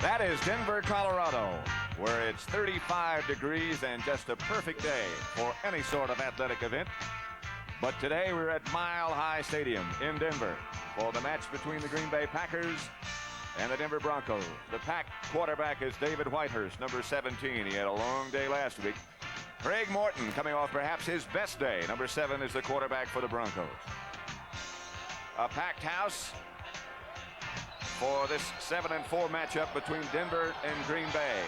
That is Denver, Colorado, where it's 35 degrees and just a perfect day for any sort of athletic event. But today we're at Mile High Stadium in Denver for the match between the Green Bay Packers and the Denver Broncos. The Pack quarterback is David Whitehurst, number 17. He had a long day last week. Craig Morton coming off perhaps his best day. Number 7 is the quarterback for the Broncos. A packed house for this 7-4 matchup between Denver and Green Bay.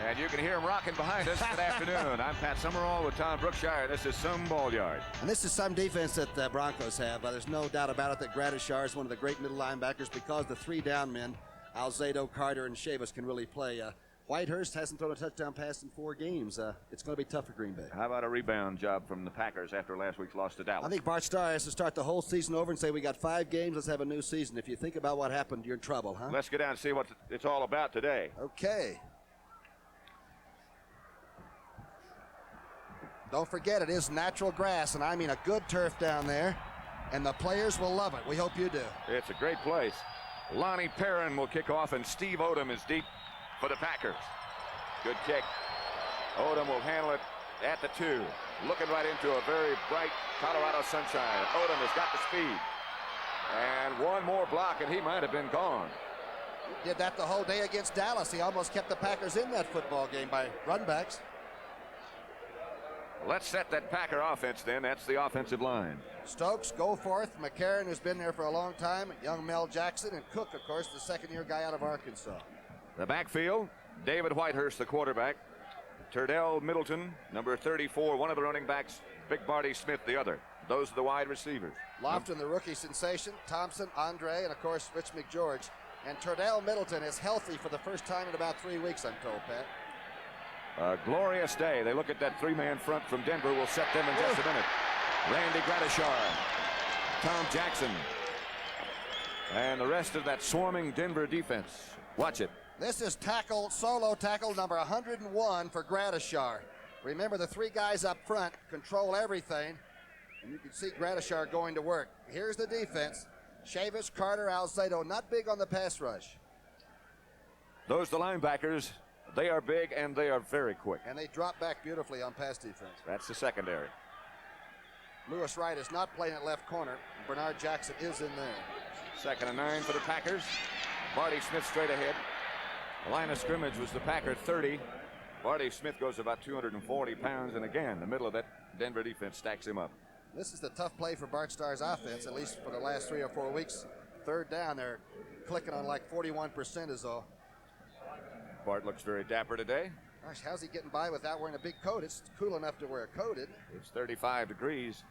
And you can hear them rocking behind us. Good afternoon. I'm Pat Summerall with Tom Brookshire. This is some ball yard. And this is some defense that the Broncos have. There's no doubt about it that Gradishar is one of the great middle linebackers because the three down men, Alzado, Carter, and Chavis, can really play. Whitehurst hasn't thrown a touchdown pass in 4 games. It's going to be tough for Green Bay. How about a rebound job from the Packers after last week's loss to Dallas? I think Bart Starr has to start the whole season over and say, we got 5 games, let's have a new season. If you think about what happened, you're in trouble, huh? Let's get down and see what it's all about today. Okay. Don't forget, it is natural grass, and I mean a good turf down there, and the players will love it. We hope you do. It's a great place. Lonnie Perrin will kick off, and Steve Odom is deep for the Packers. Good kick. Odom will handle it at the 2. Looking right into a very bright Colorado sunshine. Odom has got the speed. And one more block, and he might have been gone. He did that the whole day against Dallas. He almost kept the Packers in that football game by runbacks. Let's set that Packer offense then. That's the offensive line. Stokes, Goforth, McCarron, who's been there for a long time, young Mel Jackson, and Cook, of course, the second-year guy out of Arkansas. The backfield, David Whitehurst, the quarterback. Turdell Middleton, number 34, one of the running backs. Big Barty Smith, the other. Those are the wide receivers. Lofton, the rookie sensation. Thompson, Andre, and, of course, Rich McGeorge. And Turdell Middleton is healthy for the first time in about 3 weeks, I'm told, Pat. A glorious day. They look at that 3-man front from Denver. We'll set them in just a minute. Randy Gradishar, Tom Jackson, and the rest of that swarming Denver defense. Watch it. This is solo tackle number 101 for Gradishar. Remember, the 3 guys up front control everything, and you can see Gradishar going to work. Here's the defense. Chavis, Carter, Alzado, not big on the pass rush. Those the linebackers. They are big and they are very quick. And they drop back beautifully on pass defense. That's the secondary. Lewis Wright is not playing at left corner. Bernard Jackson is in there. 2nd and 9 for the Packers. Barty Smith straight ahead. The line of scrimmage was the Packer 30. Barty Smith goes about 240 pounds, and again, the middle of that Denver defense stacks him up. This is the tough play for Bart Starr's offense, at least for the last 3 or 4 weeks. 3rd down, they're clicking on like 41% is all. Bart looks very dapper today. Gosh, how's he getting by without wearing a big coat? It's cool enough to wear a coat, isn't it? It's 35 degrees.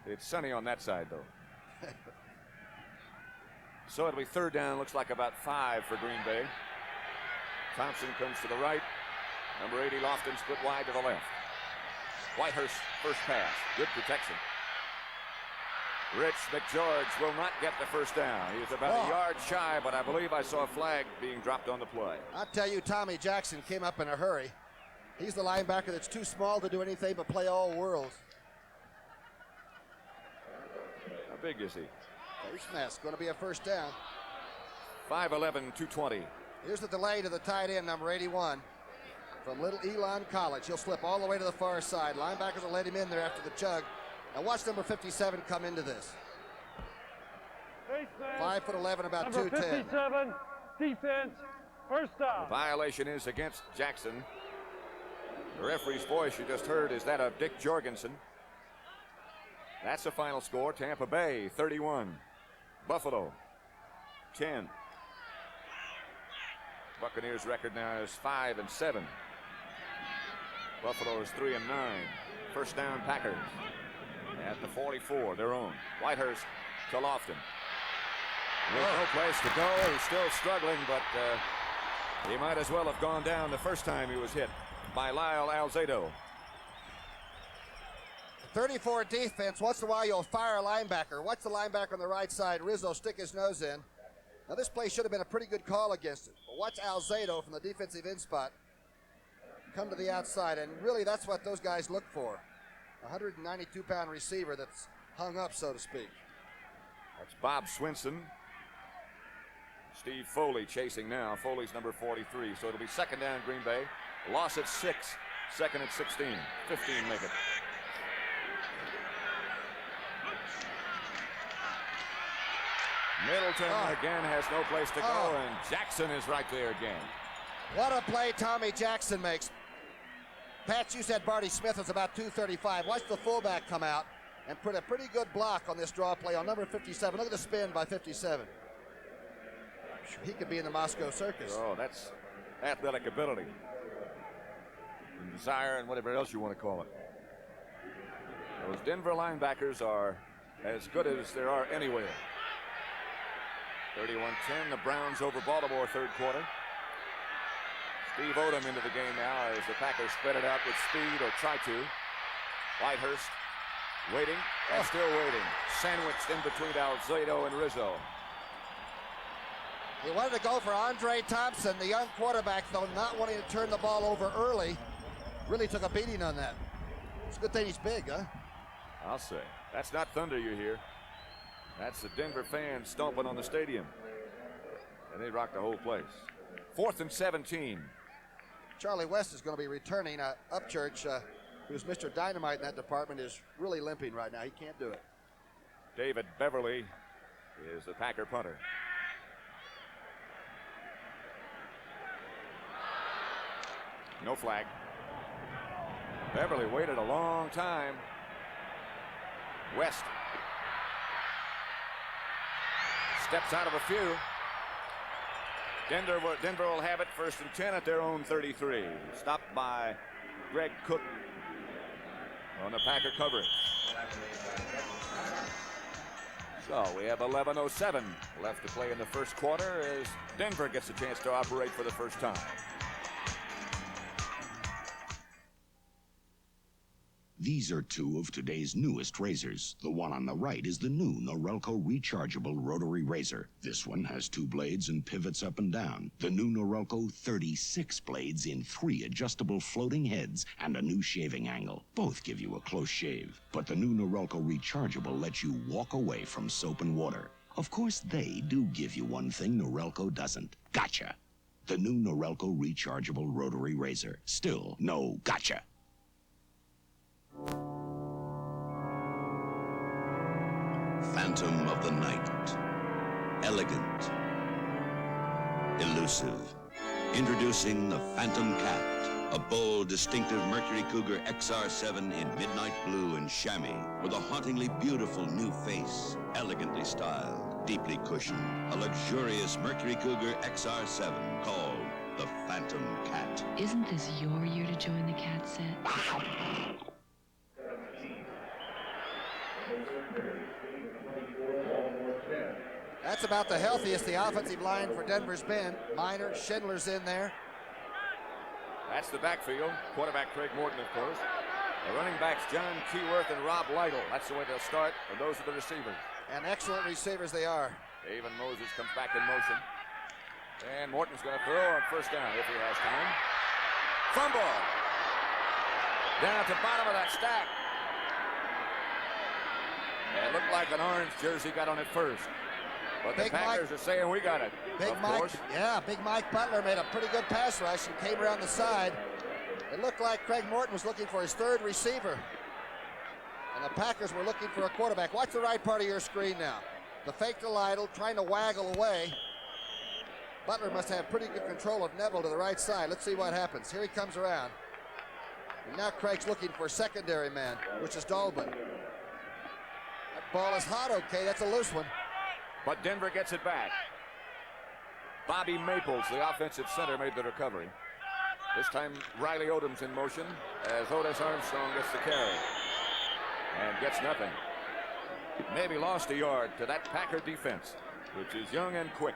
It's sunny on that side, though. So it'll be 3rd down. Looks like about 5 for Green Bay. Thompson comes to the right. Number 80, Lofton, split wide to the left. Whitehurst, first pass. Good protection. Rich McGeorge will not get the first down. He's about a yard shy, but I believe I saw a flag being dropped on the play. I'll tell you, Tommy Jackson came up in a hurry. He's the linebacker that's too small to do anything but play all worlds. How big is he? Face mask, going to be a first down. 5'11", 220. Here's the delay to the tight end, number 81. From Little Elon College. He'll slip all the way to the far side. Linebackers will let him in there after the chug. Now watch number 57 come into this. 5'11", about number 210. 57, defense, first down. The violation is against Jackson. The referee's voice you just heard is that of Dick Jorgensen. That's the final score. Tampa Bay 31, Buffalo 10. Buccaneers record now is 5-7. Buffalo is 3-9. First down Packers at the 44, their own. Whitehurst to Lofton. There's no place to go. He's still struggling, but he might as well have gone down the first time he was hit by Lyle Alzado. 34 defense. Once in a while you'll fire a linebacker. Watch the linebacker on the right side, Rizzo, stick his nose in. Now this play should have been a pretty good call against it. But watch Alzado from the defensive end spot come to the outside, and really that's what those guys look for. A 192-pound receiver that's hung up, so to speak. That's Bob Swinson. Steve Foley chasing now. Foley's number 43. So it'll be second down Green Bay. Loss at 6. Second at 16. 15 make it. Middleton again has no place to go, and Jackson is right there again. What a play Tommy Jackson makes. Pat, you said Barty Smith was about 235. Watch the fullback come out and put a pretty good block on this draw play on number 57. Look at the spin by 57. He could be in the Moscow Circus. Oh, that's athletic ability. And desire and whatever else you want to call it. Those Denver linebackers are as good as there are anywhere. 31-10, the Browns over Baltimore third quarter. Steve Odom into the game now as the Packers spread it out with speed, or try to. Whitehurst waiting and still waiting. Sandwiched in between Alzado and Rizzo. He wanted to go for Andre Thompson, the young quarterback, though, not wanting to turn the ball over early. Really took a beating on that. It's a good thing he's big, huh? I'll say. That's not thunder you hear. That's the Denver fans stomping on the stadium. And they rock the whole place. 4th and 17. Charlie West is going to be returning. Upchurch, who's Mr. Dynamite in that department, is really limping right now. He can't do it. David Beverly is the Packer punter. No flag. Beverly waited a long time. West steps out of a few. Denver will have it 1st and 10 at their own 33. Stopped by Greg Cook on the Packer coverage. So we have 11:07 left to play in the first quarter as Denver gets a chance to operate for the first time. These are two of today's newest razors. The one on the right is the new Norelco rechargeable rotary razor. This one has 2 blades and pivots up and down. The new Norelco 36 blades in 3 adjustable floating heads and a new shaving angle. Both give you a close shave. But the new Norelco rechargeable lets you walk away from soap and water. Of course, they do give you one thing Norelco doesn't. Gotcha! The new Norelco rechargeable rotary razor. Still no gotcha. Phantom of the night. Elegant. Elusive. Introducing the Phantom Cat, a bold, distinctive Mercury Cougar XR7 in midnight blue and chamois, with a hauntingly beautiful new face, elegantly styled, deeply cushioned, a luxurious Mercury Cougar XR7 called the Phantom Cat. Isn't this your year to join the cat set? That's about the healthiest the offensive line for Denver's been. Minor, Schindler's in there. That's the backfield. Quarterback Craig Morton, of course. The running backs John Keyworth and Rob Lytle. That's the way they'll start, and those are the receivers. And excellent receivers they are. Avon Moses comes back in motion. And Morton's going to throw on first down if he has time. Fumble. Down at the bottom of that stack. It looked like an orange jersey got on it first. But the Packers are saying we got it. Big Mike, yeah, Big Mike Butler made a pretty good pass rush and came around the side. It looked like Craig Morton was looking for his 3rd receiver. And the Packers were looking for a quarterback. Watch the right part of your screen now. The fake to Lytle, trying to waggle away. Butler must have pretty good control of Neville to the right side. Let's see what happens. Here he comes around. And now Craig's looking for a secondary man, which is Dolman. That ball is hot, okay, that's a loose one. But Denver gets it back. Bobby Maples, the offensive center, made the recovery. This time Riley Odom's in motion as Otis Armstrong gets the carry. And gets nothing. Maybe lost a yard to that Packer defense, which is young and quick.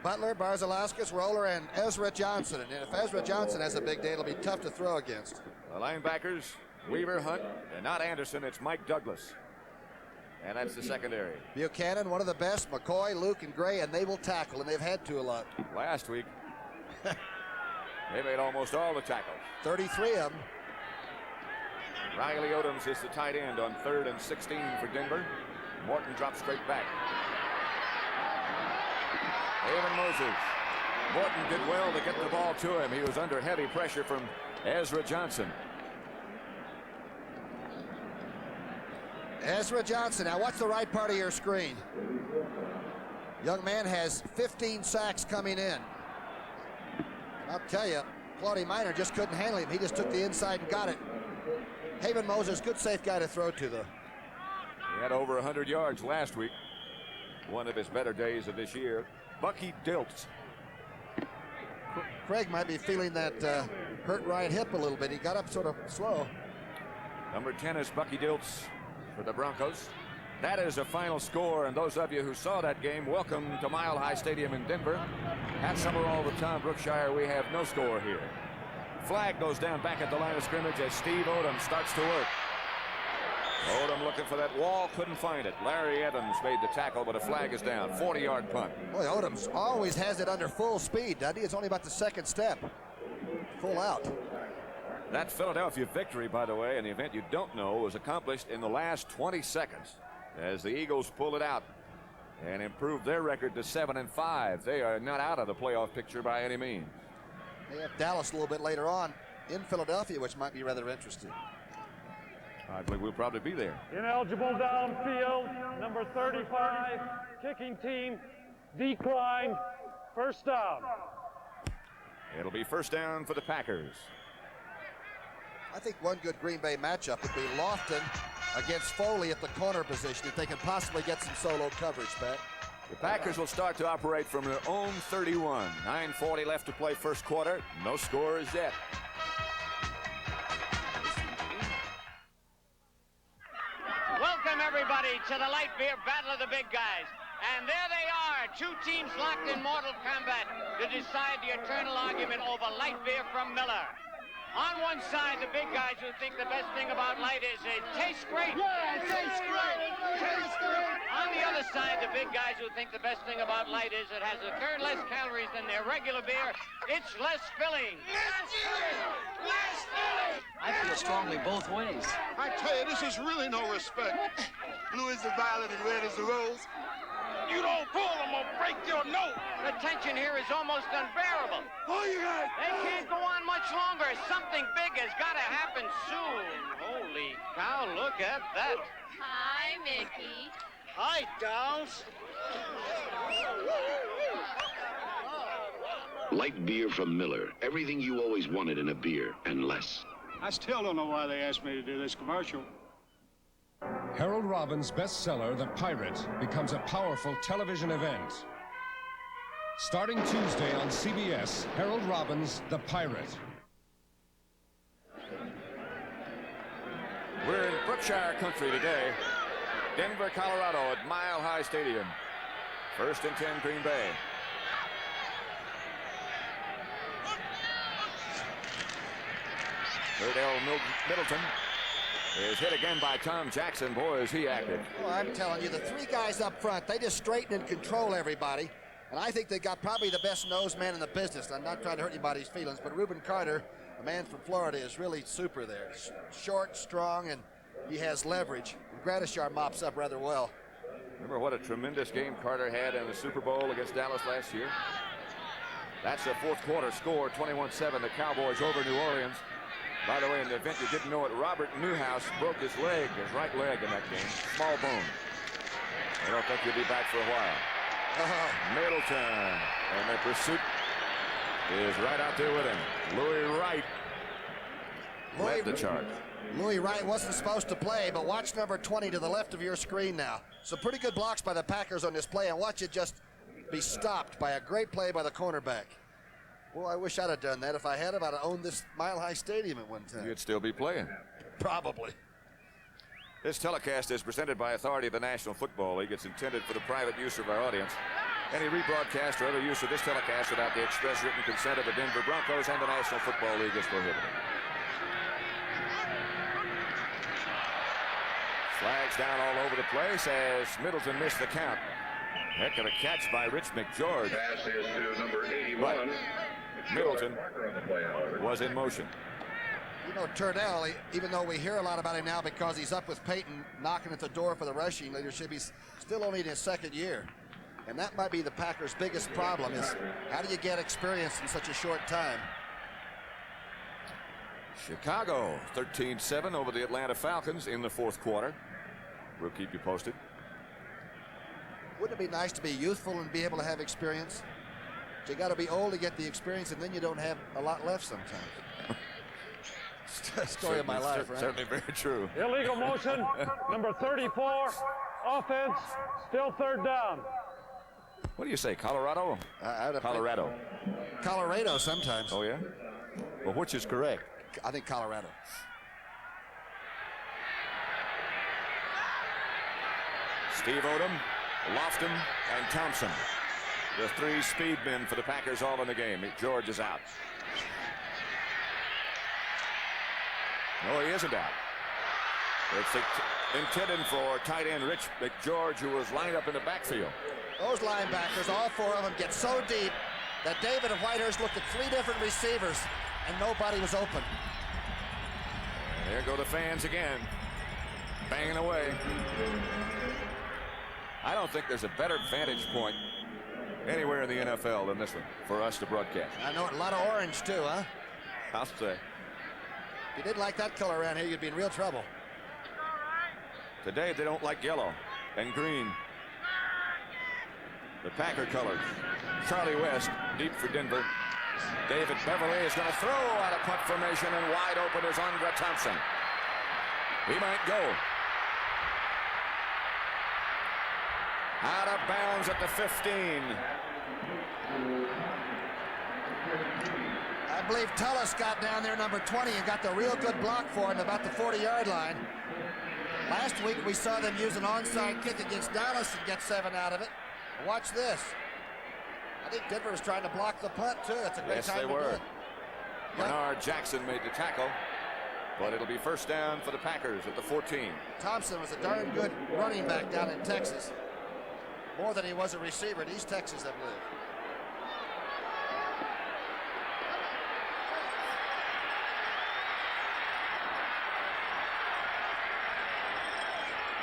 Butler, Barzalauskas, Roller, and Ezra Johnson. And if Ezra Johnson has a big day, it'll be tough to throw against. The linebackers, Weaver, Hunt, and not Anderson, it's Mike Douglas. And that's the secondary. Buchanan, one of the best, McCoy, Luke, and Gray, and they will tackle, and they've had to a lot. Last week, they made almost all the tackles. 33 of them. Riley Odoms is the tight end on 3rd and 16 for Denver. Morton drops straight back. Haven Moses. Morton did well to get the ball to him. He was under heavy pressure from Ezra Johnson. Ezra Johnson. Now watch the right part of your screen. Young man has 15 sacks coming in. I'll tell you, Claudia Minor just couldn't handle him. He just took the inside and got it. Haven Moses, good safe guy to throw to, though. He had over 100 yards last week. One of his better days of this year. Bucky Dilts. Craig might be feeling that hurt right hip a little bit. He got up sort of slow. Number 10 is Bucky Dilts for the Broncos. That is a final score, and those of you who saw that game, welcome to Mile High Stadium in Denver. At Summerall with Tom Brookshire, we have no score here. Flag goes down back at the line of scrimmage as Steve Odom starts to work. Odom looking for that wall, couldn't find it. Larry Evans made the tackle, but a flag is down. 40-yard punt. Boy, Odom always has it under full speed, doesn't he? It's only about the second step. Full out. That Philadelphia victory, by the way, in the event you don't know, was accomplished in the last 20 seconds as the Eagles pull it out and improve their record to 7-5. They are not out of the playoff picture by any means. They have Dallas a little bit later on in Philadelphia, which might be rather interesting. I believe we'll probably be there. Ineligible downfield, number 35, kicking team, declined, first down. It'll be first down for the Packers. I think one good Green Bay matchup would be Lofton against Foley at the corner position if they can possibly get some solo coverage, Pat. The Packers will start to operate from their own 31. 9:40 left to play first quarter. No score as yet. Welcome, everybody, to the light beer battle of the big guys. And there they are, two teams locked in mortal combat to decide the eternal argument over light beer from Miller. On one side, the big guys who think the best thing about light is it tastes great. Yeah, it tastes great. Tastes great. On the other side, the big guys who think the best thing about light is it has a third less calories than their regular beer. It's less filling. Less filling. Less filling. I feel strongly both ways. I tell you, this is really no respect. Blue is the violet and red is the rose. You don't pull, I'm gonna break your nose. The tension here is almost unbearable. Oh, you guys. They can't go on much longer. Something big has got to happen soon. Holy cow, look at that. Hi, Mickey. Hi, dolls. Light beer from Miller. Everything you always wanted in a beer, and less. I still don't know why they asked me to do this commercial. Harold Robbins' bestseller, The Pirate, becomes a powerful television event. Starting Tuesday on CBS, Harold Robbins' The Pirate. We're in Brookshire country today. Denver, Colorado at Mile High Stadium. 1st and 10, Green Bay. Middleton is hit again by Tom Jackson. Boy, is he active. Well, I'm telling you, the three guys up front, they just straighten and control everybody. And I think they got probably the best nose man in the business. I'm not trying to hurt anybody's feelings, but Reuben Carter, a man from Florida, is really super there. Short, strong, and he has leverage. And Gradishar mops up rather well. Remember what a tremendous game Carter had in the Super Bowl against Dallas last year? That's a fourth quarter score, 21-7, the Cowboys over New Orleans. By the way, in the event you didn't know it, Robert Newhouse broke his leg, his right leg in that game. Small bone. I don't think he'll be back for a while. Middleton. And the pursuit is right out there with him. Louis Wright led the charge. Louis Wright wasn't supposed to play, but watch number 20 to the left of your screen now. Some pretty good blocks by the Packers on this play, and watch it just be stopped by a great play by the cornerback. Well, I wish I'd have done that. If I had, I'd have owned this Mile High Stadium at one time. You'd still be playing. Probably. This telecast is presented by authority of the National Football League. It's intended for the private use of our audience. Any rebroadcast or other use of this telecast without the express written consent of the Denver Broncos and the National Football League is prohibited. Flags down all over the place as Middleton missed the count. Heck of a catch by Rich McGeorge. Pass is to number 81. Middleton was in motion. You know, Turdell, even though we hear a lot about him now because he's up with Peyton knocking at the door for the rushing leadership, he's still only in his second year. And that might be the Packers' biggest problem is how do you get experience in such a short time? Chicago 13-7 over the Atlanta Falcons in the fourth quarter. We'll keep you posted. Wouldn't it be nice to be youthful and be able to have experience? But you got to be old to get the experience, and then you don't have a lot left sometimes. Story of my life, right? Certainly very true. Illegal motion, number 34, offense, still third down. What do you say, Colorado? Colorado. Colorado sometimes. Oh, yeah? Well, which is correct? I think Colorado. Steve Odom, Lofton, and Thompson. The three speed men for the Packers all in the game. George is out. No, he isn't out. It's intended for tight end Rich McGeorge, who was lined up in the backfield. Those linebackers, all four of them, get so deep that David Whitehurst looked at three different receivers and nobody was open. And there go the fans again, banging away. I don't think there's a better vantage point anywhere in the NFL than this one for us to broadcast. I know, a lot of orange too, huh? I'll say. If you didn't like that color around here, you'd be in real trouble. Today they don't like yellow and green. The Packer colors. Charlie West deep for Denver. David Beverly is going to throw out of punt formation, and wide open is Andre Thompson. He might go. Out of bounds at the 15. I believe Tullis got down there, number 20, and got the real good block for him about the 40-yard line. Last week we saw them use an onside kick against Dallas and get 7 out of it. Watch this. I think Denver was trying to block the punt too. It's a great time to do it. Bernard Jackson made the tackle, but it'll be first down for the Packers at the 14. Thompson was a darn good running back down in Texas. More than he was a receiver in East Texas, I believe.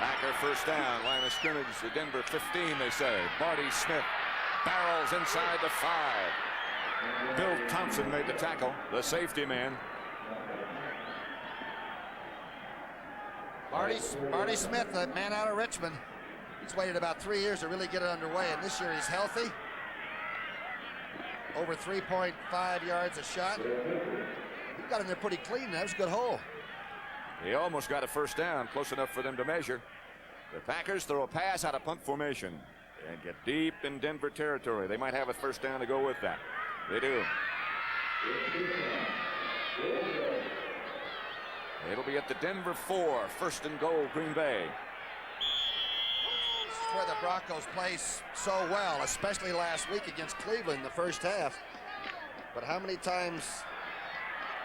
Packer first down, line of scrimmage, the Denver 15, they say. Barty Smith barrels inside the 5. Bill Thompson made the tackle, the safety man. Barty Smith, the man out of Richmond. He's waited about 3 years to really get it underway, and this year he's healthy. Over 3.5 yards a shot. He got in there pretty clean. That was a good hole. He almost got a first down, close enough for them to measure. The Packers throw a pass out of punt formation and get deep in Denver territory. They might have a first down to go with that. They do. It'll be at the Denver 4, first and goal, Green Bay. This is where the Broncos play so well, especially last week against Cleveland in the first half. But how many times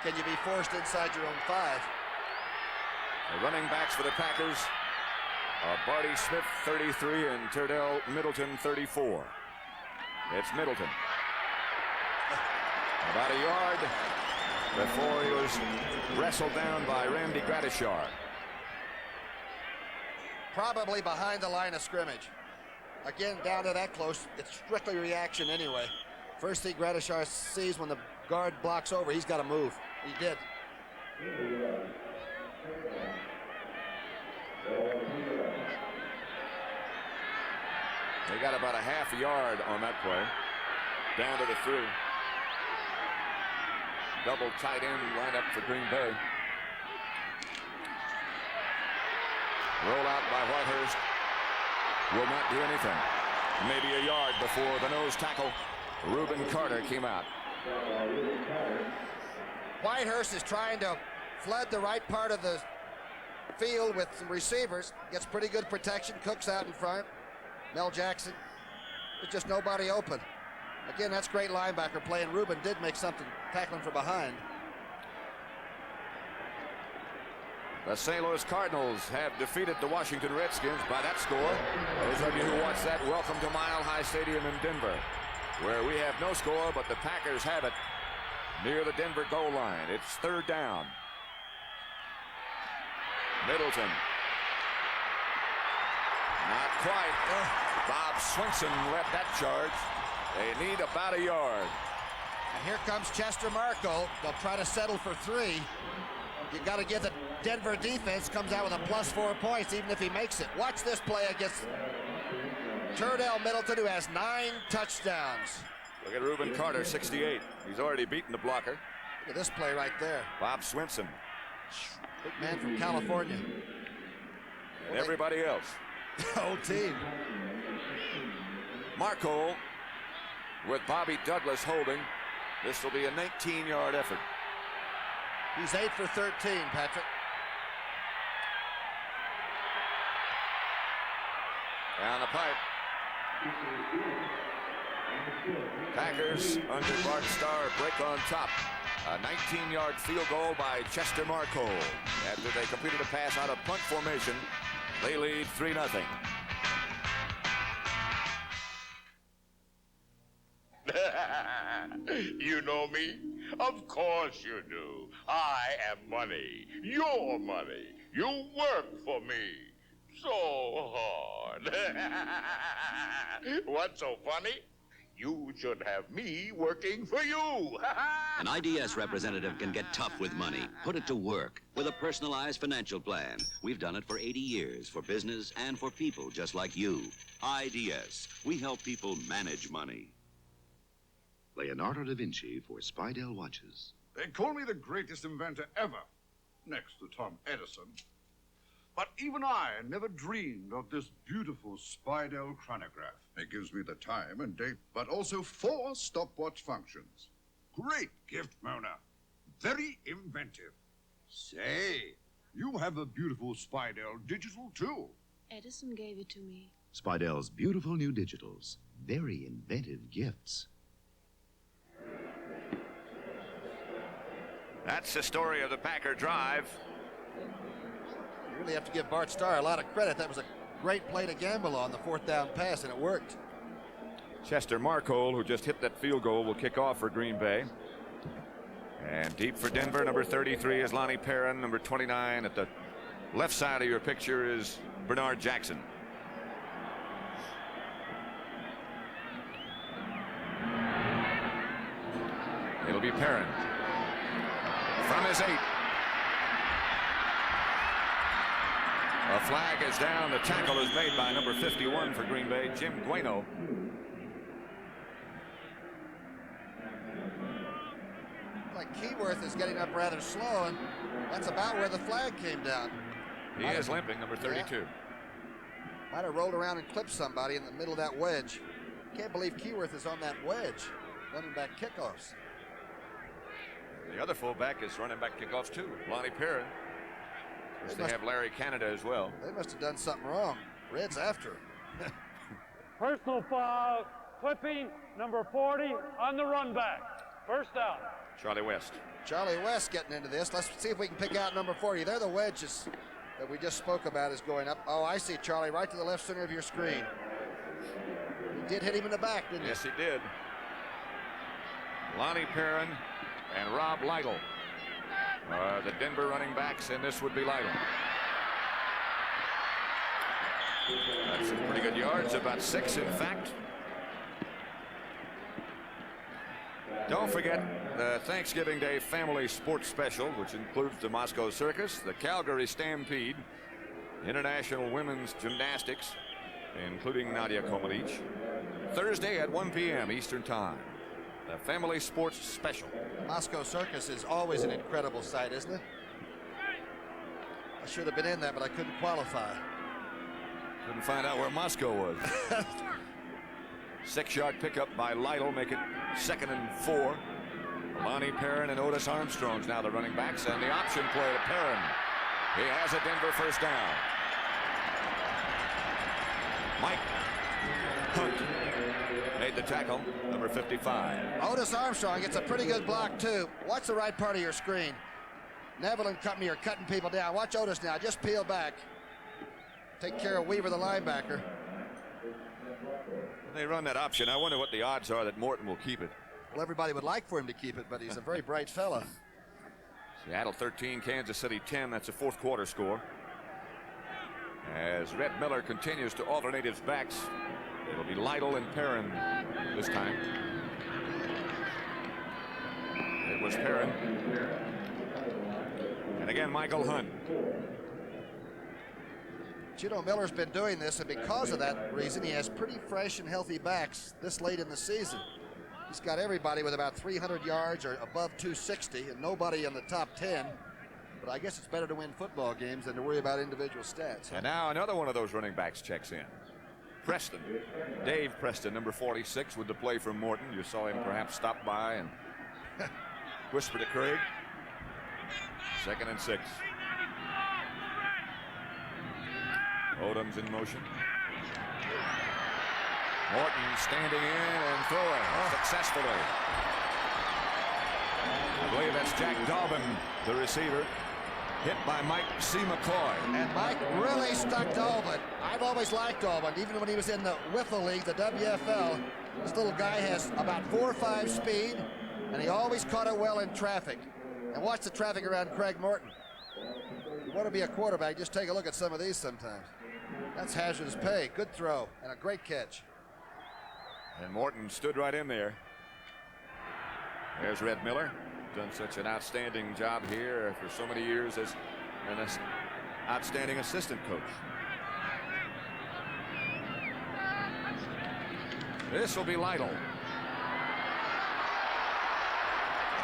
can you be forced inside your own 5? The running backs for the Packers are Barty Smith, 33, and Terdell Middleton, 34. It's Middleton. About a yard before he was wrestled down by Randy Gradishar. Probably behind the line of scrimmage. Again, down to that close, it's strictly reaction anyway. First thing Gradishar sees when the guard blocks over, he's got to move. He did. They got about a half yard on that play. Down to the 3. Double tight end lineup for Green Bay. Roll out by Whitehurst. Will not do anything. Maybe a yard before the nose tackle. Reuben Carter came out. Whitehurst is trying to flood the right part of the field with some receivers. Gets pretty good protection. Cook's out in front. Mel Jackson. There's just nobody open. Again, that's great linebacker play, and Reuben did make something tackling from behind. The St. Louis Cardinals have defeated the Washington Redskins by that score. Those of you who watch that, welcome to Mile High Stadium in Denver, where we have no score, but the Packers have it near the Denver goal line. It's third down. Middleton. Not quite. Bob Swinson led that charge. They need about a yard. And here comes Chester Marco. They'll try to settle for 3. You got to give the Denver defense comes out with a +4 points even if he makes it. Watch this play against Turdell Middleton, who has 9 touchdowns. Look at Reuben Carter, 68. He's already beaten the blocker. Look at this play right there. Bob Swinson. Big man from California. And everybody else. Whole team. Marco with Bobby Douglas holding. This will be a 19-yard effort. He's 8 for 13, Patrick. Down the pipe. Packers under Bart Starr break on top. A 19-yard field goal by Chester Marco. After they completed a pass out of punt formation, they lead 3-0. You know me? Of course you do. I am money. Your money. You work for me. So hard. What's so funny? You should have me working for you. An IDS representative can get tough with money. Put it to work with a personalized financial plan. We've done it for 80 years for business and for people just like you. IDS. We help people manage money. Leonardo da Vinci for Spidell watches. They call me the greatest inventor ever, next to Tom Edison. But even I never dreamed of this beautiful Spidell chronograph. It gives me the time and date, but also 4 stopwatch functions. Great gift, Mona. Very inventive. Say, you have a beautiful Spidell digital, too. Edison gave it to me. Spidell's beautiful new digitals. Very inventive gifts. That's the story of the Packer drive. You really have to give Bart Starr a lot of credit. That was a great play to gamble on, the 4th down pass, and it worked. Chester Marco, who just hit that field goal, will kick off for Green Bay. And deep for Denver, number 33 is Lonnie Perrin. Number 29 at the left side of your picture is Bernard Jackson. It'll be Perrin. From his 8. A flag is down. The tackle is made by number 51 for Green Bay, Jim Gueno. Like Keyworth is getting up rather slow, and that's about where the flag came down. He is limping, number 32. Yeah. Might have rolled around and clipped somebody in the middle of that wedge. Can't believe Keyworth is on that wedge, running back kickoffs. The other fullback is running back kickoffs too, Lonnie Perrin. They have Larry Canada as well. They must have done something wrong. Red's after him. Personal foul, clipping number 40 on the run back. First down. Charlie West. Charlie West getting into this. Let's see if we can pick out number 40. There the wedges that we just spoke about is going up. Oh, I see Charlie right to the left center of your screen. He did hit him in the back, didn't he? Yes, he did. Lonnie Perrin and Rob Lytle are the Denver running backs, and this would be Lytle. That's some pretty good yards, about 6 in fact. Don't forget the Thanksgiving Day Family Sports Special, which includes the Moscow Circus, the Calgary Stampede, International Women's Gymnastics, including Nadia Comaneci. Thursday at 1 p.m. Eastern Time. The Family Sports Special. Moscow Circus is always an incredible sight, isn't it? I should have been in that, but I couldn't qualify. Couldn't find out where Moscow was. 6-yard pickup by Lytle, make it 2nd and 4. Lonnie Perrin and Otis Armstrong's now the running backs, and the option play to Perrin. He has a Denver first down. Mike Hunt made the tackle, number 55. Otis Armstrong gets a pretty good block, too. Watch the right part of your screen. Neville and company are cutting people down. Watch Otis now. Just peel back. Take care of Weaver, the linebacker. When they run that option, I wonder what the odds are that Morton will keep it. Well, everybody would like for him to keep it, but he's a very bright fella. Seattle 13, Kansas City 10. That's a fourth quarter score. As Red Miller continues to alternate his backs, it'll be Lytle and Perrin this time. It was Perrin. And again, Michael Hunt. But you know, Miller's been doing this, and because of that reason, he has pretty fresh and healthy backs this late in the season. He's got everybody with about 300 yards or above 260, and nobody in the top 10. But I guess it's better to win football games than to worry about individual stats. And now another one of those running backs checks in. Preston. Dave Preston, number 46, with the play from Morton. You saw him perhaps stop by and whisper to Craig. 2nd and 6. Odom's in motion. Morton standing in and throwing successfully. I believe that's Jack Dobbin, the receiver, hit by Mike C. McCoy. And Mike really stuck Dobbin. I've always liked Dobbin, even when he was in the Wiffle League, the WFL. This little guy has about 4 or 5 speed, and he always caught it well in traffic. And watch the traffic around Craig Morton. If you want to be a quarterback, just take a look at some of these sometimes. That's hazardous pay. Good throw and a great catch. And Morton stood right in there. There's Red Miller. Done such an outstanding job here for so many years as an outstanding assistant coach. This will be Lytle.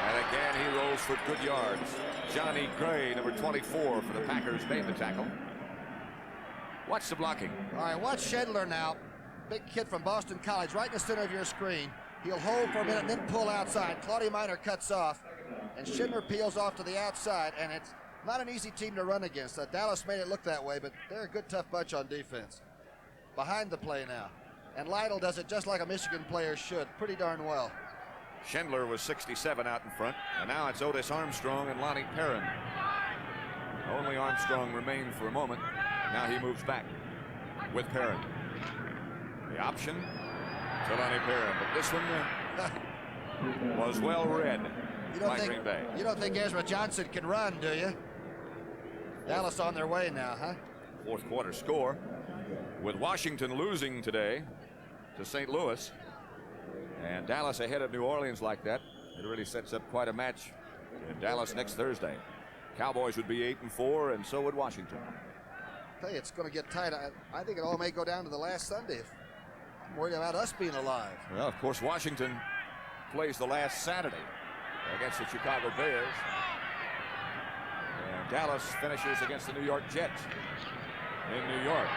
And again, he rolls for good yards. Johnny Gray, number 24 for the Packers, made the tackle. Watch the blocking. All right, watch Schindler now. Big kid from Boston College, right in the center of your screen. He'll hold for a minute and then pull outside. Claudia Minor cuts off, and Schindler peels off to the outside, and it's not an easy team to run against. Dallas made it look that way, but they're a good, tough bunch on defense. Behind the play now. And Lytle does it just like a Michigan player should, pretty darn well. Schindler was 67 out in front, and now it's Otis Armstrong and Lonnie Perrin. Only Armstrong remained for a moment. Now he moves back with Perrin. The option to Lonnie Perrin, but this one was well read by Green Bay. You don't think Ezra Johnson can run, do you? Dallas on their way now, huh? 4th quarter score. With Washington losing today to St. Louis, and Dallas ahead of New Orleans like that, it really sets up quite a match in Dallas next Thursday. Cowboys would be 8-4, and so would Washington. I tell you, it's going to get tight. I think it all may go down to the last Sunday. I'm worried about us being alive. Well, of course, Washington plays the last Saturday against the Chicago Bears. And Dallas finishes against the New York Jets in New York.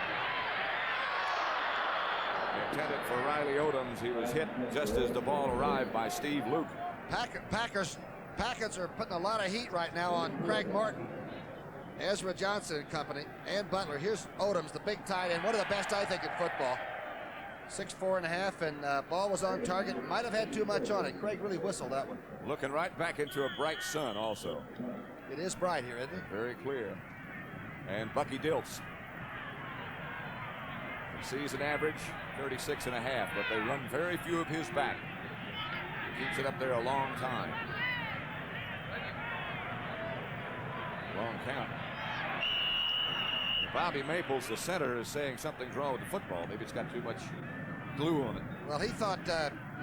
Intended for Riley Odoms. He was hit just as the ball arrived by Steve Luke. Packers are putting a lot of heat right now on Craig Morton, Ezra Johnson and company, and Butler. Here's Odoms, the big tight end, one of the best, I think, in football. 6'4.5", and ball was on target. Might have had too much on it. Craig really whistled that one. Looking right back into a bright sun also. It is bright here, isn't it? Very clear. And Bucky Dilts. Season average 36.5, but they run very few of his back. He keeps it up there a long time. Long count. Bobby Maples, the center, is saying something's wrong with the football. Maybe it's got too much glue on it. Well, he thought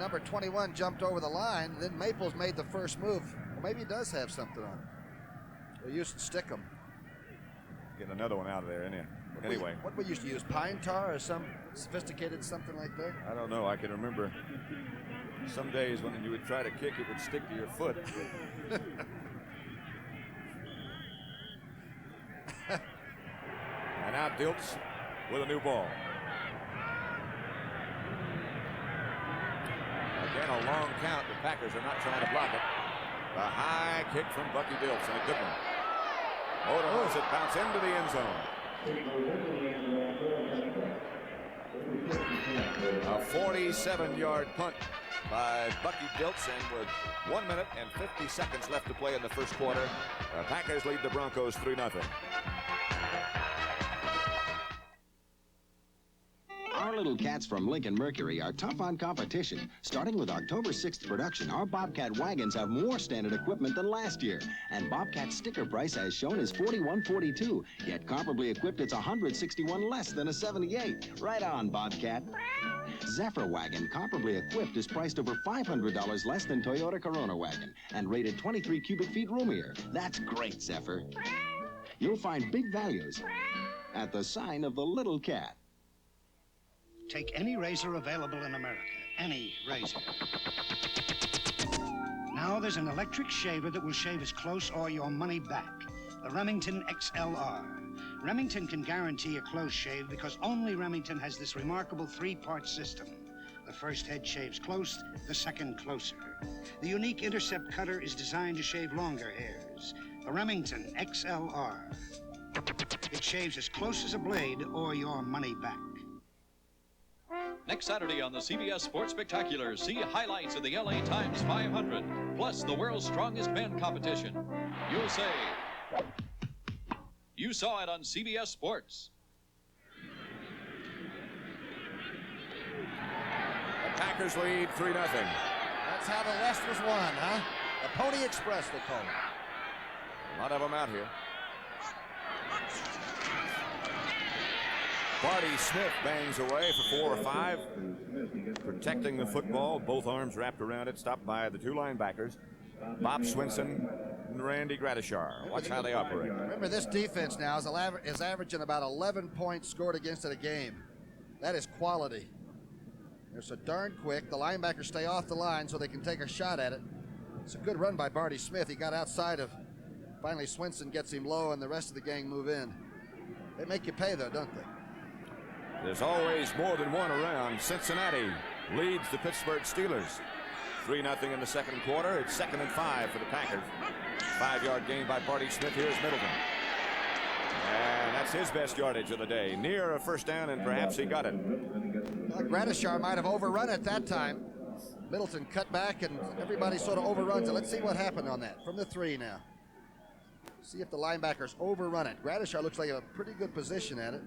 number 21 jumped over the line, and then Maples made the first move. Well, maybe he does have something on it. They used to stick him. Getting another one out of there, isn't it? Anyway. What we used to use, pine tar or some sophisticated something like that? I don't know. I can remember some days when you would try to kick, it would stick to your foot. And now Dilts with a new ball. Again, a long count. The Packers are not trying to block it. A high kick from Bucky Dilts and a good one. Odom lets it bounce into the end zone. A 47-yard punt by Bucky Dilts, and with 1 minute and 50 seconds left to play in the first quarter, the Packers lead the Broncos 3-0. Out Our little cats from Lincoln Mercury are tough on competition. Starting with October 6th production, our Bobcat wagons have more standard equipment than last year. And Bobcat's sticker price, as shown, is $41.42. Yet comparably equipped, it's $161 less than a 78. Right on, Bobcat. Zephyr wagon, comparably equipped, is priced over $500 less than Toyota Corona wagon and rated 23 cubic feet roomier. That's great, Zephyr. You'll find big values at the sign of the little cat. Take any razor available in America. Any razor. Now there's an electric shaver that will shave as close or your money back. The Remington XLR. Remington can guarantee a close shave because only Remington has this remarkable three-part system. The first head shaves close, the second closer. The unique intercept cutter is designed to shave longer hairs. The Remington XLR. It shaves as close as a blade or your money back. Next Saturday on the CBS Sports Spectacular, see highlights of the LA Times 500, plus the world's strongest men competition. You'll say, you saw it on CBS Sports. The Packers lead 3-0. That's how the West was won, huh? The Pony Express, they call it. A lot of them out here. Barty Smith bangs away for 4 or 5, protecting the football, both arms wrapped around it, stopped by the two linebackers, Bob Swinson and Randy Gradishar. Watch how they operate. Remember, this defense now is averaging about 11 points scored against it a game. That is quality. They're so darn quick. The linebackers stay off the line so they can take a shot at it. It's a good run by Barty Smith. He got outside of, finally Swinson gets him low and the rest of the gang move in. They make you pay though, don't they? There's always more than one around. Cincinnati leads the Pittsburgh Steelers. 3-0 in the second quarter. It's 2nd and 5 for the Packers. 5-yard gain by Barty Smith. Here's Middleton. And that's his best yardage of the day. Near a first down, and perhaps he got it. Well, Gradishar might have overrun it that time. Middleton cut back, and everybody sort of overruns it. Let's see what happened on that. From the 3 now. See if the linebackers overrun it. Gradishar looks like a pretty good position at it.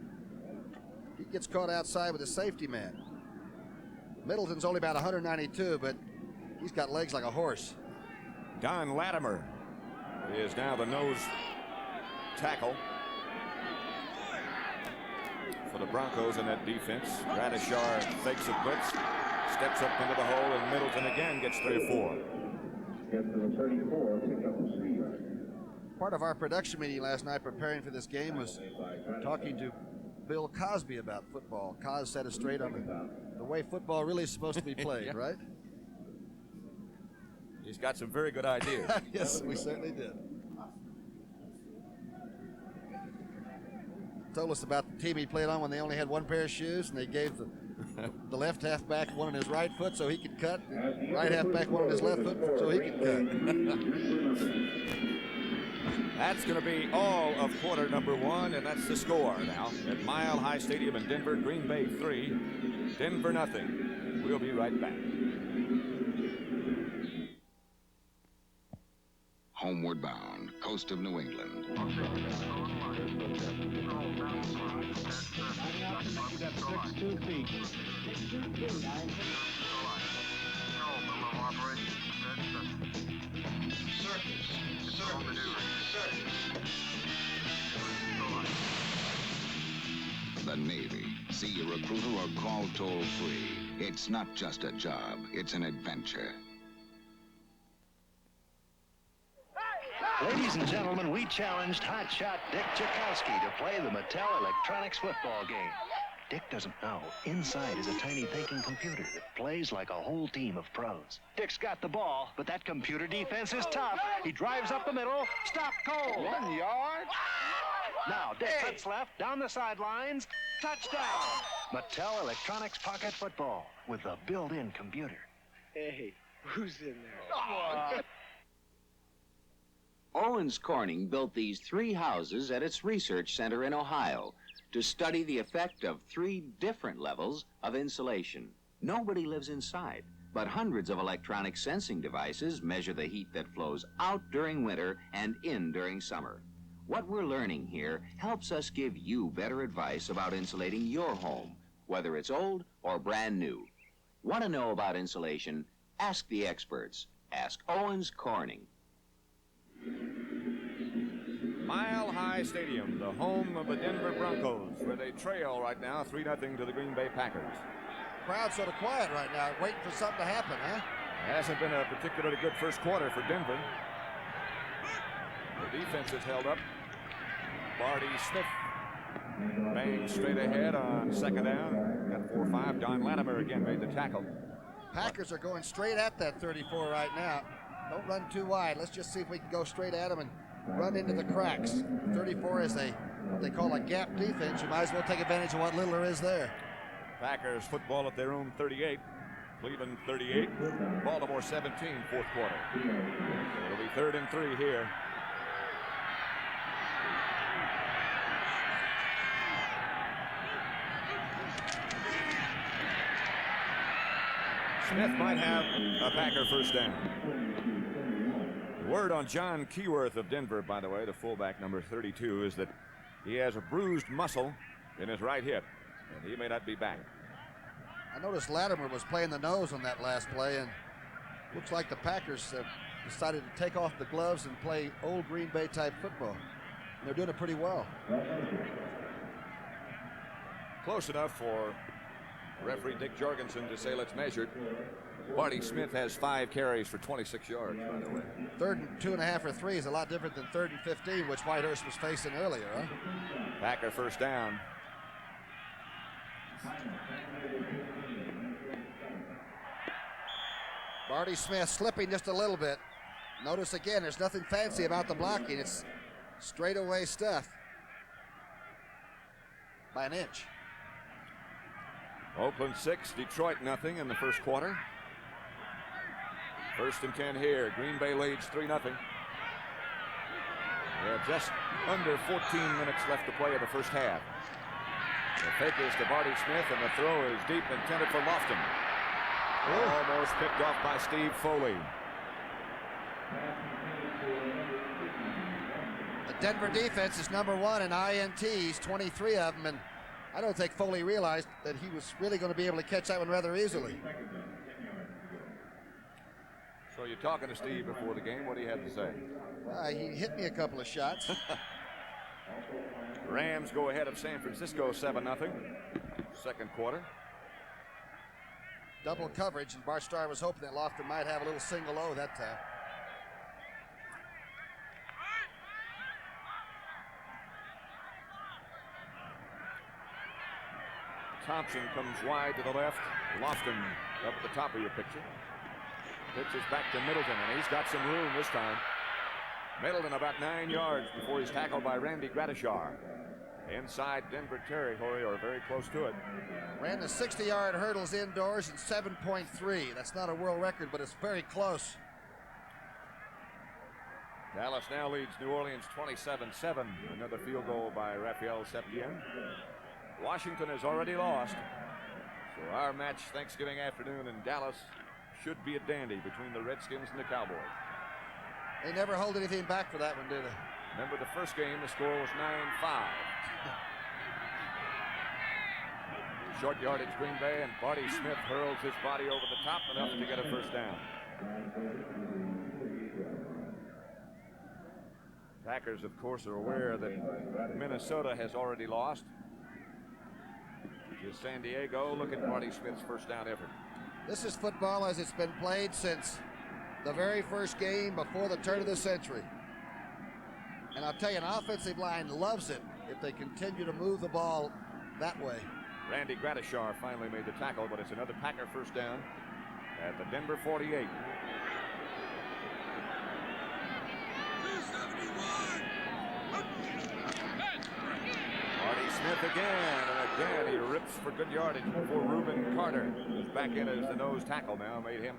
He gets caught outside with a safety man. Middleton's only about 192, but he's got legs like a horse. Don Latimer is now the nose tackle for the Broncos in that defense. Gradishar fakes a blitz, steps up into the hole, and Middleton again gets 3 or 4. Part of our production meeting last night preparing for this game was talking to Bill Cosby about football. Cos set us straight on the way football really is supposed to be played, Yeah. right? He's got some very good ideas. Yes, we certainly did. Told us about the team he played on when they only had one pair of shoes, and they gave the left halfback one on his right foot so he could cut, right halfback one on his left foot so he could cut. That's going to be all of quarter number 1, and that's the score now at Mile High Stadium in Denver. Green Bay 3, Denver nothing. We'll be right back. Homeward bound, coast of New England. The Navy. See a recruiter or call toll-free. It's not just a job, it's an adventure. Ladies and gentlemen, we challenged hotshot Dick Tchaikovsky to play the Mattel Electronics football game. Dick doesn't know, inside is a tiny thinking computer that plays like a whole team of pros. Dick's got the ball, but that computer defense is tough. He drives up the middle, stopped cold. 1 yard? Now, Dick cuts left, down the sidelines, touchdown! Mattel Electronics Pocket Football with the built-in computer. Hey, who's in there? Owens Corning built these 3 houses at its research center in Ohio to study the effect of 3 different levels of insulation. Nobody lives inside, but hundreds of electronic sensing devices measure the heat that flows out during winter and in during summer. What we're learning here helps us give you better advice about insulating your home. whether it's old or brand new. Want to know about insulation? Ask the experts. Ask Owens Corning. Mile High Stadium, the home of the Denver Broncos, where they trail right now 3-0 to the Green Bay Packers. Crowd's sort of quiet right now, waiting for something to happen, huh? It hasn't been a particularly good first quarter for Denver. The defense has held up. Barty Smith bangs straight ahead on second down. Got 4-5. Don Latimer again made the tackle. Packers are going straight at that 34 right now. Don't run too wide. Let's just see if we can go straight at them and run into the cracks. 34 is what they call a gap defense. You might as well take advantage of what little there is there. Packers football at their own 38. Cleveland 38. Baltimore 17, fourth quarter. It'll be 3rd and 3 here. Smith might have a Packer first down. The word on John Keyworth of Denver, by the way, the fullback number 32, is that he has a bruised muscle in his right hip, and he may not be back. I noticed Latimer was playing the nose on that last play, and looks like the Packers have decided to take off the gloves and play old Green Bay type football. And they're doing it pretty well. Close enough for referee Dick Jorgensen to say let's measure it. Barty Smith has 5 carries for 26 yards, by the way. 3rd and 2.5 or 3 is a lot different than 3rd and 15, which Whitehurst was facing earlier, huh? Packer first down. Barty Smith slipping just a little bit. Notice again, there's nothing fancy about the blocking. It's straightaway stuff by an inch. Oakland 6, Detroit nothing in the first quarter. 1st and 10 here. Green Bay leads 3-0. We have just under 14 minutes left to play in the first half. The fake is to Barty Smith, and the throw is deep, intended for Lofton. Almost picked off by Steve Foley. The Denver defense is #1 in INTs, 23 of them, and I don't think Foley realized that he was really going to be able to catch that one rather easily. So you're talking to Steve before the game. What do you have to say? He hit me a couple of shots. Rams go ahead of San Francisco 7-0. Second quarter. Double coverage, and Bart Starr was hoping that Lofton might have a little single O that time. Thompson comes wide to the left. Lofton up at the top of your picture. Pitches back to Middleton, and he's got some room this time. Middleton about 9 yards before he's tackled by Randy Gradishar. Inside Denver territory, or very close to it. Ran the 60-yard hurdles indoors in 7.3. That's not a world record, but it's very close. Dallas now leads New Orleans 27-7. Another field goal by Rafael Septien. Washington has already lost. So our match Thanksgiving afternoon in Dallas should be a dandy between the Redskins and the Cowboys. They never hold anything back for that one, do they? Remember the first game, the score was 9-5. Short yardage Green Bay, and Barty Smith hurls his body over the top enough to get a first down. Packers, of course, are aware that Minnesota has already lost. Just San Diego. Look at Barty Smith's first down effort. This is football as it's been played since the very first game before the turn of the century. And I'll tell you, an offensive line loves it if they continue to move the ball that way. Randy Gradishar finally made the tackle, but it's another Packer first down at the Denver 48. Barty Smith again, and again he rips for good yardage before Reuben Carter, who's back in as the nose tackle now, made him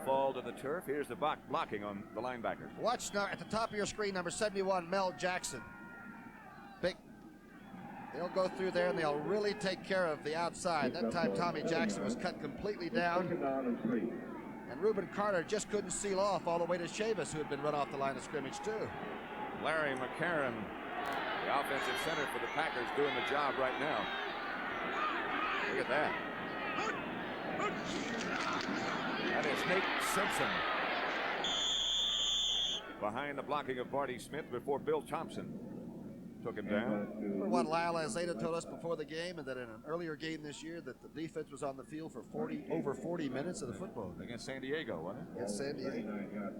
fall to the turf. Here's the blocking on the linebackers. Watch now at the top of your screen, number 71, Mel Jackson. They'll go through there and they'll really take care of the outside. That time Tommy Jackson was cut completely down. And Reuben Carter just couldn't seal off all the way to Chavis, who had been run off the line of scrimmage too. Larry McCarron The offensive center for the Packers doing the job right now. Look at that. That is Nate Simpson. Behind the blocking of Barty Smith before Bill Thompson took him down. Remember what Lyle Alzada told us before the game, and that in an earlier game this year that the defense was on the field for over 40 minutes of the football game. Against San Diego, wasn't it? Against San Diego.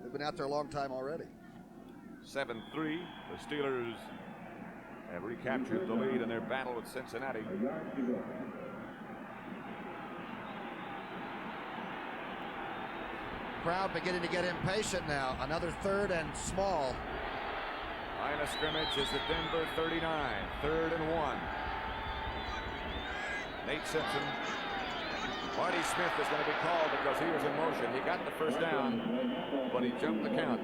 They've been out there a long time already. 7-3. The Steelers have recaptured the lead in their battle with Cincinnati. Crowd beginning to get impatient now. Another 3rd and small. Line of scrimmage is the Denver 39. 3rd and 1. Nate Simpson. Barty Smith is going to be called because he was in motion. He got the first down, but he jumped the count.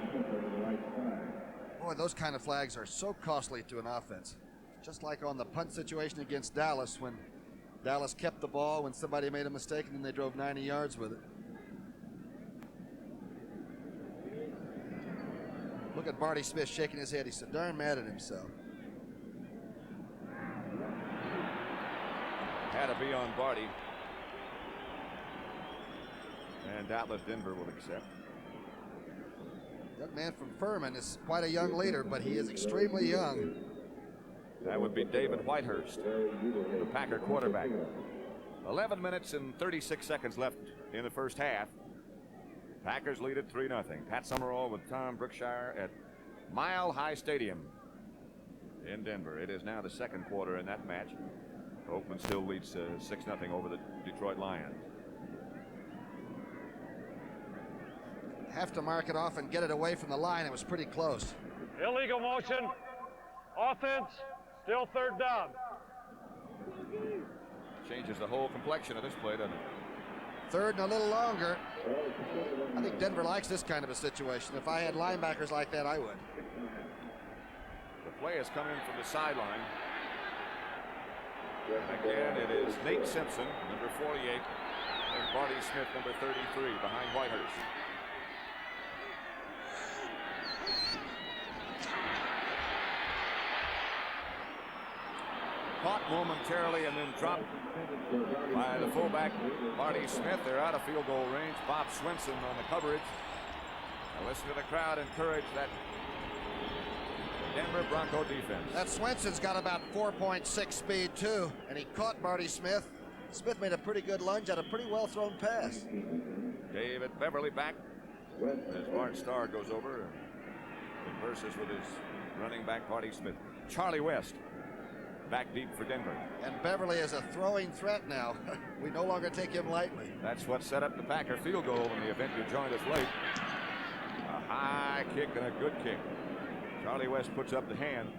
Boy, those kind of flags are so costly to an offense. Just like on the punt situation against Dallas, when Dallas kept the ball when somebody made a mistake and then they drove 90 yards with it. Look at Barty Smith shaking his head. He's so darn mad at himself. Had to be on Barty. And doubtless Denver will accept. Young man from Furman is quite a young leader, but he is extremely young. That would be David Whitehurst, the Packer quarterback. 11 minutes and 36 seconds left in the first half. Packers lead it 3-0. Pat Summerall with Tom Brookshire at Mile High Stadium in Denver. It is now the second quarter in that match. Oakland still leads 6-0 over the Detroit Lions. Have to mark it off and get it away from the line. It was pretty close. Illegal motion. Offense. Still 3rd down. Changes the whole complexion of this play, doesn't it? 3rd and a little longer. I think Denver likes this kind of a situation. If I had linebackers like that, I would. The play has come in from the sideline. And again, it is Nate Simpson, number 48, and Barty Smith, number 33, behind Whitehurst. Caught momentarily and then dropped by the fullback, Barty Smith. They're out of field goal range. Bob Swinson on the coverage. Now listen to the crowd encourage that Denver Bronco defense. That Swinson's got about 4.6 speed too, and he caught Barty Smith. Smith made a pretty good lunge at a pretty well thrown pass. David Beverly back as Bart Starr goes over and converses with his running back Barty Smith. Charlie West back deep for Denver. And Beverly is a throwing threat now. We no longer take him lightly. That's what set up the Packer field goal in the event you joined us late. A high kick and a good kick. Charlie West puts up the hand.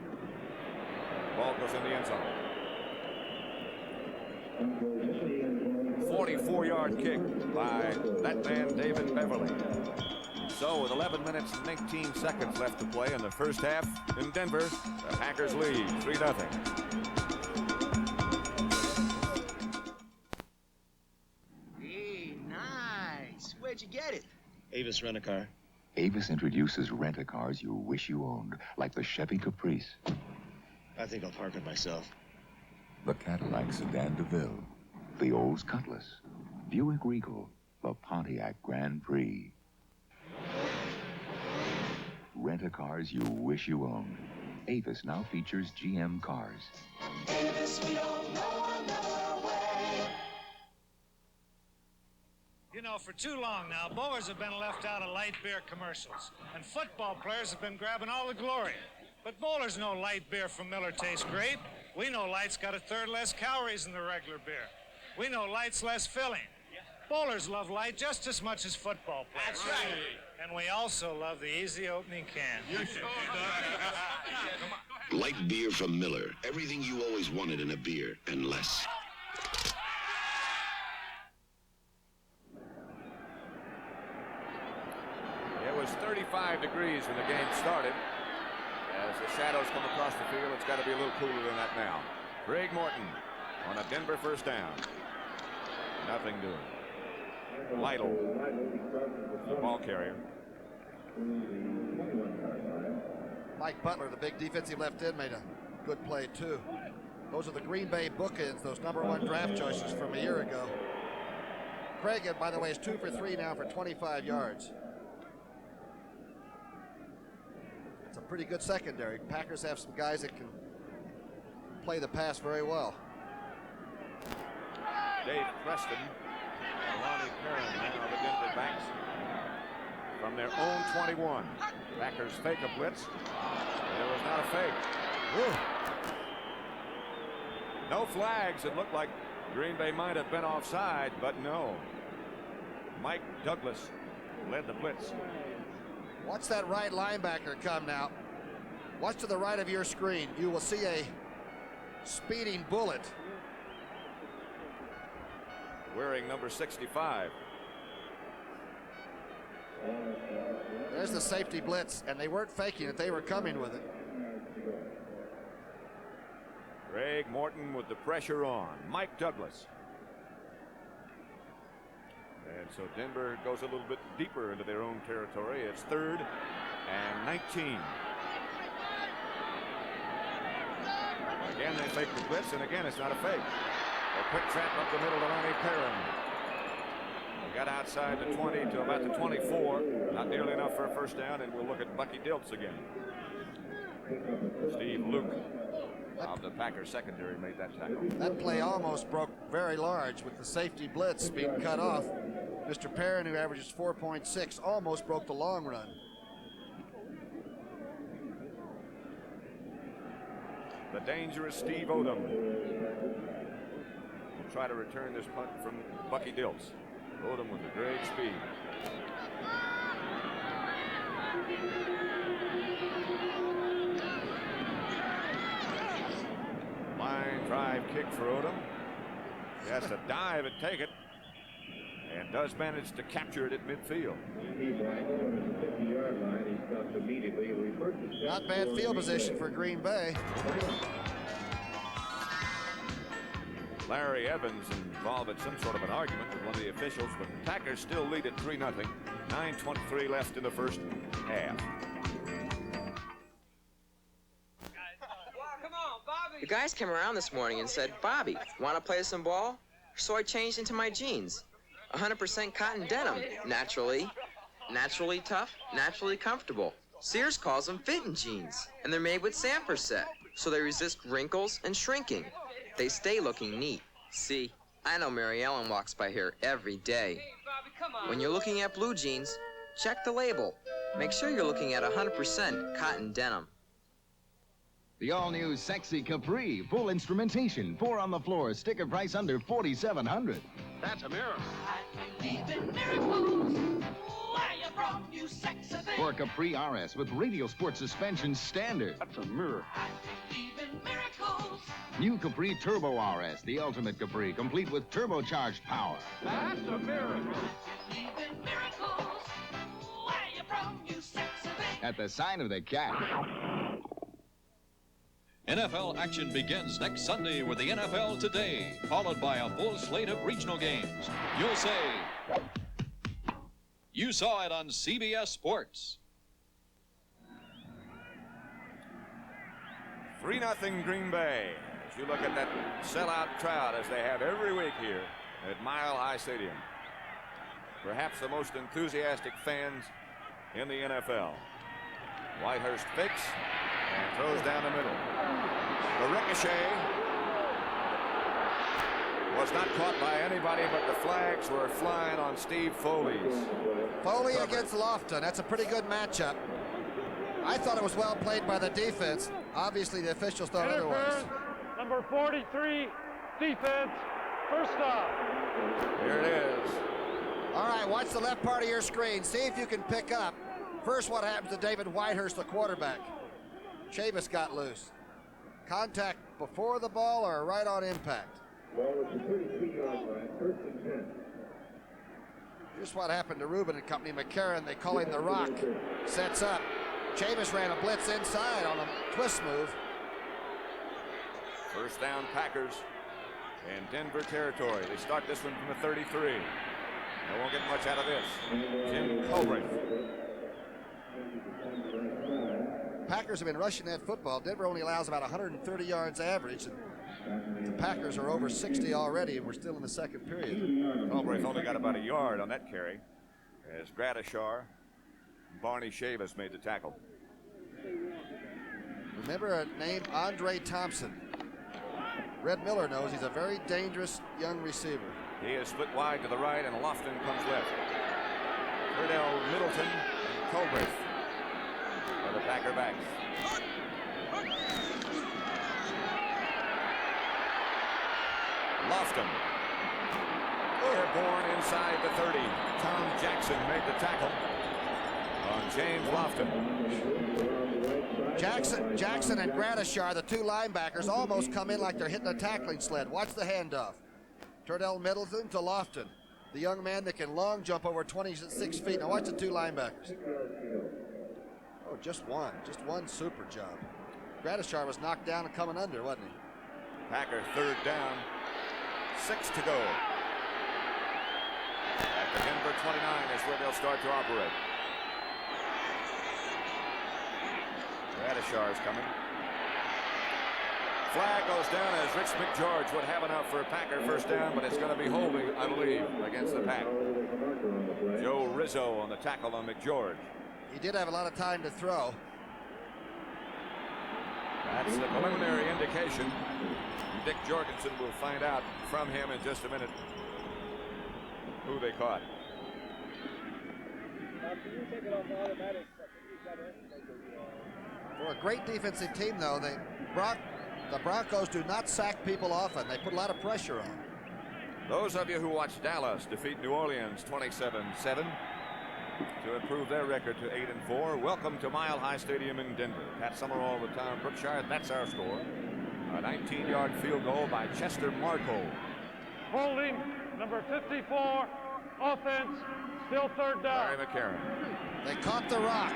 Ball goes in the end zone. 44-yard kick by that man, David Beverly. So with 11 minutes and 19 seconds left to play in the first half in Denver, the Packers lead 3-0. Hey, nice. Where'd you get it? Avis Rent-A-Car. Avis introduces rent-a-cars you wish you owned, like the Chevy Caprice, I think I'll park it myself. the Cadillac Sedan DeVille, the Olds Cutlass, Buick Regal, the Pontiac Grand Prix. Rent-a-cars you wish you owned. Avis now features GM cars. Avis, we don't know another way. You know, for too long now, bowlers have been left out of light beer commercials, and football players have been grabbing all the glory. But bowlers know light beer from Miller tastes great. We know light's got 1/3 less calories than the regular beer. We know light's less filling. Bowlers love light just as much as football players. That's right. And we also love the easy opening can. You sure Light beer from Miller. Everything you always wanted in a beer, and less. It was 35 degrees when the game started. As the shadows come across the field, it's got to be a little cooler than that now. Greg Morton on a Denver first down. Nothing doing. Lytle, the ball carrier. Mike Butler, the big defensive left end, made a good play too. Those are the Green Bay bookends, those #1 draft choices from a year ago. Craig, by the way, is 2 for 3 now for 25 yards. It's a pretty good secondary. Packers have some guys that can play the pass very well. Dave Preston and Ronnie Perrin now the Denver backs from their own 21. Packers fake a blitz. It was not a fake. Woo. No flags. It looked like Green Bay might have been offside, but no. Mike Douglas led the blitz. Watch that right linebacker come now. Watch to the right of your screen. You will see a speeding bullet. Wearing number 65. There's the safety blitz, and they weren't faking it. They were coming with it. Greg Morton with the pressure on. Mike Douglas. And so Denver goes a little bit deeper into their own territory. It's 3rd and 19. Again, they fake the blitz, and again, it's not a fake. A quick trap up the middle to Ronnie Perrin. He got outside the 20 to about the 24. Not nearly enough for a first down, and we'll look at Bucky Dilts again. Steve Luke of the Packers secondary made that tackle. That play almost broke very large with the safety blitz being cut off. Mr. Perrin, who averages 4.6, almost broke the long run. The dangerous Steve Odom will try to return this punt from Bucky Dilts. Odom with a great speed. Line drive kick for Odom. He has to dive and take it, and does manage to capture it at midfield. Not bad field position for Green Bay. Larry Evans involved in some sort of an argument with one of the officials, but the Packers still lead at 3-0. 9:23 left in the first half. The guys came around this morning and said, "Bobby, want to play some ball?" So I changed into my jeans. 100% cotton denim. Naturally tough, naturally comfortable. Sears calls them fitting jeans. And they're made with Sanford, so they resist wrinkles and shrinking. They stay looking neat. See, I know Mary Ellen walks by here every day. When you're looking at blue jeans, check the label. Make sure you're looking at 100% cotton denim. The all-new Sexy Capri, full instrumentation, 4 on the floor, sticker price under $4,700. That's a miracle. Or Capri RS with radial sport suspension standard. That's a miracle. New Capri Turbo RS, the ultimate Capri, complete with turbocharged power. That's a miracle. At the sign of the cat. NFL action begins next Sunday with the NFL Today, followed by a full slate of regional games. You'll say, you saw it on CBS Sports. 3-0 Green Bay. As you look at that sellout crowd, as they have every week here at Mile High Stadium. Perhaps the most enthusiastic fans in the NFL. Whitehurst fakes and throws down the middle. The ricochet was not caught by anybody, but the flags were flying on Steve Foley's. Foley against Lofton. That's a pretty good matchup. I thought it was well played by the defense. Obviously, the officials thought otherwise. Number 43, defense, first stop. Here it is. All right, watch the left part of your screen. See if you can pick up. First, what happens to David Whitehurst, the quarterback? Chavis got loose. Contact before the ball or right on impact? Ball was the 33-yard line, 1st and 10. Here's what happened to Rubin and company. McCarron, they call him the Rock. Sets up. Chavis ran a blitz inside on a twist move. First down Packers in Denver territory. They start this one from the 33. They won't get much out of this. Jim Culbreth. Packers have been rushing that football. Denver only allows about 130 yards average. And the Packers are over 60 already, and we're still in the second period. Galbraith only got about a yard on that carry as Gradishar and Barney Chavis made the tackle. Remember a name, Andre Thompson. Red Miller knows he's a very dangerous young receiver. He is split wide to the right, and Lofton comes left. Cordell Middleton and Galbraith are the Packer backs. Lofton. Airborne inside the 30. Tom Jackson made the tackle on James Lofton. Jackson and Gradishar, the two linebackers, almost come in like they're hitting a tackling sled. Watch the handoff. Turdell Middleton to Lofton, the young man that can long jump over 26 feet. Now watch the two linebackers. Oh, just one super job. Gradishar was knocked down and coming under, wasn't he? Packer third down, 6 to go. At the Denver 29 is where they'll start to operate. Gradishar is coming. Flag goes down as Rich McGeorge would have enough for a Packer first down, but it's going to be holding, I believe, against the Pack. Joe Rizzo on the tackle on McGeorge. He did have a lot of time to throw. That's the preliminary indication. Dick Jorgensen will find out from him in just a minute who they caught. For a great defensive team, though, the Broncos do not sack people often. They put a lot of pressure on. Those of you who watched Dallas defeat New Orleans 27-7 to improve their record to 8-4, welcome to Mile High Stadium in Denver. Pat Summerall with Tom Brookshire. That's our score. A 19-yard field goal by Chester Marco. Holding, number 54, offense, still third down. Larry McCarron. They caught the rock.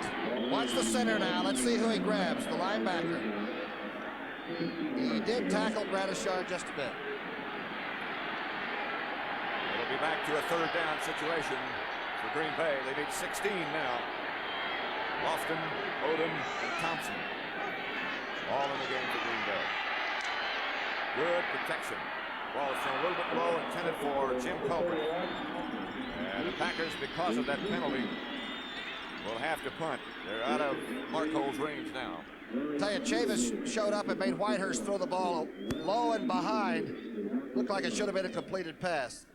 Watch the center now. Let's see who he grabs, the linebacker. He did tackle Gradishar just a bit. It'll be back to a third down situation for Green Bay. They need 16 now. Lofton, Odom, and Thompson all in the game for Green Bay. Good protection. Ball's thrown a little bit low, intended for Jim Culver. And the Packers, because of that penalty, will have to punt. They're out of Marco's range now. I'll tell you, Chavis showed up and made Whitehurst throw the ball low and behind. Looked like it should have been a completed pass.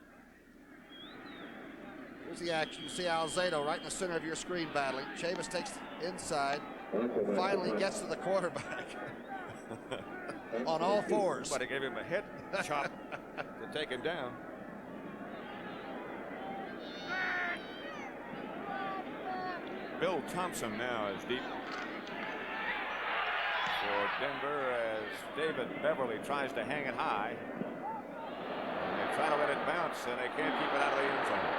Here's the action. You see Alzado right in the center of your screen battling. Chavis takes inside, finally gets to the quarterback on all fours. Somebody gave him a hit, chop to take him down. Bill Thompson now is deep for Denver as David Beverly tries to hang it high. And they try to let it bounce, and they can't keep it out of the end zone.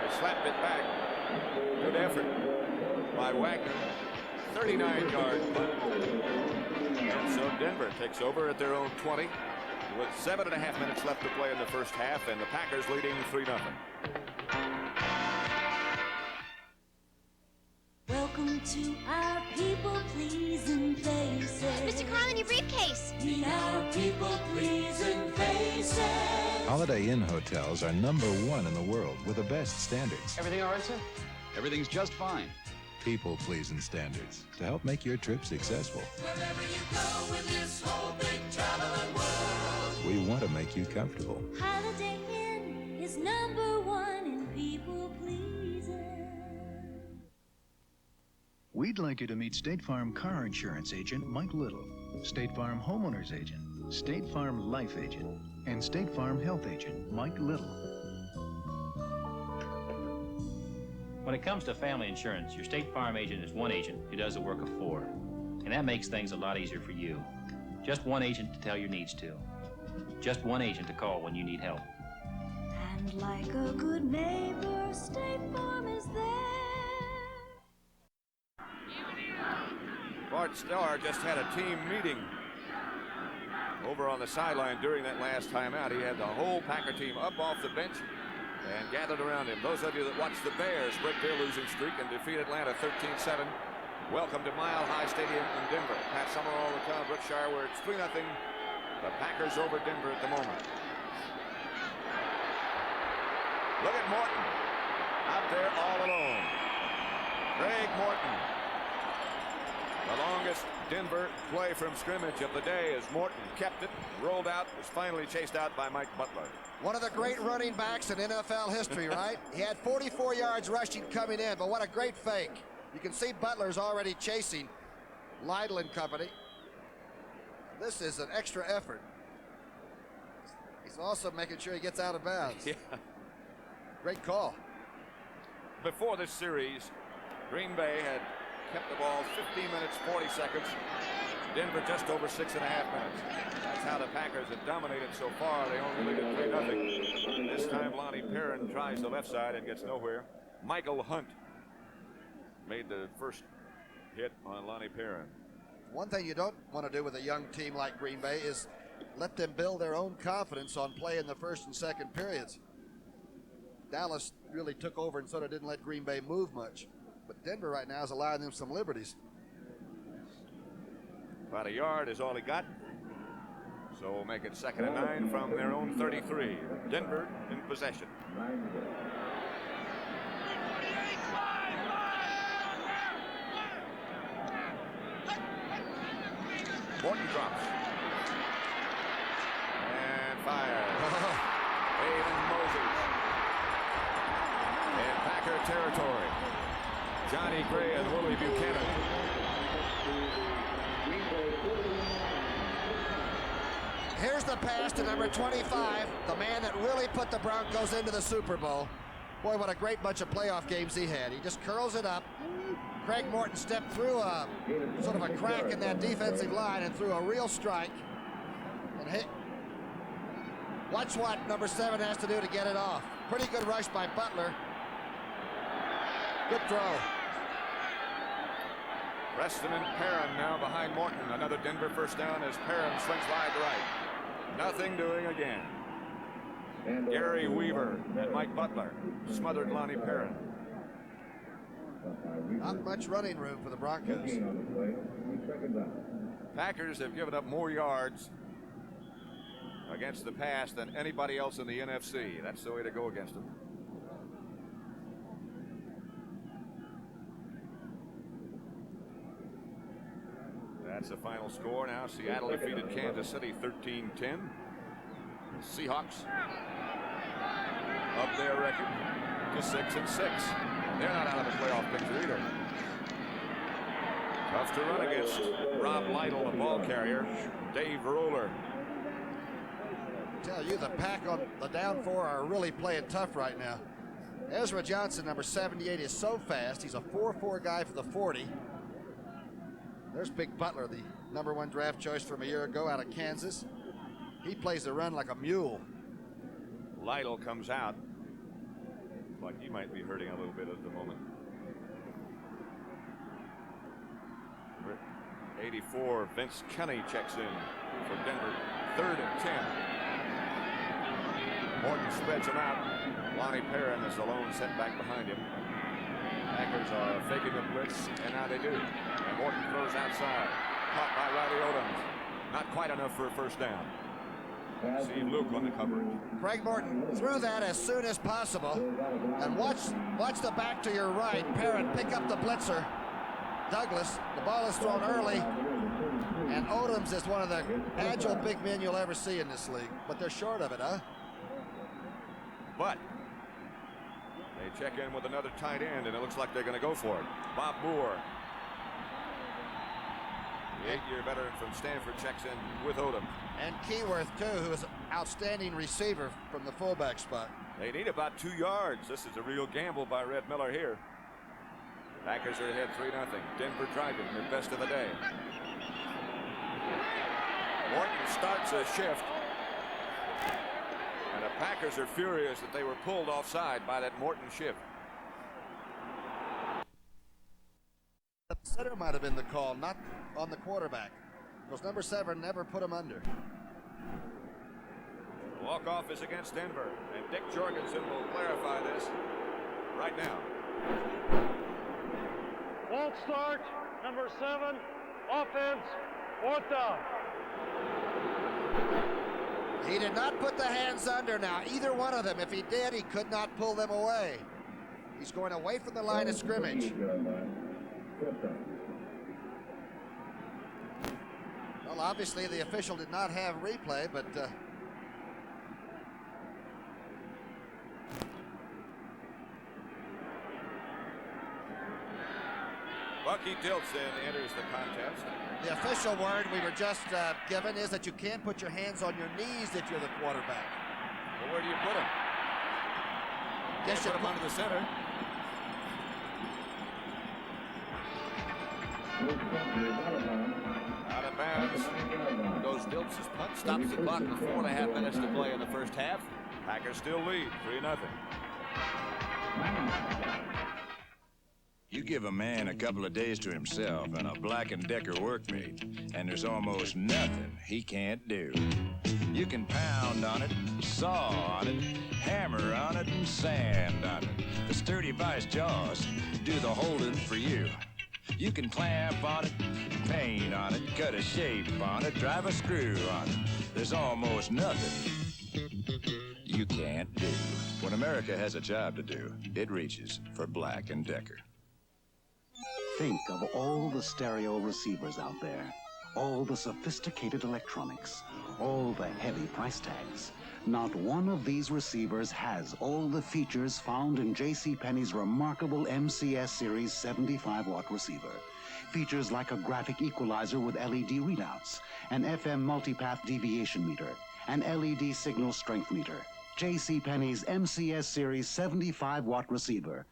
They slapped it back. Good effort by Wagner. 39-yard punt. And so Denver takes over at their own 20 with 7.5 minutes left to play in the first half, and the Packers leading 3-0. Welcome to our people-pleasing places. Mr. Carlin, your briefcase. Meet our people-pleasing faces. Holiday Inn hotels are #1 in the world with the best standards. Everything all right, sir? Everything's just fine. People-pleasing standards to help make your trip successful. Wherever you go in this whole big traveling world, We want to make you comfortable. Holiday Inn is #1 in people-pleasing. We'd like you to meet State Farm car insurance agent Mike Little, State Farm homeowners agent, State Farm life agent, and State Farm health agent Mike Little. When it comes to family insurance, your State Farm agent is one agent who does the work of 4. And that makes things a lot easier for you. Just one agent to tell your needs to. Just one agent to call when you need help. And like a good neighbor, State Farm is there. Bart Starr just had a team meeting over on the sideline during that last timeout. He had the whole Packer team up off the bench and gathered around him. Those of you that watched the Bears break their losing streak and defeat Atlanta 13-7 Welcome to Mile High Stadium in Denver. Pat Summerall, the town of Brookshire, where it's 3-0. The Packers over Denver at the moment. Look at Morton out there all alone. Craig Morton. The longest Denver play from scrimmage of the day as Morton kept it, rolled out, was finally chased out by Mike Butler. One of the great running backs in NFL history, right? He had 44 yards rushing coming in, but what a great fake. You can see Butler's already chasing Lytle and company. This is an extra effort. He's also making sure he gets out of bounds. Yeah. Great call. Before this series, Green Bay had kept the ball 15 minutes, 40 seconds. Denver just over 6.5 minutes. That's how the Packers have dominated so far. They only lead it 3-0. This time Lonnie Perrin tries the left side and gets nowhere. Michael Hunt made the first hit on Lonnie Perrin. One thing you don't want to do with a young team like Green Bay is let them build their own confidence on play in the first and second periods. Dallas really took over and sort of didn't let Green Bay move much. But Denver right now is allowing them some liberties. About a yard is all he got. So we'll make it 2nd and 9 from their own 33. Denver in possession. Morton drops. And fires. Aiden Moses. In Packer territory. Johnny Gray and Willie Buchanan. Here's the pass to number 25, the man that really put the Broncos into the Super Bowl. Boy, what a great bunch of playoff games he had. He just curls it up. Craig Morton stepped through a sort of a crack in that defensive line and threw a real strike. And hit. Watch what number 7 has to do to get it off. Pretty good rush by Butler. Good throw. Preston and Perrin now behind Morton. Another Denver first down as Perrin swings wide right. Nothing doing again. Gary Weaver and Mike Butler smothered Lonnie Perrin. Not much running room for the Broncos. Packers have given up more yards against the pass than anybody else in the NFC. That's the way to go against them. That's the final score now. Seattle defeated Kansas City 13-10. Seahawks up their record to 6-6. They're not out of the playoff picture either. Tough to run against Rob Lytle, the ball carrier. Dave Roller. I tell you, the Pack on the down 4 are really playing tough right now. Ezra Johnson, number 78, is so fast. He's a 4.4 guy for the 40. There's Big Butler, the number 1 draft choice from a year ago out of Kansas. He plays the run like a mule. Lytle comes out. Like he might be hurting a little bit at the moment. 84, Vince Kenny checks in for Denver. 3rd and 10. Morton spreads him out. Lonnie Perrin is alone, set back behind him. Packers are faking the blitz, and now they do. And Morton throws outside. Caught by Riley Odoms. Not quite enough for a first down. Steve Luke on the coverage. Craig Morton threw that as soon as possible. And watch the back to your right. Perrin pick up the blitzer. Douglas, the ball is thrown early. And Odoms is one of the agile big men you'll ever see in this league. But they're short of it, huh? But they check in with another tight end, and it looks like they're going to go for it. Bob Moore, the 8-year veteran from Stanford, checks in with Odom. And Keyworth, too, who is an outstanding receiver from the fullback spot. They need about 2 yards. This is a real gamble by Red Miller here. Packers are ahead 3-0. Denver driving their best of the day. Morton starts a shift. And the Packers are furious that they were pulled offside by that Morton shift. The center might have been the call, not on the quarterback. Because number 7 never put him under. The walk-off is against Denver. And Dick Jorgensen will clarify this right now. False start. number 7, offense, 4th down. He did not put the hands under now, either one of them. If he did, he could not pull them away. He's going away from the line of scrimmage. Well, obviously the official did not have replay, but Bucky Dilson enters the contest. the official word we were just given is that you can't put your hands on your knees if you're the quarterback. Well, where do you put them? Guess you put them under the center. Out of bounds. Goes Diltz's punt, stops the clock with 4.5 minutes to play in the first half. Packers still lead 3-0. You give a man a couple of days to himself and a Black & Decker workmate, and there's almost nothing he can't do. You can pound on it, saw on it, hammer on it, and sand on it. The sturdy vice jaws do the holding for you. You can clamp on it, paint on it, cut a shape on it, drive a screw on it. There's almost nothing you can't do. When America has a job to do, it reaches for Black & Decker. Think of all the stereo receivers out there, all the sophisticated electronics, all the heavy price tags. Not one of these receivers has all the features found in JCPenney's remarkable MCS Series 75-watt receiver. Features like a graphic equalizer with LED readouts, an FM multipath deviation meter, an LED signal strength meter. JCPenney's MCS Series 75-watt receiver.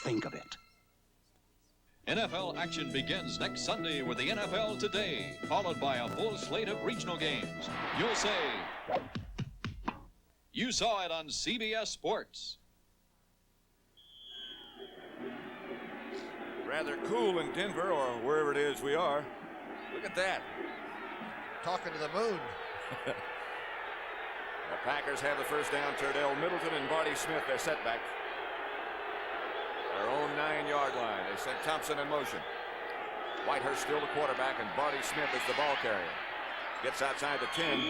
Think of it. NFL action begins next Sunday with the NFL Today, followed by a full slate of regional games. You'll say, you saw it on CBS Sports. Rather cool in Denver, or wherever it is we are. Look at that. Talking to the moon. The Packers have the first down. Turdell Middleton and Barty Smith, their setback. Their own 9-yard line. They sent Thompson in motion. Whitehurst still the quarterback, and Barty Smith is the ball carrier. Gets outside the 10.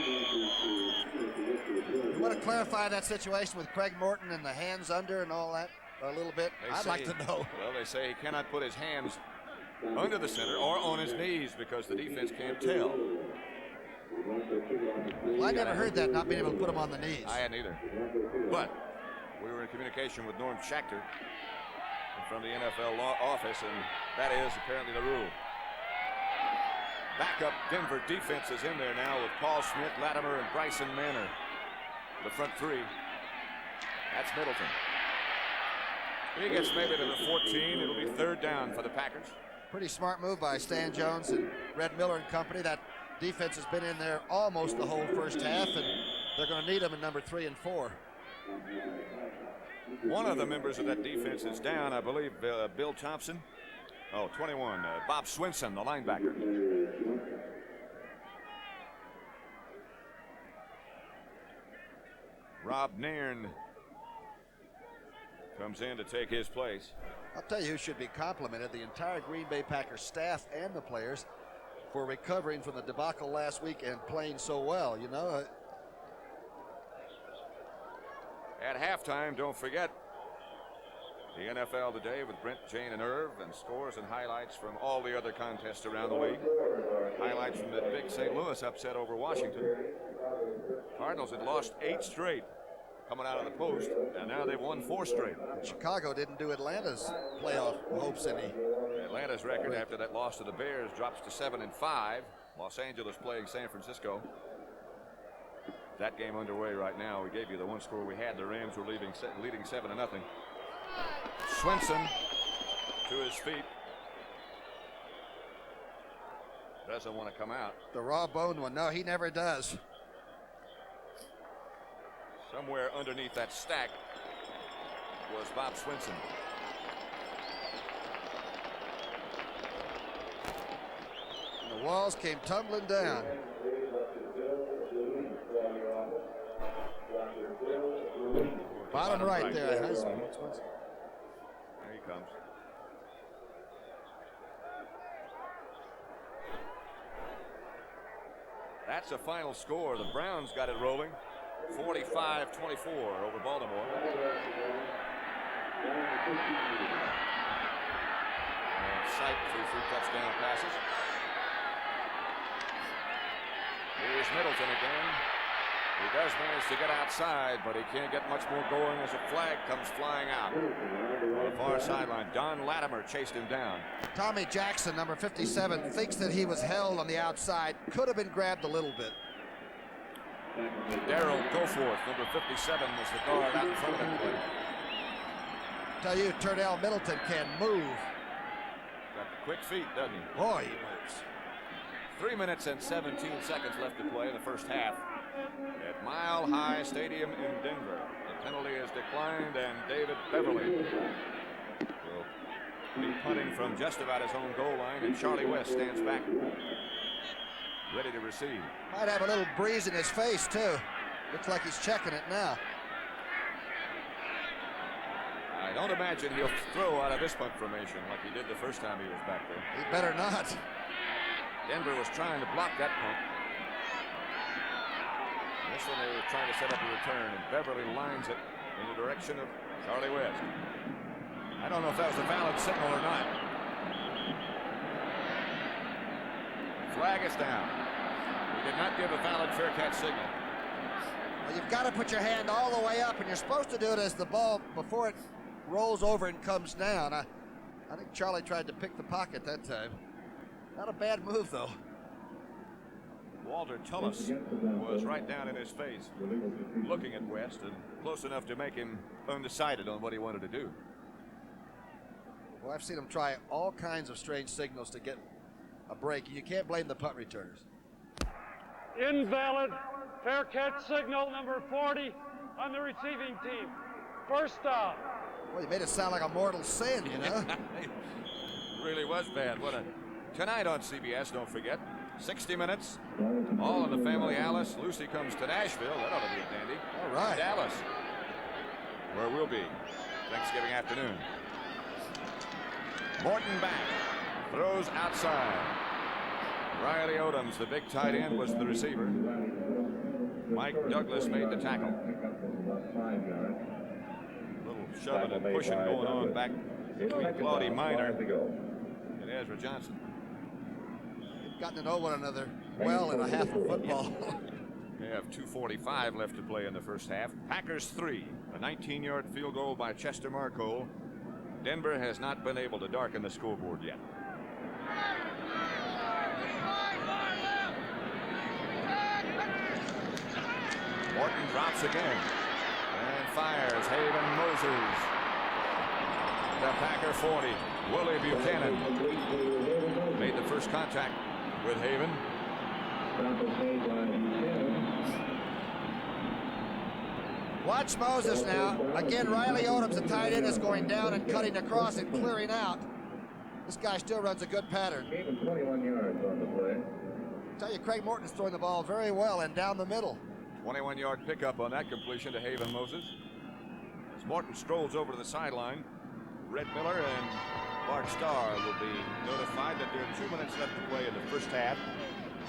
You want to clarify that situation with Craig Morton and the hands under and all that a little bit? I'd like to know. Well, they say he cannot put his hands under the center or on his knees because the defense can't tell. Well, I never heard that, not being able to put them on the knees. I hadn't either. But we were in communication with Norm Schachter from the NFL office, and that is apparently the rule. Backup Denver defense is in there now with Paul Smith, Latimer, and Bryson Manor. The front three. That's Middleton. He gets maybe to the 14. It'll be third down for the Packers. Pretty smart move by Stan Jones and Red Miller and company. That defense has been in there almost the whole first half, and they're going to need them in number 3 and 4. One of the members of that defense is down, I believe, Bill Thompson. Oh, 21, Bob Swinson, the linebacker. Rob Nairn comes in to take his place. I'll tell you who should be complimented, the entire Green Bay Packers staff and the players for recovering from the debacle last week and playing so well, you know. At halftime, don't forget the NFL Today with Brent, Jane, and Irv, and scores and highlights from all the other contests around the league. Highlights from the big St. Louis upset over Washington. Cardinals had lost 8 straight coming out of the post, and now they've won 4 straight. Chicago didn't do Atlanta's playoff hopes any. Atlanta's record after that loss to the Bears drops to 7-5. Los Angeles playing San Francisco. That game underway right now. We gave you the one score we had. The Rams were leading 7-0. Swinson to his feet. Doesn't want to come out. The raw bone one. No, he never does. Somewhere underneath that stack was Bob Swinson. And the walls came tumbling down. Bottom right there. There he comes. That's the final score. The Browns got it rolling. 45-24 over Baltimore. And Sight threw 3 touchdown passes. Here's Middleton again. He does manage to get outside, but he can't get much more going as a flag comes flying out. On the far sideline, Don Latimer chased him down. Tommy Jackson, number 57, thinks that he was held on the outside. Could have been grabbed a little bit. Darrell Goforth, number 57, was the guard out in front of him. Tell you, Turnell Middleton can move. Got the quick feet, doesn't he? Boy, he moves. 3 minutes and 17 seconds left to play in the first half at Mile High Stadium in Denver. The penalty is declined, and David Beverly will be punting from just about his own goal line, and Charlie West stands back, ready to receive. Might have a little breeze in his face, too. Looks like he's checking it now. I don't imagine he'll throw out of this punt formation like he did the first time he was back there. He better not. Denver was trying to block that punt. This one they were trying to set up a return, and Beverly lines it in the direction of Charlie West. I don't know if that was a valid signal or not. Flag is down. He did not give a valid fair catch signal. Well, you've got to put your hand all the way up, and you're supposed to do it as the ball, before it rolls over and comes down. I think Charlie tried to pick the pocket that time. Not a bad move, though. Walter Tullis was right down in his face, looking at West, and close enough to make him undecided on what he wanted to do. Well, I've seen him try all kinds of strange signals to get a break. You can't blame the punt returners. Invalid fair catch signal, number 40 on the receiving team. First down. Well, you made it sound like a mortal sin, you know? It really was bad. Tonight on CBS, don't forget, 60 Minutes, All in the Family. Alice, Lucy comes to Nashville. That ought to be a dandy. All right. Dallas, where we'll be Thanksgiving afternoon. Morton back, throws outside. Riley Odoms, the big tight end, was the receiver. Mike Douglas made the tackle. A little shoving and pushing going on back between Claudie Minor and Ezra Johnson. They've gotten to know one another well in a half of football. They have 2:45 left to play in the first half. Packers 3, a 19-yard field goal by Chester Marcole. Denver has not been able to darken the scoreboard yet. Morton drops again and fires. Haven Moses. The Packer 40. Willie Buchanan made the first contact with Haven. Watch Moses now. Again, Riley Odoms, the tight end, is going down and cutting across and clearing out. This guy still runs a good pattern. 21 yards on the play. I tell you, Craig Morton's throwing the ball very well and down the middle. 21-yard pickup on that completion to Haven Moses. As Morton strolls over to the sideline, Red Miller and Bart Starr will be notified that there are 2 minutes left to play in the first half.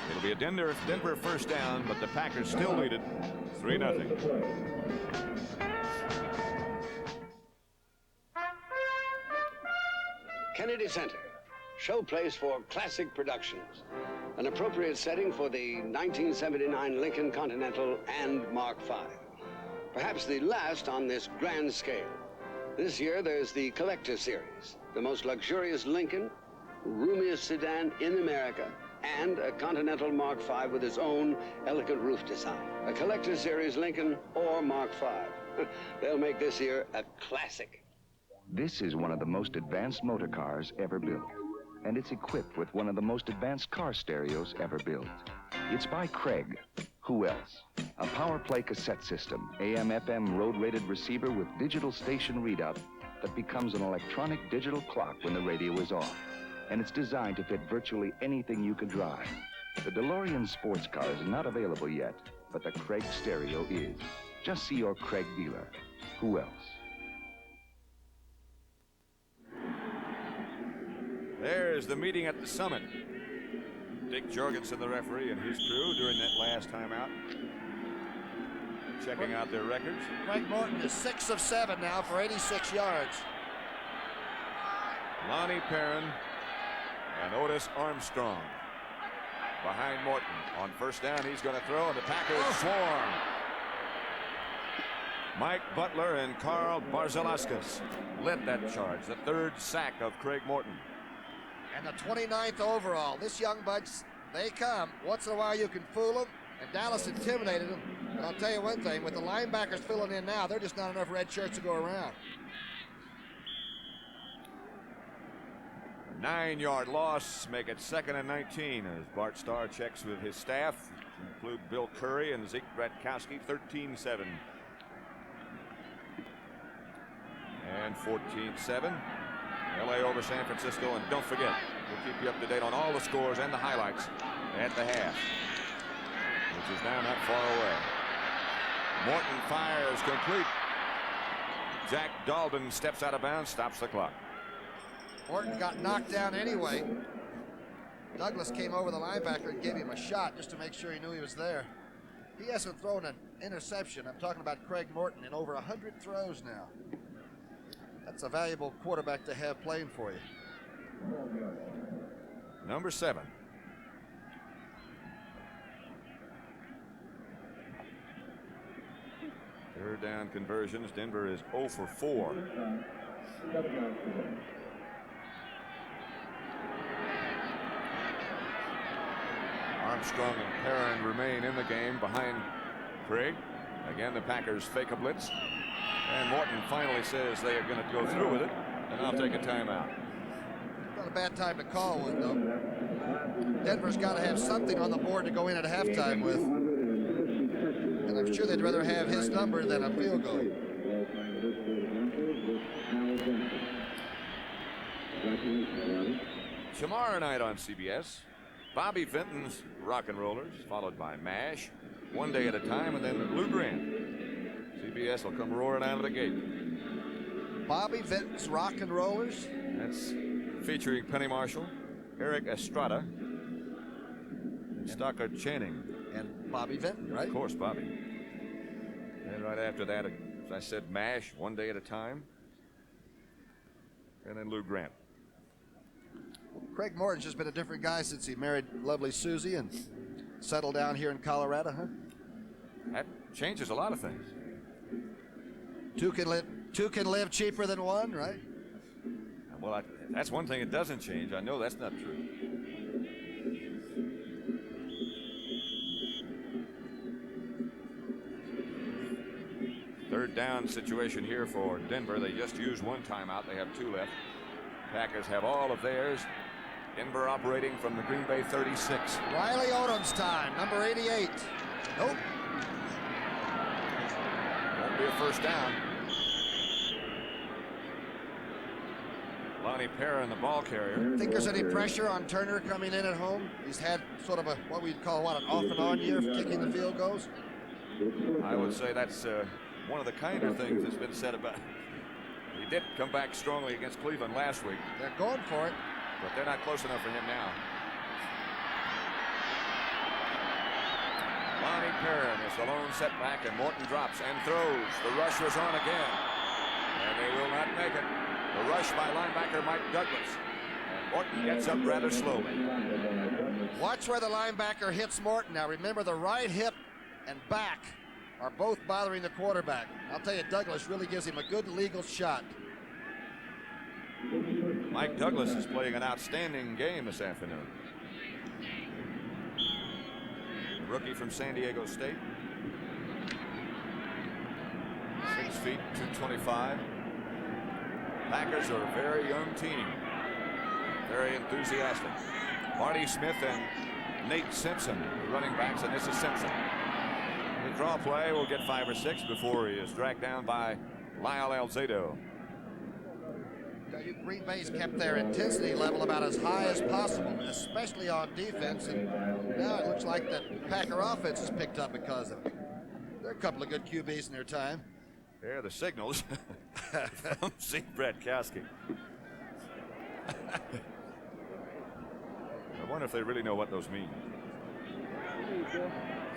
It'll be a Denver first down, but the Packers still lead it 3-0. Kennedy Center, showplace for classic productions. An appropriate setting for the 1979 Lincoln Continental and Mark V. Perhaps the last on this grand scale. This year there's the Collector Series, the most luxurious Lincoln, roomiest sedan in America, and a Continental Mark V with its own elegant roof design. A Collector Series Lincoln or Mark V. They'll make this year a classic. This is one of the most advanced motor cars ever built, and it's equipped with one of the most advanced car stereos ever built. It's by Craig. Who else? A power play cassette system, AM/FM road-rated receiver with digital station readout that becomes an electronic digital clock when the radio is off. And it's designed to fit virtually anything you can drive. The DeLorean sports car is not available yet, but the Craig stereo is. Just see your Craig dealer. Who else? There's the meeting at the summit. Dick Jorgensen, the referee, and his crew during that last timeout, checking out their records. Craig Morton is 6 of 7 now for 86 yards. Lonnie Perrin and Otis Armstrong behind Morton. On first down, he's going to throw, and the Packers swarm. Mike Butler and Carl Barzalauskas led that charge, the 3rd sack of Craig Morton. And the 29th overall. This young bunch, they come. Once in a while you can fool them, and Dallas intimidated them. But I'll tell you one thing, with the linebackers filling in now, there's just not enough red shirts to go around. 9-yard loss, make it 2nd and 19 as Bart Starr checks with his staff, include Bill Curry and Zeke Bratkowski. 13-7. And 14-7. LA over San Francisco, and don't forget, we'll keep you up to date on all the scores and the highlights at the half, which is now not far away. Morton fires complete. Jack Dalton steps out of bounds, stops the clock. Morton got knocked down anyway. Douglas came over the linebacker and gave him a shot just to make sure he knew he was there. He hasn't thrown an interception. I'm talking about Craig Morton in over 100 throws now. That's a valuable quarterback to have playing for you. Number 7. Third down conversions. Denver is 0 for 4. Armstrong and Perrin remain in the game behind Craig. Again, the Packers fake a blitz. And Morton finally says they are going to go through with it, and I'll take a timeout. Not a bad time to call with, though. Denver's got to have something on the board to go in at halftime with. And I'm sure they'd rather have his number than a field goal. Tomorrow night on CBS, Bobby Vinton's Rock and Rollers, followed by MASH, One Day at a Time, and then Lou Grant. CBS will come roaring out of the gate. Bobby Vinton's Rock and Rollers? That's featuring Penny Marshall, Eric Estrada, and Stockard Channing. And Bobby Vinton, right? Of course, Bobby. And right after that, as I said, MASH, One Day at a Time, and then Lou Grant. Craig Morton's just been a different guy since he married lovely Susie and settled down here in Colorado, huh? That changes a lot of things. Two can live cheaper than one, right? Well, that's one thing it doesn't change. I know that's not true. Third down situation here for Denver. They just used one timeout. They have 2 left. Packers have all of theirs. Denver operating from the Green Bay 36. Riley Odom's time, number 88. Nope. Won't be a first down. Lonnie Perrin, the ball carrier. Think there's any pressure on Turner coming in at home? He's had sort of what we'd call an off and on year for kicking the field goals. I would say that's one of the kinder things that's been said about. He did come back strongly against Cleveland last week. They're going for it. But they're not close enough for him now. Lonnie Perrin is the lone setback, and Morton drops and throws. The rush was on again, and they will not make it. The rush by linebacker Mike Douglas, and Morton gets up rather slowly. Watch where the linebacker hits Morton. Now remember, the right hip and back are both bothering the quarterback. I'll tell you, Douglas really gives him a good legal shot. Mike Douglas is playing an outstanding game this afternoon. The rookie from San Diego State. 6 feet, 225. Packers are a very young team. Very enthusiastic. Marty Smith and Nate Simpson, the running backs, and this is Simpson. The draw play will get 5 or 6 before he is dragged down by Lyle Alzado. Green Bay's kept their intensity level about as high as possible, especially on defense, and now it looks like the Packer offense has picked up because of it. There are a couple of good QBs in their time. There are the signals from Zeke Bratkowski. I wonder if they really know what those mean.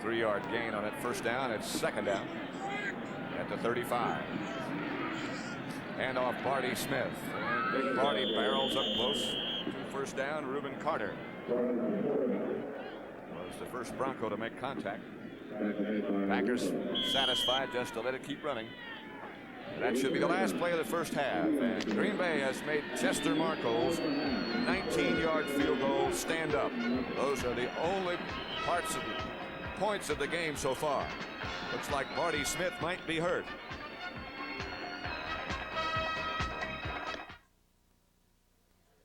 3-yard gain on that first down. It's second down at the 35. Hand off Barty Smith. And Big Barty barrels up close to first down. Reuben Carter was the first Bronco to make contact. Packers satisfied just to let it keep running. That should be the last play of the first half. And Green Bay has made Chester Marco's 19-yard field goal stand up. Those are the only points of the game so far. Looks like Barty Smith might be hurt.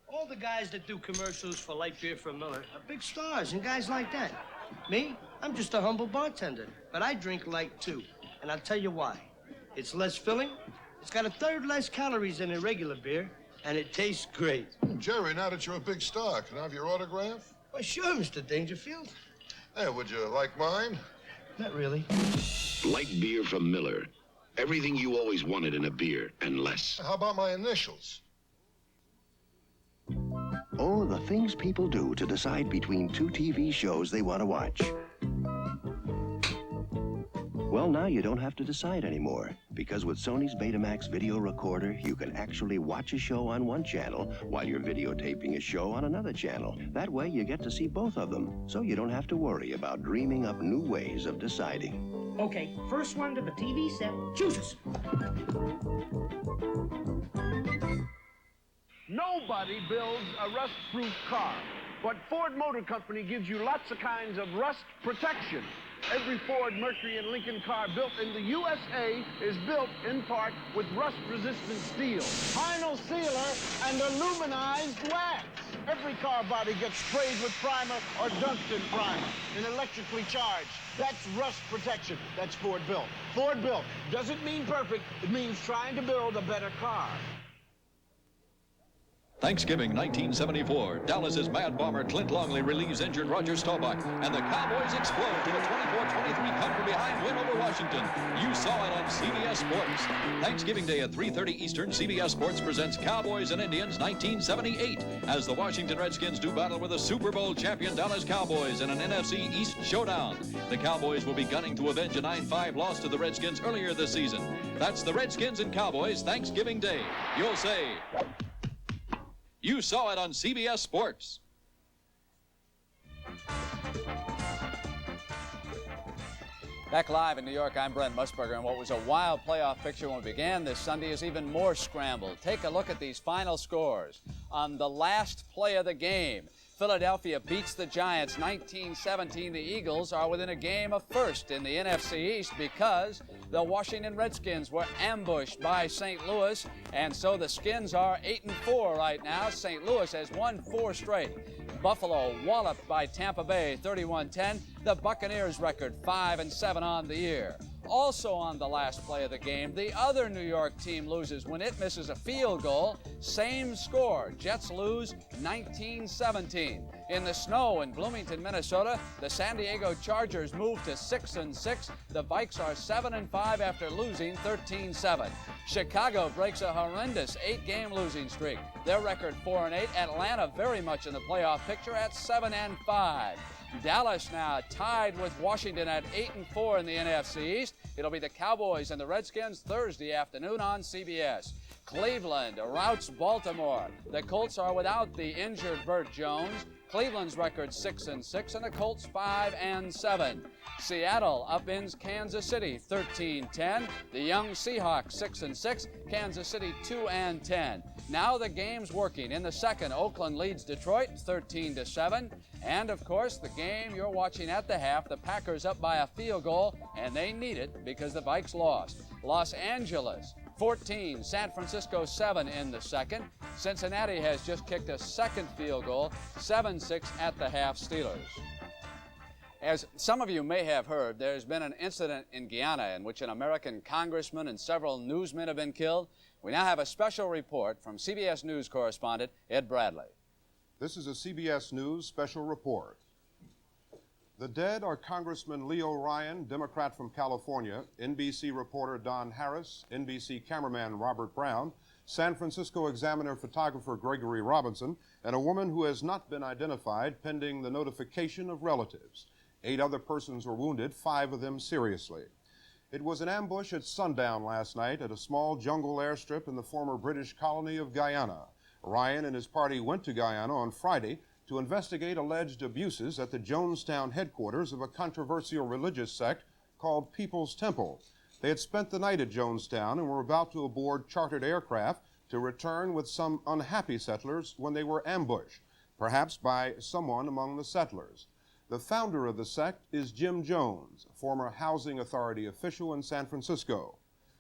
All the guys that do commercials for light beer from Miller are big stars and guys like that. Me, I'm just a humble bartender, but I drink light too. And I'll tell you why. It's less filling, it's got a third less calories than a regular beer, and it tastes great. Jerry, now that you're a big star, can I have your autograph? Well, sure, Mr. Dangerfield. Hey, would you like mine? Not really. Light beer from Miller. Everything you always wanted in a beer, and less. How about my initials? Oh, the things people do to decide between two TV shows they want to watch. Well, now you don't have to decide anymore, because with Sony's Betamax video recorder, you can actually watch a show on one channel while you're videotaping a show on another channel. That way you get to see both of them, so you don't have to worry about dreaming up new ways of deciding. Okay, first one to the TV set chooses. Nobody builds a rust-proof car, but Ford Motor Company gives you lots of kinds of rust protection. Every Ford, Mercury, and Lincoln car built in the USA is built in part with rust-resistant steel, vinyl sealer, and aluminized wax. Every car body gets sprayed with primer or dunked in primer and electrically charged. That's rust protection. That's Ford built. Ford built doesn't mean perfect. It means trying to build a better car. Thanksgiving 1974, Dallas's Mad Bomber Clint Longley relieves injured Roger Staubach, and the Cowboys explode to a 24-23 come-from-behind win over Washington. You saw it on CBS Sports. Thanksgiving Day at 3:30 Eastern, CBS Sports presents Cowboys and Indians 1978 as the Washington Redskins do battle with the Super Bowl champion Dallas Cowboys in an NFC East showdown. The Cowboys will be gunning to avenge a 9-5 loss to the Redskins earlier this season. That's the Redskins and Cowboys Thanksgiving Day. You'll say, you saw it on CBS Sports. Back live in New York, I'm Brent Musburger, and what was a wild playoff picture when we began this Sunday is even more scrambled. Take a look at these final scores. On the last play of the game, Philadelphia beats the Giants 19-17. The Eagles are within a game of first in the NFC East because the Washington Redskins were ambushed by St. Louis, and so the Skins are 8-4 right now. St. Louis has won 4 straight. Buffalo walloped by Tampa Bay 31-10. The Buccaneers record 5-7 on the year. Also on the last play of the game, the other New York team loses when it misses a field goal. Same score. Jets lose 19-17. In the snow in Bloomington, Minnesota, the San Diego Chargers move to 6-6. The Vikes are 7-5 after losing 13-7. Chicago breaks a horrendous 8-game losing streak. Their record 4-8. Atlanta very much in the playoff picture at 7-5. Dallas now tied with Washington at 8-4 in the NFC East. It'll be the Cowboys and the Redskins Thursday afternoon on CBS. Cleveland routs Baltimore. The Colts are without the injured Burt Jones. Cleveland's record 6-6 and the Colts 5-7. Seattle upends Kansas City 13-10. The young Seahawks 6-6. Kansas City 2-10. Now the game's working. In the second, Oakland leads Detroit 13-7. And of course, the game you're watching at the half, the Packers up by a field goal, and they need it because the Vikes lost. Los Angeles 14, San Francisco 7 in the second. Cincinnati has just kicked a second field goal, 7-6 at the half Steelers. As some of you may have heard, there's been an incident in Guyana in which an American congressman and several newsmen have been killed. We now have a special report from CBS News correspondent Ed Bradley. This is a CBS News special report. The dead are Congressman Leo Ryan, Democrat from California, NBC reporter Don Harris, NBC cameraman Robert Brown, San Francisco Examiner photographer Gregory Robinson, and a woman who has not been identified pending the notification of relatives. 8 other persons were wounded, 5 of them seriously. It was an ambush at sundown last night at a small jungle airstrip in the former British colony of Guyana. Ryan and his party went to Guyana on Friday to investigate alleged abuses at the Jonestown headquarters of a controversial religious sect called People's Temple. They had spent the night at Jonestown and were about to board chartered aircraft to return with some unhappy settlers when they were ambushed, perhaps by someone among the settlers. The founder of the sect is Jim Jones, a former housing authority official in San Francisco.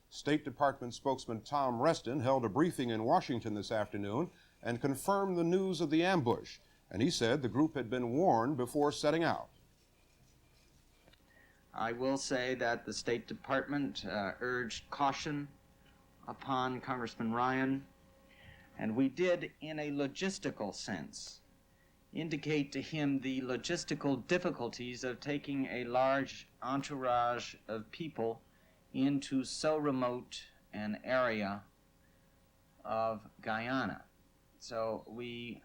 State Department spokesman Tom Reston held a briefing in Washington this afternoon and confirmed the news of the ambush, and he said the group had been warned before setting out. I will say that the State Department urged caution upon Congressman Ryan, and we did, in a logistical sense, indicate to him the logistical difficulties of taking a large entourage of people into so remote an area of Guyana. So we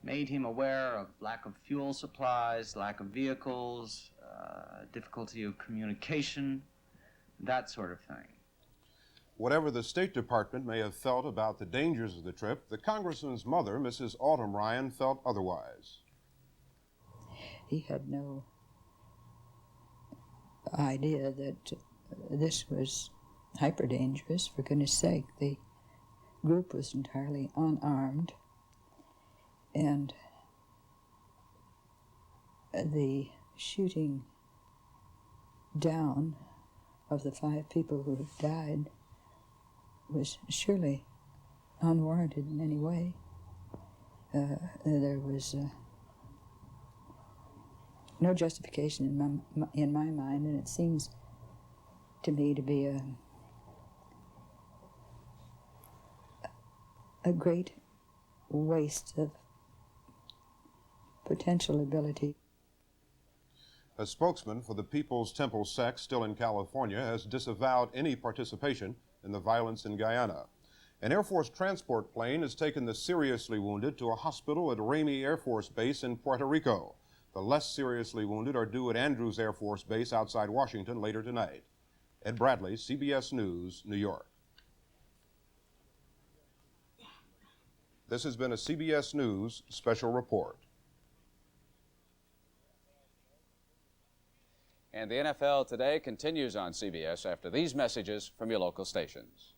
made him aware of lack of fuel supplies, lack of vehicles, difficulty of communication, that sort of thing. Whatever the State Department may have felt about the dangers of the trip, the Congressman's mother, Mrs. Autumn Ryan, felt otherwise. He had no idea that this was hyper dangerous. For goodness sake, the group was entirely unarmed, and the shooting down of the 5 people who have died was surely unwarranted in any way. There was no justification in my mind, and it seems to me to be a great waste of potential ability. A spokesman for the People's Temple sect, still in California, has disavowed any participation in the violence in Guyana. An Air Force transport plane has taken the seriously wounded to a hospital at Ramey Air Force Base in Puerto Rico. The less seriously wounded are due at Andrews Air Force Base outside Washington later tonight. Ed Bradley, CBS News, New York. This has been a CBS News special report. And the NFL Today continues on CBS after these messages from your local stations.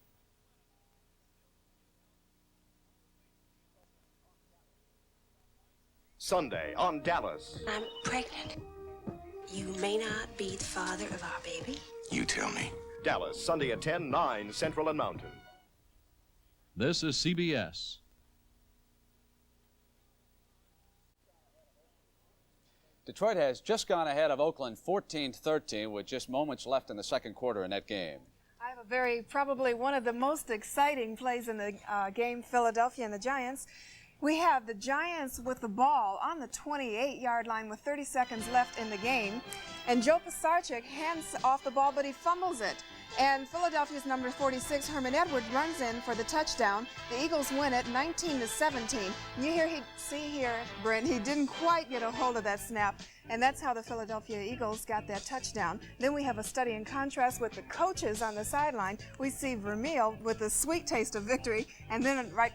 Sunday on Dallas. I'm pregnant. You may not be the father of our baby. You tell me. Dallas, Sunday at 10, 9 Central and Mountain. This is CBS. Detroit has just gone ahead of Oakland 14-13 with just moments left in the second quarter in that game. I have probably one of the most exciting plays in the game, Philadelphia and the Giants. We have the Giants with the ball on the 28-yard line with 30 seconds left in the game. And Joe Pisarcik hands off the ball, but he fumbles it. And Philadelphia's number 46, Herman Edwards, runs in for the touchdown. The Eagles win it 19-17. See here, Brent, he didn't quite get a hold of that snap. And that's how the Philadelphia Eagles got that touchdown. Then we have a study in contrast with the coaches on the sideline. We see Vermeil with a sweet taste of victory. And then right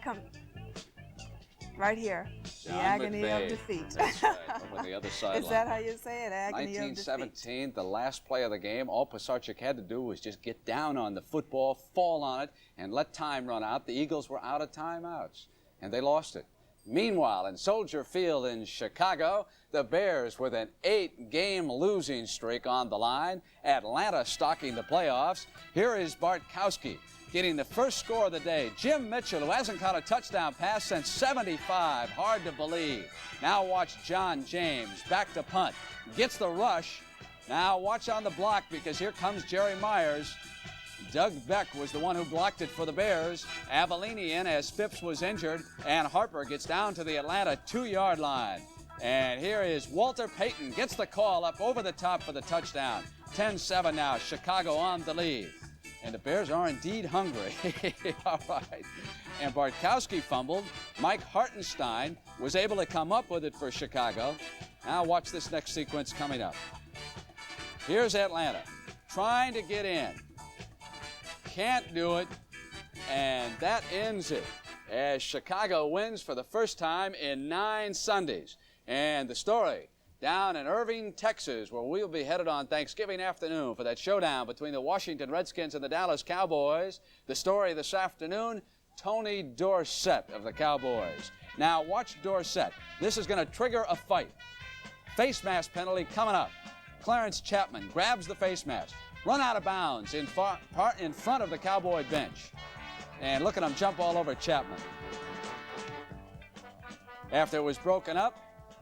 here, the agony of defeat. That's right, over the other sideline. Is that how you say it, agony of defeat? 1917, the last play of the game. All Pisarcik had to do was just get down on the football, fall on it, and let time run out. The Eagles were out of timeouts, and they lost it. Meanwhile, in Soldier Field in Chicago, the Bears with an 8-game losing streak on the line. Atlanta stalking the playoffs. Here is Bartkowski getting the first score of the day. Jim Mitchell, who hasn't caught a touchdown pass since '75. Hard to believe. Now watch John James. Back to punt. Gets the rush. Now watch on the block because here comes Jerry Myers. Doug Beck was the one who blocked it for the Bears. Avellini in as Phipps was injured. And Harper gets down to the Atlanta 2-yard line. And here is Walter Payton. Gets the call up over the top for the touchdown. 10-7 now. Chicago on the lead. And the Bears are indeed hungry. All right. And Bartkowski fumbled. Mike Hartenstein was able to come up with it for Chicago. Now watch this next sequence coming up. Here's Atlanta trying to get in. Can't do it. And that ends it as Chicago wins for the first time in 9 Sundays. And the story down in Irving, Texas, where we'll be headed on Thanksgiving afternoon for that showdown between the Washington Redskins and the Dallas Cowboys. The story this afternoon, Tony Dorsett of the Cowboys. Now watch Dorsett. This is going to trigger a fight. Face mask penalty coming up. Clarence Chapman grabs the face mask. Run out of bounds in front of the Cowboy bench. And look at him jump all over Chapman. After it was broken up,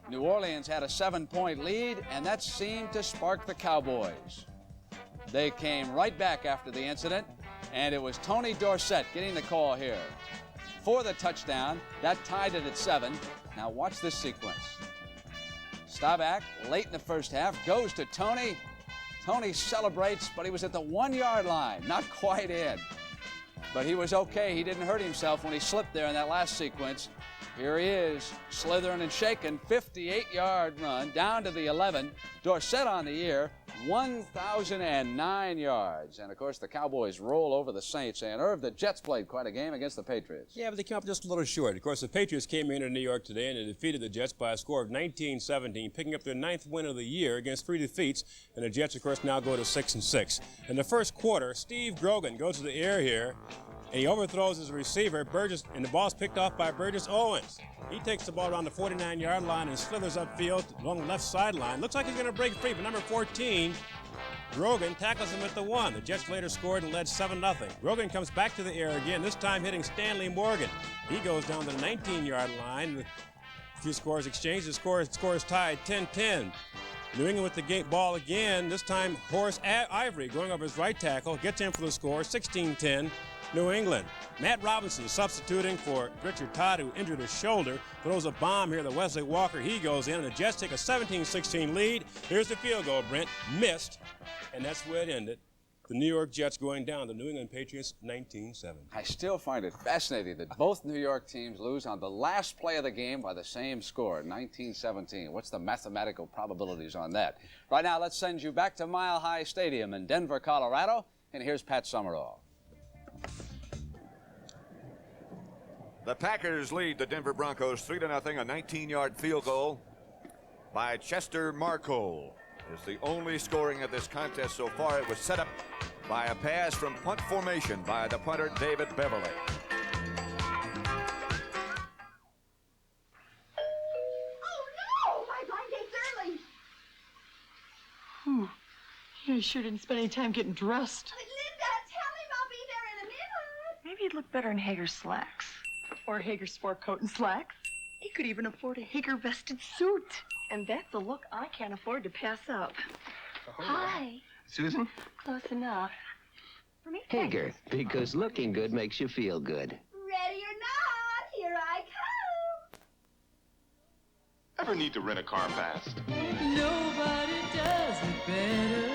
New Orleans had a 7-point lead, and that seemed to spark the Cowboys. They came right back after the incident, and it was Tony Dorsett getting the call here for the touchdown. That tied it at 7. Now watch this sequence. Staubach, late in the first half, goes to Tony. Tony celebrates, but he was at the 1-yard line, not quite in. But he was okay. He didn't hurt himself when he slipped there in that last sequence. Here he is, slithering and shaking, 58-yard run down to the 11. Dorsett on the year, 1,009 yards. And, of course, the Cowboys roll over the Saints. And, Irv, the Jets played quite a game against the Patriots. Yeah, but they came up just a little short. Of course, the Patriots came into New York today and they defeated the Jets by a score of 19-17, picking up their 9th win of the year against 3 defeats. And the Jets, of course, now go to 6-6. In the first quarter, Steve Grogan goes to the air here, and he overthrows his receiver, Burgess, and the ball's picked off by Burgess Owens. He takes the ball around the 49-yard line and slithers upfield along the left sideline. Looks like he's going to break free, but number 14, Grogan, tackles him at the 1. The Jets later scored and led 7-0. Grogan comes back to the air again, this time hitting Stanley Morgan. He goes down to the 19-yard line. A few scores exchanged. The score is tied 10-10. New England with the ball again, this time Horace Ivory going over his right tackle, gets in for the score, 16-10. New England. Matt Robinson substituting for Richard Todd, who injured his shoulder, throws a bomb here to Wesley Walker. He goes in, and the Jets take a 17-16 lead. Here's the field goal, Brent. Missed, and that's where it ended. The New York Jets going down, the New England Patriots, 19-7. I still find it fascinating that both New York teams lose on the last play of the game by the same score, 19-17. What's the mathematical probabilities on that? Right now, let's send you back to Mile High Stadium in Denver, Colorado, and here's Pat Summerall. The Packers lead the Denver Broncos 3-0. A 19-yard field goal by Chester Marcole is the only scoring of this contest so far. It was set up by a pass from punt formation by the punter David Beverly. You sure didn't spend any time getting dressed. Linda, tell him I'll be there in a minute. Maybe he'd look better in Hager slacks. Or Hager sport coat and slacks. He could even afford a Hager vested suit. And that's a look I can't afford to pass up. Oh, Hi. Susan? Close enough. For me? Hager, because looking good makes you feel good. Ready or not, here I come. Ever need to rent a car fast? Nobody does it better.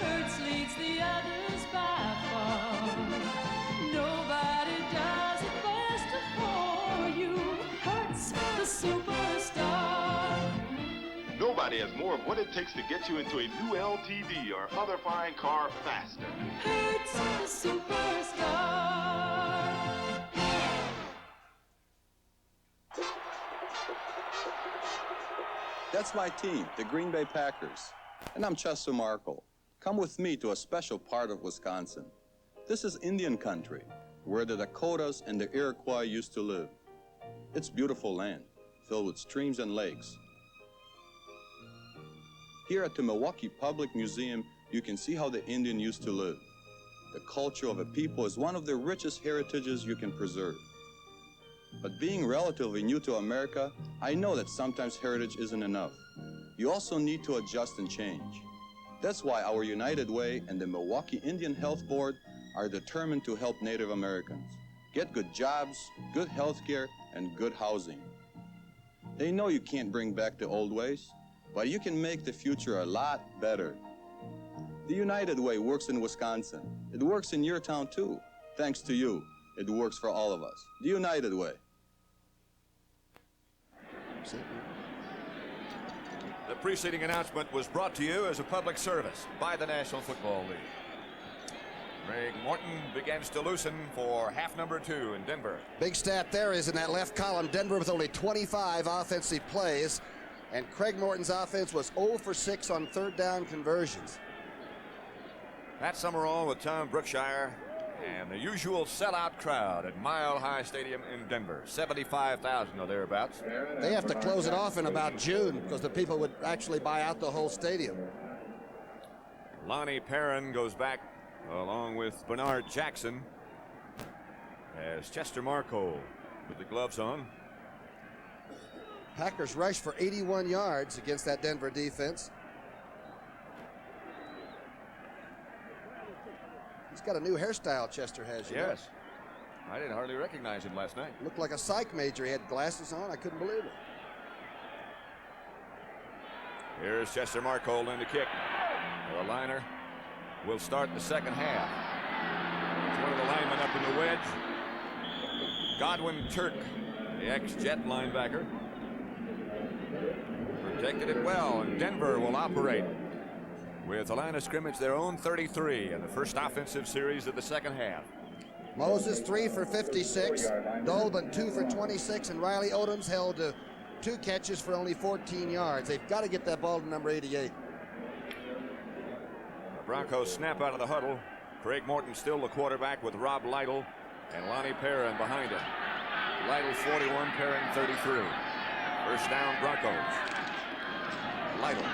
Hertz leads the others by far. Nobody does it best for you. Hertz, the superstar. Nobody has more of what it takes to get you into a new LTV or other fine car faster. Hertz, the superstar. That's my team, the Green Bay Packers. And I'm Chester Markle. Come with me to a special part of Wisconsin. This is Indian country, where the Dakotas and the Iroquois used to live. It's beautiful land, filled with streams and lakes. Here at the Milwaukee Public Museum, you can see how the Indian used to live. The culture of a people is one of the richest heritages you can preserve. But being relatively new to America, I know that sometimes heritage isn't enough. You also need to adjust and change. That's why our United Way and the Milwaukee Indian Health Board are determined to help Native Americans get good jobs, good health care, and good housing. They know you can't bring back the old ways, but you can make the future a lot better. The United Way works in Wisconsin. It works in your town, too. Thanks to you, it works for all of us. The United Way. The preceding announcement was brought to you as a public service by the National Football League. Greg Morton begins to loosen for half number 2 in Denver. Big stat there is in that left column, Denver with only 25 offensive plays, and Craig Morton's offense was 0 for 6 on third down conversions. Pat Summerall with Tom Brookshire and the usual sellout crowd at Mile High Stadium in Denver, 75,000 or thereabouts. They have to close it off in about June because the people would actually buy out the whole stadium. Lonnie Perrin goes back along with Bernard Jackson as Chester Marco with the gloves on. Packers rushed for 81 yards against that Denver defense. He's got a new hairstyle, Chester has. Yes. I didn't hardly recognize him last night. Looked like a psych major. He had glasses on. I couldn't believe it. Here's Chester Marco in the kick. The liner will start the second half. It's one of the linemen up in the wedge. Godwin Turk, the ex-Jet linebacker. Protected it well, and Denver will operate with the line of scrimmage their own 33 in the first offensive series of the second half. Moses 3 for 56, Dolben 2 for 26, and Riley Odoms held to 2 catches for only 14 yards. They've got to get that ball to number 88. The Broncos snap out of the huddle. Craig Morton still the quarterback with Rob Lytle and Lonnie Perrin behind him. Lytle 41, Perrin 33. First down, Broncos. Lytle.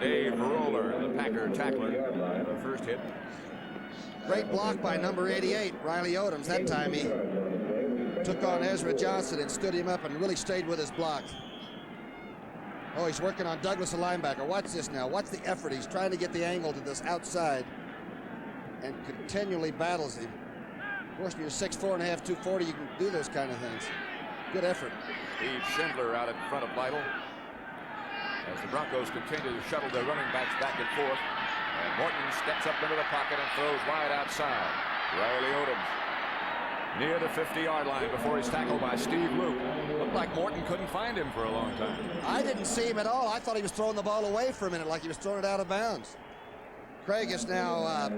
Dave Roller, the Packer tackler, the first hit. Great block by number 88, Riley Odoms. That time he took on Ezra Johnson and stood him up and really stayed with his block. Oh, he's working on Douglas, the linebacker. Watch this now. Watch the effort. He's trying to get the angle to this outside and continually battles him. Of course, when you're 6'4 and a half, 240, you can do those kind of things. Good effort. Steve Schindler out in front of Lytle as the Broncos continue to shuttle their running backs back and forth. And Morton steps up into the pocket and throws wide outside. Riley Odoms near the 50-yard line before he's tackled by Steve Luke. Looked like Morton couldn't find him for a long time. I didn't see him at all. I thought he was throwing the ball away for a minute, like he was throwing it out of bounds. Craig is now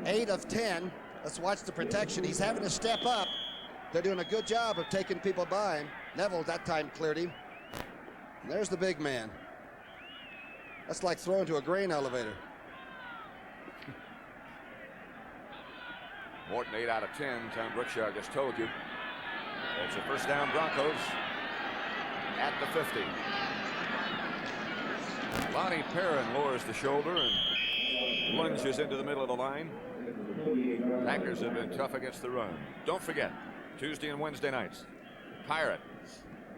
8 of 10. Let's watch the protection. He's having to step up. They're doing a good job of taking people by him. Neville that time cleared him. And there's the big man. That's like throwing to a grain elevator. Morton 8 out of 10. Tom Brookshire just told you. It's a first down, Broncos at the 50. Lonnie Perrin lowers the shoulder and lunges into the middle of the line. Packers have been tough against the run. Don't forget, Tuesday and Wednesday nights, Pirate,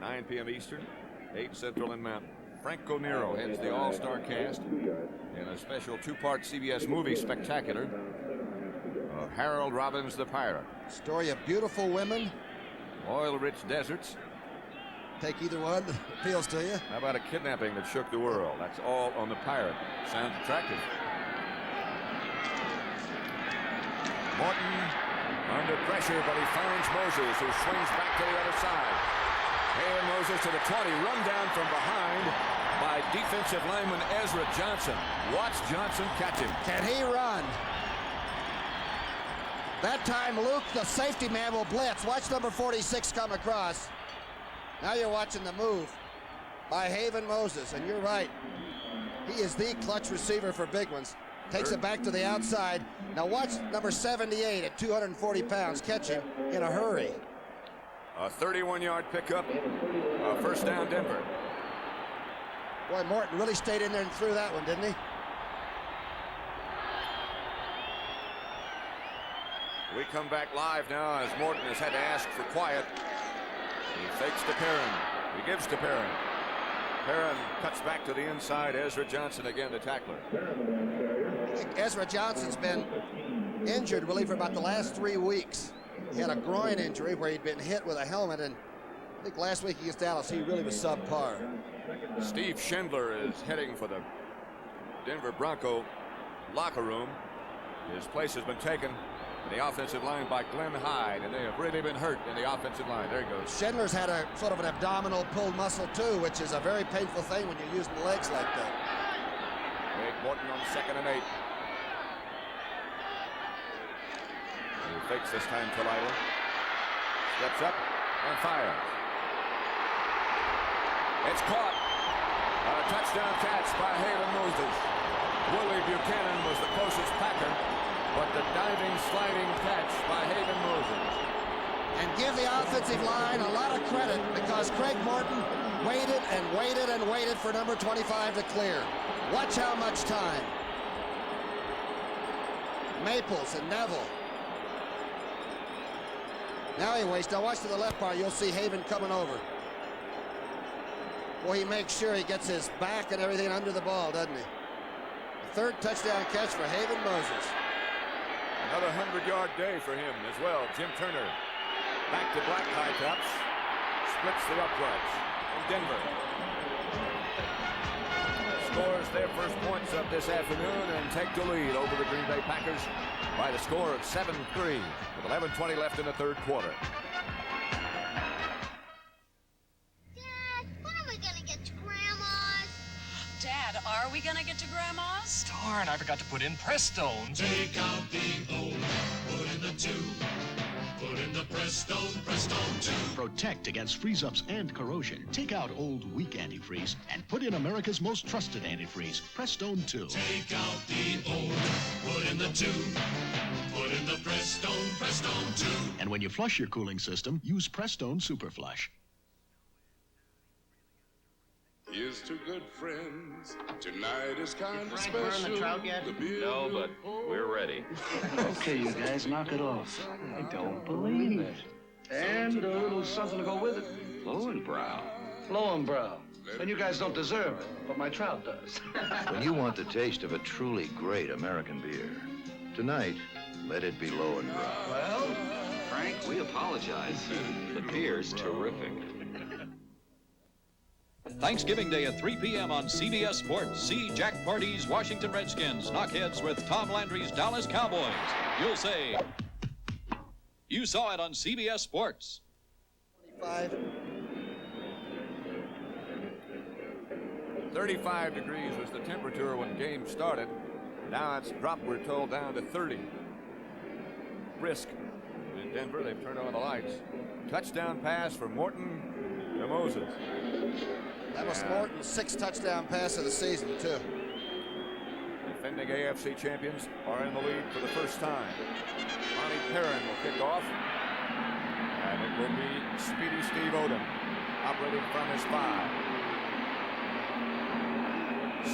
9 p.m. Eastern, 8 Central and Mountain. Franco Nero heads the all-star cast in a special 2-part CBS movie spectacular of Harold Robbins the Pirate. Story of beautiful women. Oil-rich deserts. Take either one that appeals to you. How about a kidnapping that shook the world? That's all on the Pirate. Sounds attractive. Morton under pressure, but he finds Moses, who swings back to the other side. And Moses to the 20, run down from behind by defensive lineman Ezra Johnson. Watch Johnson catch him. Can he run? That time Luke, the safety man, will blitz. Watch number 46 come across. Now you're watching the move by Haven Moses, and you're right. He is the clutch receiver for big ones. Takes it back to the outside. Now watch number 78 at 240 pounds catch him in a hurry. A 31-yard pickup. First down, Denver. Boy, Morton really stayed in there and threw that one, didn't he? We come back live now as Morton has had to ask for quiet. He fakes to Perrin. He gives to Perrin. Perrin cuts back to the inside. Ezra Johnson again, the tackler. I think Ezra Johnson's been injured really for about the last 3 weeks. He had a groin injury where he'd been hit with a helmet, and think last week against Dallas, he really was subpar. Steve Schindler is heading for the Denver Bronco locker room. His place has been taken in the offensive line by Glenn Hyde, and they have really been hurt in the offensive line. There he goes. Schindler's had a sort of an abdominal pulled muscle too, which is a very painful thing when you're using the legs like that. Wade Morton on 2nd and 8. He fakes this time to Lytle. Steps up and fires. It's caught. A touchdown catch by Haven Moses. Willie Buchanan was the closest Packer, but the diving, sliding catch by Haven Moses. And give the offensive line a lot of credit because Craig Morton waited and waited and waited for number 25 to clear. Watch how much time. Maples and Neville. Now he waits. Now watch to the left part. You'll see Haven coming over. Well, he makes sure he gets his back and everything under the ball, doesn't he? The 3rd touchdown catch for Haven Moses. Another 100-yard day for him as well. Jim Turner back to black high tops. Splits the uprights in Denver. Scores their first points of this afternoon and take the lead over the Green Bay Packers by the score of 7-3 with 11:20 left in the 3rd quarter. Dad, are we gonna get to Grandma's? Darn, I forgot to put in Prestone. Take out the old, put in the 2. Put in the Prestone, Prestone 2. Protect against freeze-ups and corrosion. Take out old, weak antifreeze and put in America's most trusted antifreeze, Prestone 2. Take out the old, put in the 2. Put in the Prestone, Prestone 2. And when you flush your cooling system, use Prestone Super Flush. Here's to good friends. Tonight is kind of Frank burned special. the trout yet? No, but we're ready. Okay, you guys, knock it off. I don't believe it. And a little something to go with it. Lowenbrow. Lowenbrow. And you guys don't deserve it, but my trout does. When you want the taste of a truly great American beer, tonight, let it be Lowenbrow. Well, Frank, we apologize. The beer's terrific. Thanksgiving Day at 3 p.m. on CBS Sports. See Jack Party's Washington Redskins knock heads with Tom Landry's Dallas Cowboys. You'll say, you saw it on CBS Sports. 35 degrees was the temperature when game started. Now it's dropped, we're told, down to 30. Brisk in Denver. They've turned on the lights. Touchdown pass for Morton to Moses. That was Morton's 6th touchdown pass of the season, too. Defending AFC champions are in the lead for the first time. Monty Perrin will kick off. And it will be Speedy Steve Odom operating from his 5.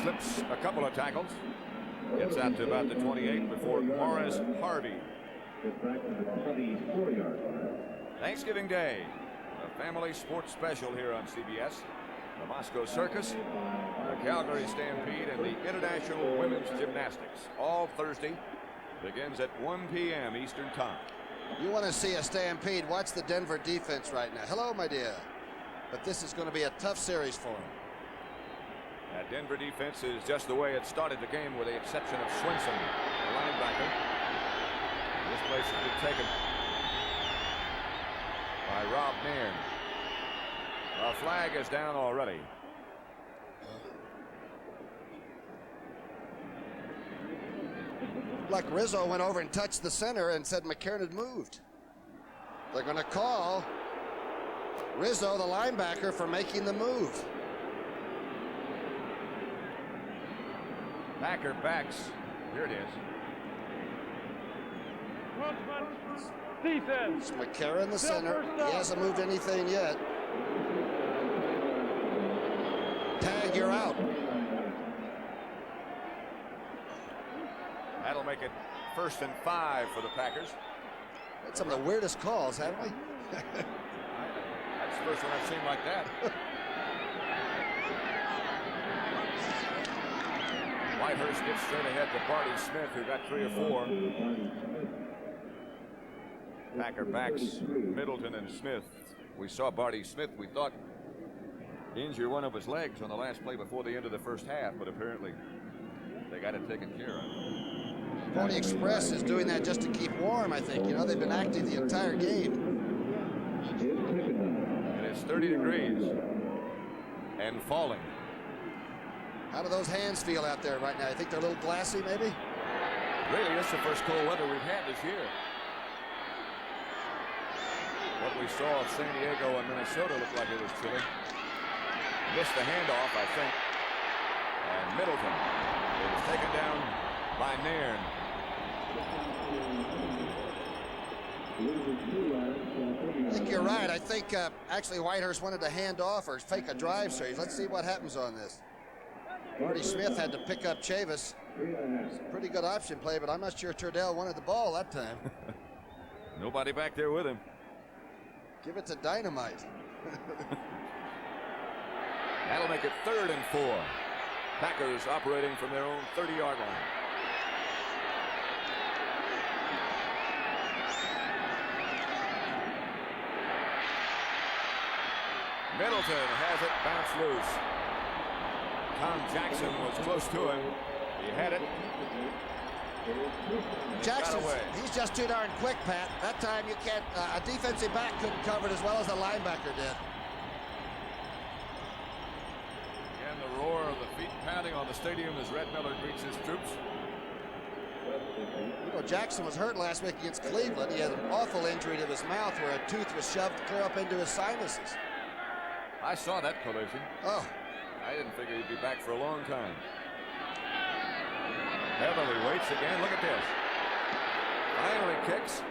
Slips a couple of tackles. Gets out to about the 28 before Morris Harvey. Thanksgiving Day, a family sports special here on CBS. The Moscow Circus, the Calgary Stampede, and the International Women's Gymnastics. All Thursday begins at 1 p.m. Eastern Time. You want to see a stampede, watch the Denver defense right now. Hello, my dear. But this is going to be a tough series for them. That Denver defense is just the way it started the game, with the exception of Swinson, the linebacker. This place has been taken by Rob Nairn. A flag is down already. Like Rizzo went over and touched the center and said McCarron had moved. They're going to call Rizzo, the linebacker, for making the move. Packer backs. Here it is. Defense. It's McCarron, the center. He hasn't moved anything yet. Tag, you're out. That'll make it 1st and 5 for the Packers. That's some of the weirdest calls, haven't we? That's the first one I've seen like that. Whitehurst gets straight ahead to Barty Smith, who got 3 or 4. Packer backs Middleton and Smith We saw Barty Smith, we thought, injure one of his legs on the last play before the end of the first half, but apparently they got it taken care of. Pony Express is doing that just to keep warm, I think. You know, they've been active the entire game. And it's 30 degrees and falling. How do those hands feel out there right now? I think they're a little glassy, maybe? Really, this is the first cold weather we've had this year. What we saw of San Diego and Minnesota looked like it was chilly. Missed the handoff, I think. And Middleton was taken down by Nairn. I think you're right. I think actually Whitehurst wanted to hand off or fake a drive series. Let's see what happens on this. Marty Smith had to pick up Chavis. It's a pretty good option play, but I'm not sure Turdell wanted the ball that time. Nobody back there with him. Give it to Dynamite. That'll make it 3rd and 4. Packers operating from their own 30-yard line. Middleton has it bounce loose. Tom Jackson was close to him. He had it. Jackson, he's just too darn quick, Pat. That time you can't, a defensive back couldn't cover it as well as the linebacker did. Again, the roar of the feet pounding on the stadium as Red Miller greets his troops. You know, Jackson was hurt last week against Cleveland. He had an awful injury to his mouth where a tooth was shoved clear up into his sinuses. I saw that collision. Oh. I didn't figure he'd be back for a long time. Beverly waits again. Look at this. Finally kicks.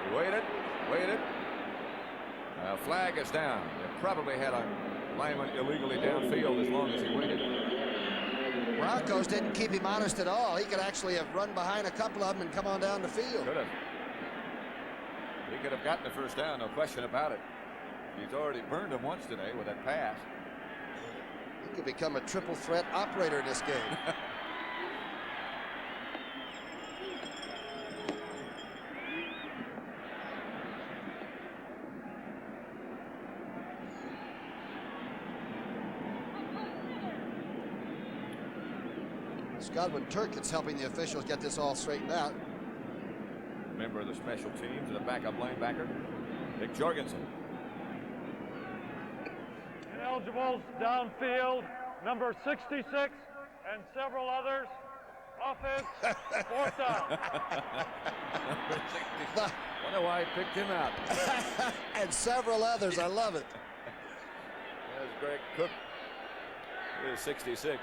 He waited. Flag is down. They probably had a lineman illegally downfield as long as he waited. Broncos didn't keep him honest at all. He could actually have run behind a couple of them and come on down the field. Could have. He could have gotten the first down, no question about it. He's already burned him once today with that pass. He could become a triple threat operator in this game. Godwin Turkins helping the officials get this all straightened out. Member of the special teams and a backup linebacker, Dick Jorgensen. Ineligibles downfield, number 66 and several others. Offense, 4th down. Wonder why he picked him out. And several others, I love it. There's Greg Cook. Here's 66.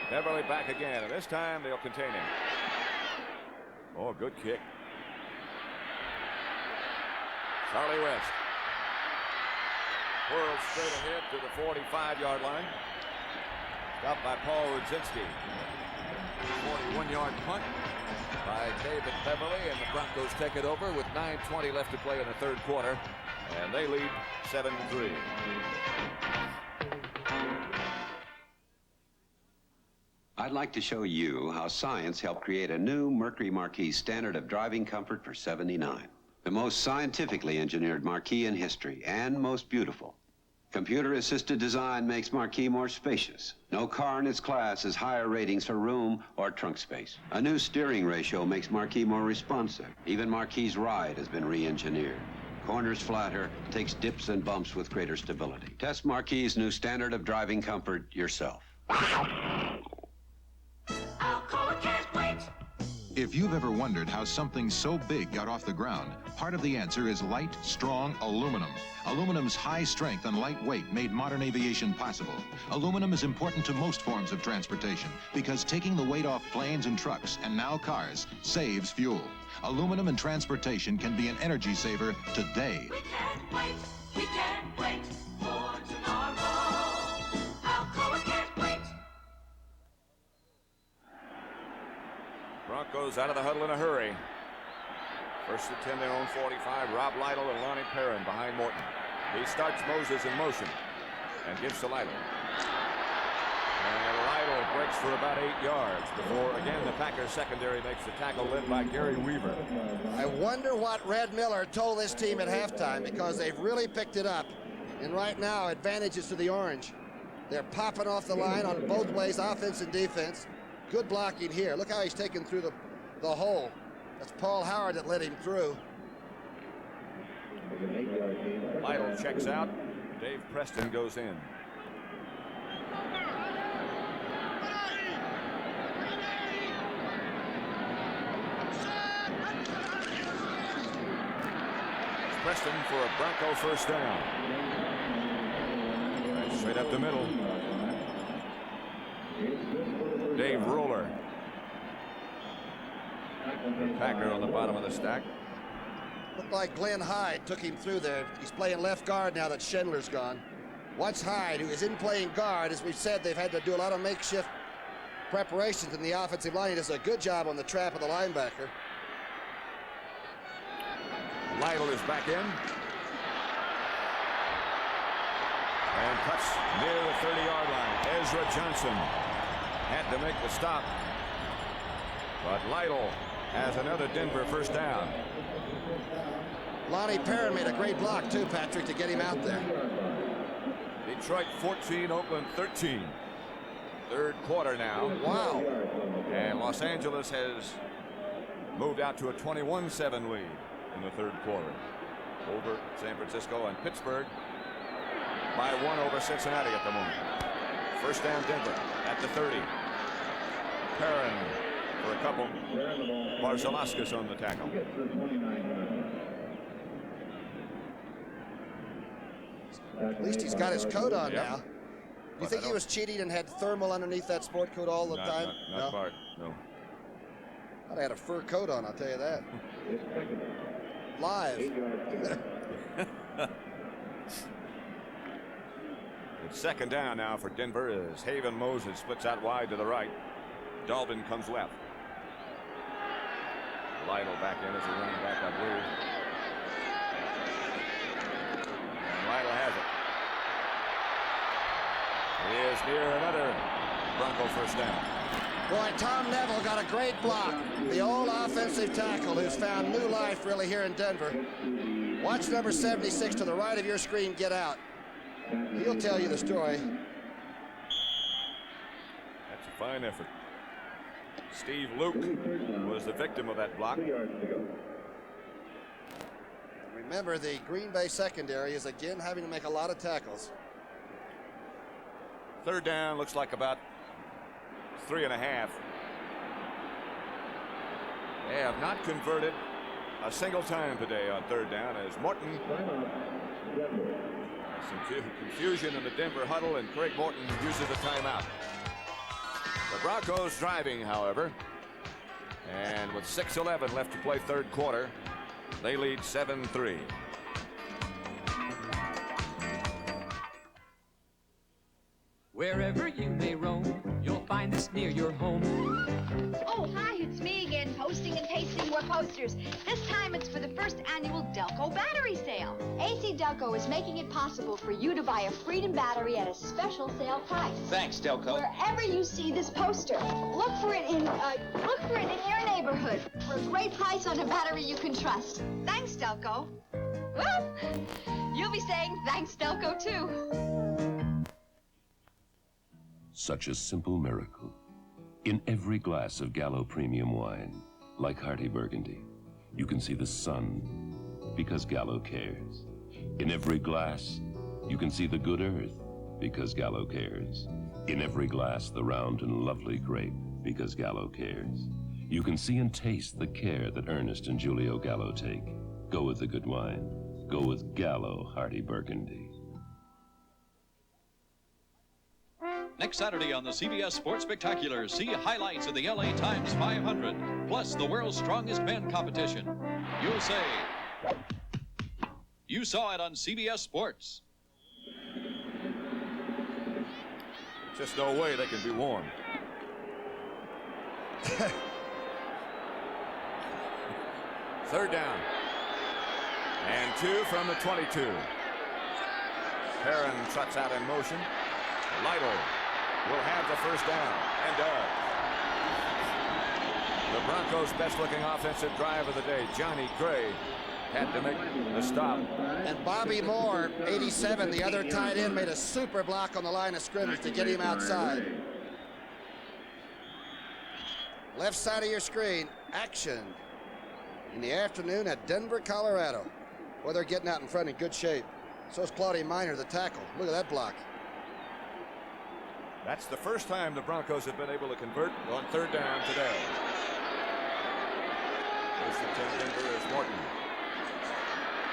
Beverly back again, and this time they'll contain him. Oh, good kick. Charlie West. Whirled straight ahead to the 45-yard line. Stopped by Paul Rudzinski. 41-yard punt by David Beverly, and the Broncos take it over with 9:20 left to play in the 3rd quarter, and they lead 7-3. I'd like to show you how science helped create a new Mercury Marquis standard of driving comfort for '79. The most scientifically engineered Marquis in history and most beautiful. Computer-assisted design makes Marquis more spacious. No car in its class has higher ratings for room or trunk space. A new steering ratio makes Marquis more responsive. Even Marquis' ride has been re-engineered. Corners flatter, takes dips and bumps with greater stability. Test Marquis' new standard of driving comfort yourself. Alcoa can't wait. If you've ever wondered how something so big got off the ground, part of the answer is light, strong aluminum. Aluminum's high strength and light weight made modern aviation possible. Aluminum is important to most forms of transportation because taking the weight off planes and trucks, and now cars, saves fuel. Aluminum in transportation can be an energy saver today. We can't wait. We can't wait for tomorrow. Alcoa can't wait. Broncos out of the huddle in a hurry. First and 10, their own 45. Rob Lytle and Lonnie Perrin behind Morton. He starts Moses in motion and gives to Lytle. And Lytle it breaks for about 8 yards before, again, the Packers secondary makes the tackle led by Gary Weaver. I wonder what Red Miller told this team at halftime, because they've really picked it up. And right now, advantages to the Orange. They're popping off the line on both ways, offense and defense. Good blocking here. Look how he's taken through the hole. That's Paul Howard that led him through. Lytle checks out. Dave Preston goes in. Preston for a Bronco first down. Right, straight up the middle. Dave Roller. Packer on the bottom of the stack. Looked like Glenn Hyde took him through there. He's playing left guard now that Schindler's gone. Watch Hyde, who is in playing guard. As we've said, they've had to do a lot of makeshift preparations in the offensive line. He does a good job on the trap of the linebacker. Lytle is back in. And cuts near the 30-yard line. Ezra Johnson had to make the stop. But Lytle has another Denver first down. Lonnie Perrin made a great block too, Patrick, to get him out there. Detroit 14, Oakland 13. Third quarter now. Wow. And Los Angeles has moved out to a 21-7 lead in the third quarter over San Francisco and Pittsburgh by 1 over Cincinnati at the moment. First down Denver at the 30. Perrin for a couple. Barzalauskas on the tackle. At least he's got his coat on Yep. now. Do you think he was cheating and had thermal underneath that sport coat all the time? Not Bart, no. I'd have had a fur coat on, I'll tell you that. Live. It's second down now for Denver as Haven Moses splits out wide to the right. Dalvin comes left. Lytle back in as a running back, I believe. And Lytle has it. He is near another Bronco first down. Boy, Tom Neville got a great block. The old offensive tackle who's found new life really here in Denver. Watch number 76 to the right of your screen get out. He'll tell you the story. That's a fine effort. Steve Luke was the victim of that block. Remember, the Green Bay secondary is again having to make a lot of tackles. Third down looks like about 3.5. They have not converted a single time today on third down as Morton. Some confusion in the Denver huddle, and Craig Morton uses a timeout. The Broncos driving, however, and with 6:11 left to play third quarter, they lead 7-3. Wherever you may roam, you'll find this near your home. Oh, hi, it's me again, posting and pasting more posters. This time it's for the first annual Delco battery sale. AC Delco is making it possible for you to buy a Freedom battery at a special sale price. Thanks, Delco. Wherever you see this poster, look for it in your neighborhood for a great price on a battery you can trust. Thanks, Delco. Well, you'll be saying thanks, Delco, too. Such a simple miracle. In every glass of Gallo Premium wine, like Hearty Burgundy, you can see the sun because Gallo cares. In every glass, you can see the good earth because Gallo cares. In every glass, the round and lovely grape because Gallo cares. You can see and taste the care that Ernest and Giulio Gallo take. Go with the good wine. Go with Gallo Hearty Burgundy. Next Saturday on the CBS Sports Spectacular, see highlights of the LA Times 500, plus the world's strongest men competition. You'll say, you saw it on CBS Sports. Just no way they can be warm. Third down. And 2 from the 22. Perrin trots out in motion. Lytle will have the first down, and does. The Broncos' best-looking offensive drive of the day, Johnny Gray, had to make the stop. And Bobby Moore, 87, the other tight end, made a super block on the line of scrimmage to get him outside. Left side of your screen, action in the afternoon at Denver, Colorado. Well, they're getting out in front in good shape. So is Claudia Minor, the tackle. Look at that block. That's the first time the Broncos have been able to convert on third down today. First and 10 Denver is Morton.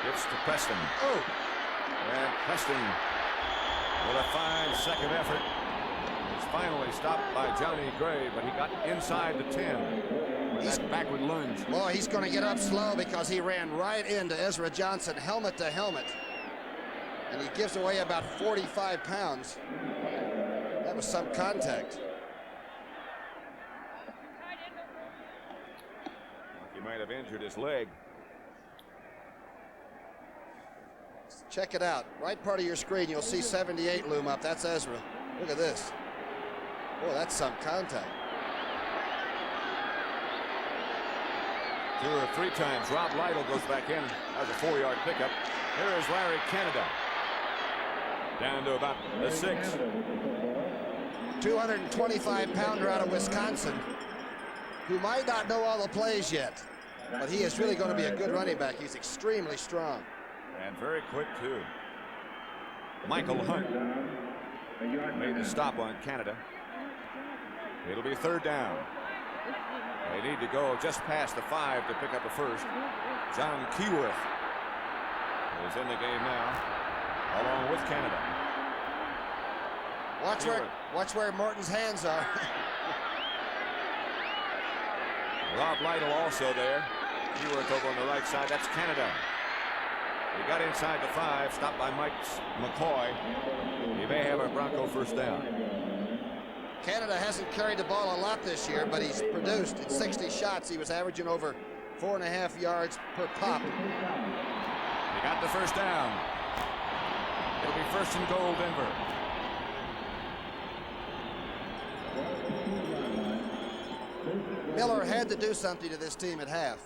Gets to Preston. Oh! And Preston with a fine second effort. It's finally stopped by Johnny Gray, but he got inside the 10 with that backward lunge. Boy, he's going to get up slow because he ran right into Ezra Johnson, helmet to helmet. And he gives away about 45 pounds. That was some contact. He might have injured his leg. Check it out. Right part of your screen, you'll see 78 loom up. That's Ezra. Look at this. Boy, that's some contact. 2 or 3 times. Rob Lytle goes back in. That was a 4-yard pickup. Here is Larry Canada. Down to about the 6. 225-pounder out of Wisconsin, who might not know all the plays yet, but he is really going to be a good running back. He's extremely strong. And very quick, too. Michael Hunt made the stop on Canada. It'll be third down. They need to go just past the 5 to pick up a first. John Keyworth is in the game now, along with Canada. Watch where Morton's hands are. Rob Lytle also there. Keyworth over on the right side. That's Canada. He got inside the 5, stopped by Mike McCoy. He may have a Bronco first down. Canada hasn't carried the ball a lot this year, but he's produced. In 60 shots, he was averaging over 4.5 yards per pop. He got the first down. It'll be first and goal, Denver. Miller had to do something to this team at half.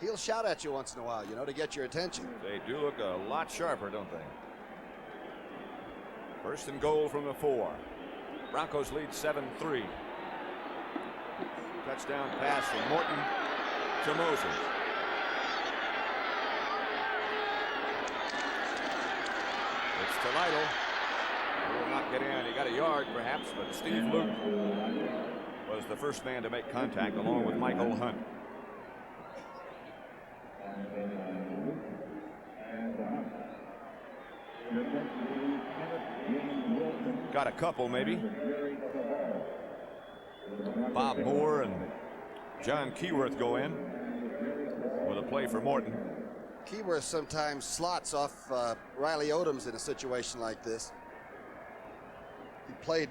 He'll shout at you once in a while, you know, to get your attention. They do look a lot sharper, don't they? First and goal from the 4. Broncos lead 7-3. Touchdown pass from Morton to Moses. It's to Lytle. He will not get in. He got a yard perhaps, but Steve Luke was the first man to make contact along with Michael Hunt. Got a couple maybe. Bob Moore and John Keyworth go in with a play for Morton. Keyworth sometimes slots off Riley Odoms in a situation like this. He played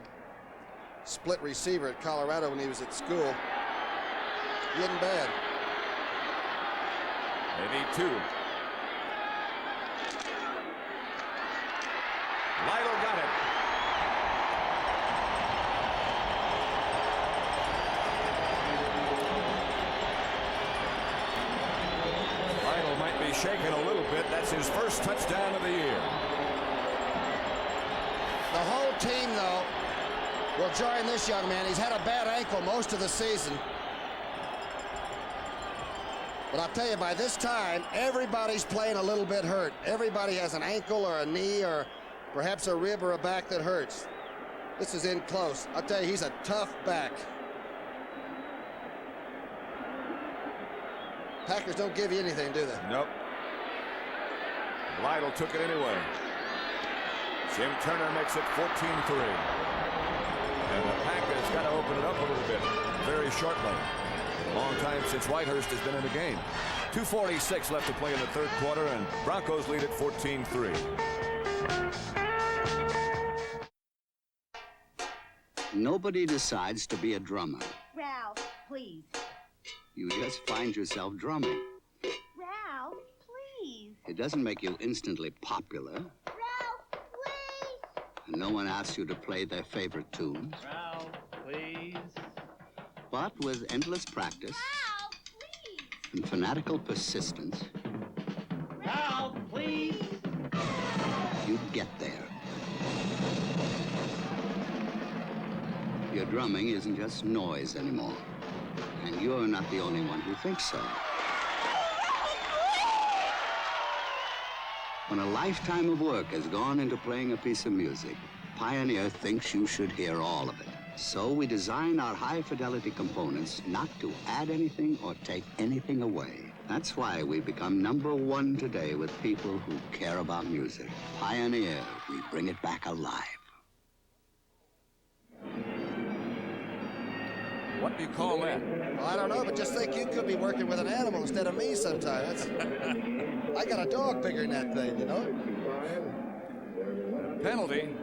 split receiver at Colorado when he was at school. He isn't bad. They need 2. Lytle got it. Lytle might be shaking a little bit. That's his first touchdown of the year. The whole team, though, will join this young man. He's had a bad ankle most of the season. But I'll tell you, by this time, everybody's playing a little bit hurt. Everybody has an ankle or a knee or perhaps a rib or a back that hurts. This is in close. I'll tell you, he's a tough back. Packers don't give you anything, do they? Nope. Lytle took it anyway. Jim Turner makes it 14-3. And the Packers got to open it up a little bit very shortly. Long time since Whitehurst has been in the game. 2:46 left to play in the third quarter, and Broncos lead at 14-3. Nobody decides to be a drummer. Ralph, please. You just find yourself drumming. Ralph, please. It doesn't make you instantly popular. Ralph, please. and no one asks you to play their favorite tunes. Ralph, please. But with endless practice and fanatical persistence, Ralph, please. you get there. Your drumming isn't just noise anymore, and you're not the only one who thinks so. When a lifetime of work has gone into playing a piece of music, Pioneer thinks you should hear all of it. So we design our high-fidelity components not to add anything or take anything away. That's why we've become #1 today with people who care about music. Pioneer, we bring it back alive. What do you call that? Well, I don't know, but just think you could be working with an animal instead of me sometimes. I got a dog bigger than that thing, you know? Penalty.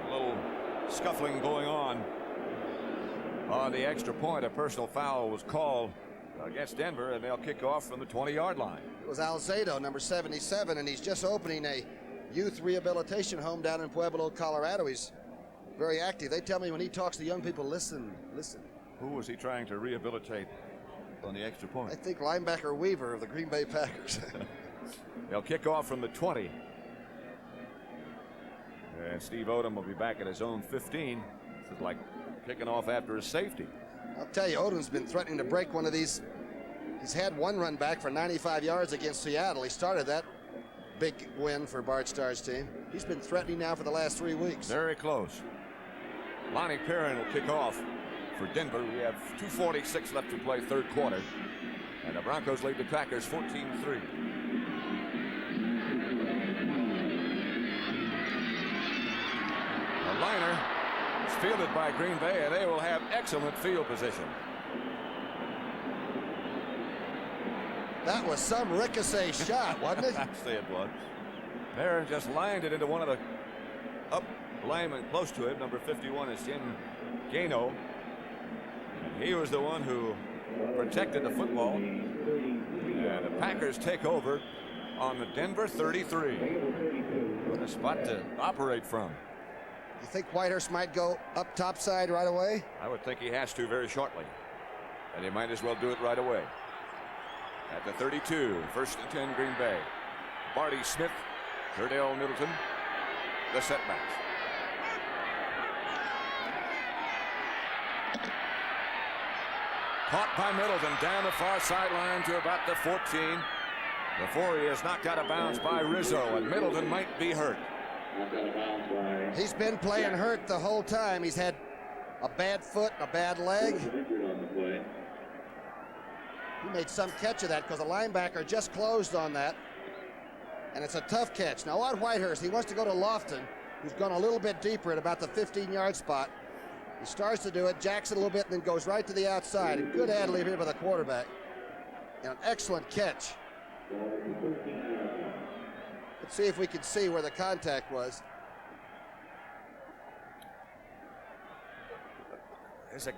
A little scuffling going on the extra point. A personal foul was called against Denver, and they'll kick off from the 20-yard line. It was Alzado, number 77, and he's just opening a youth rehabilitation home down in Pueblo, Colorado. He's very active. They tell me when he talks to young people, listen. Who was he trying to rehabilitate on the extra point? I think linebacker Weaver of the Green Bay Packers. They'll kick off from the 20. And Steve Odom will be back at his own 15. This is like kicking off after a safety. I'll tell you, Odom's been threatening to break one of these. He's had one run back for 95 yards against Seattle. He started that big win for Bart Starr's team. He's been threatening now for the last 3 weeks. Very close. Lonnie Perrin will kick off for Denver. We have 2:46 left to play, third quarter. And the Broncos lead the Packers 14-3. A liner is fielded by Green Bay, and they will have excellent field position. That was some ricochet shot, wasn't it? I'd say it was. Perrin just lined it into one of the up linemen close to him. Number 51 is Jim Gano. And he was the one who protected the football. And the Packers take over on the Denver 33. What a spot to operate from. You think Whitehurst might go up topside right away? I would think he has to very shortly. And he might as well do it right away. At the 32, 1st and 10 Green Bay. Barty Smith, Curdell Middleton, the setbacks. Caught by Middleton down the far sideline to about the 14 before he is knocked out of bounds by Rizzo, and Middleton might be hurt. He's been playing hurt the whole time. He's had a bad foot and a bad leg. He made some catch of that because the linebacker just closed on that. And it's a tough catch. Now on Whitehurst, he wants to go to Lofton, who's gone a little bit deeper at about the 15-yard spot. He starts to do it, jacks it a little bit, and then goes right to the outside. And good ad-lib here by the quarterback. And an excellent catch. Let's see if we can see where the contact was. There's a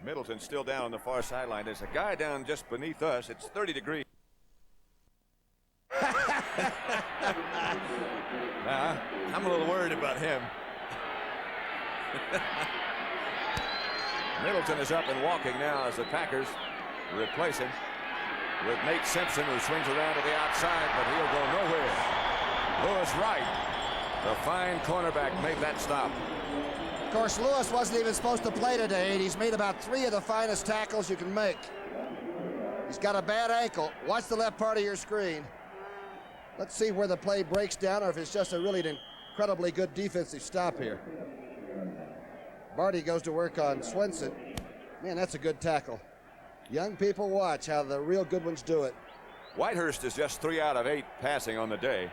Middleton still down on the far sideline. There's a guy down just beneath us. It's 30 degrees. I'm a little worried about him. Middleton is up and walking now as the Packers replace him with Nate Simpson, who swings around to the outside, but he'll go nowhere. Lewis Wright, the fine cornerback, made that stop. Of course, Lewis wasn't even supposed to play today, and he's made about 3 of the finest tackles you can make. He's got a bad ankle. Watch the left part of your screen. Let's see where the play breaks down, or if it's just a really incredibly good defensive stop here. Barty goes to work on Swenson. Man, that's a good tackle. Young people watch how the real good ones do it. Whitehurst is just 3 out of 8 passing on the day.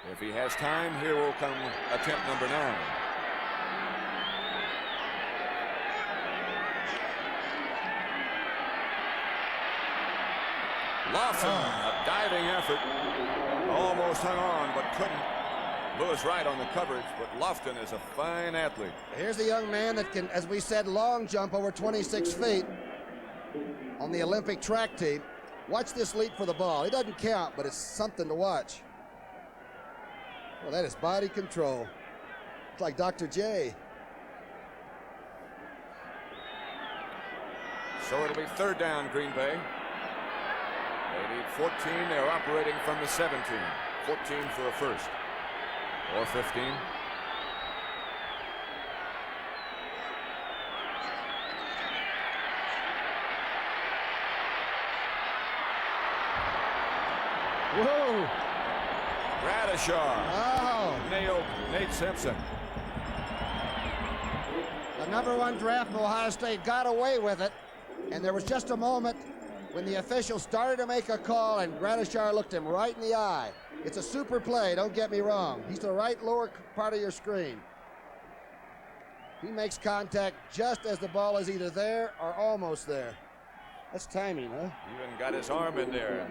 If he has time, here will come attempt number 9. Lawson, a diving effort, almost hung on, but couldn't. Lewis Wright on the coverage, but Lofton is a fine athlete. Here's a young man that can, as we said, long jump over 26 feet on the Olympic track team. Watch this leap for the ball. He doesn't count, but it's something to watch. Well, that is body control. It's like Dr. J. So it'll be third down, Green Bay. They need 14. They're operating from the 17. 14 for a first. Or 15. Whoa! Radishar. Oh! Nailed Nate Simpson. The number 1 draft in Ohio State got away with it, and there was just a moment when the official started to make a call, and Radishar looked him right in the eye. It's a super play, don't get me wrong. He's the right lower part of your screen. He makes contact just as the ball is either there or almost there. That's timing, huh? Even got his arm in there.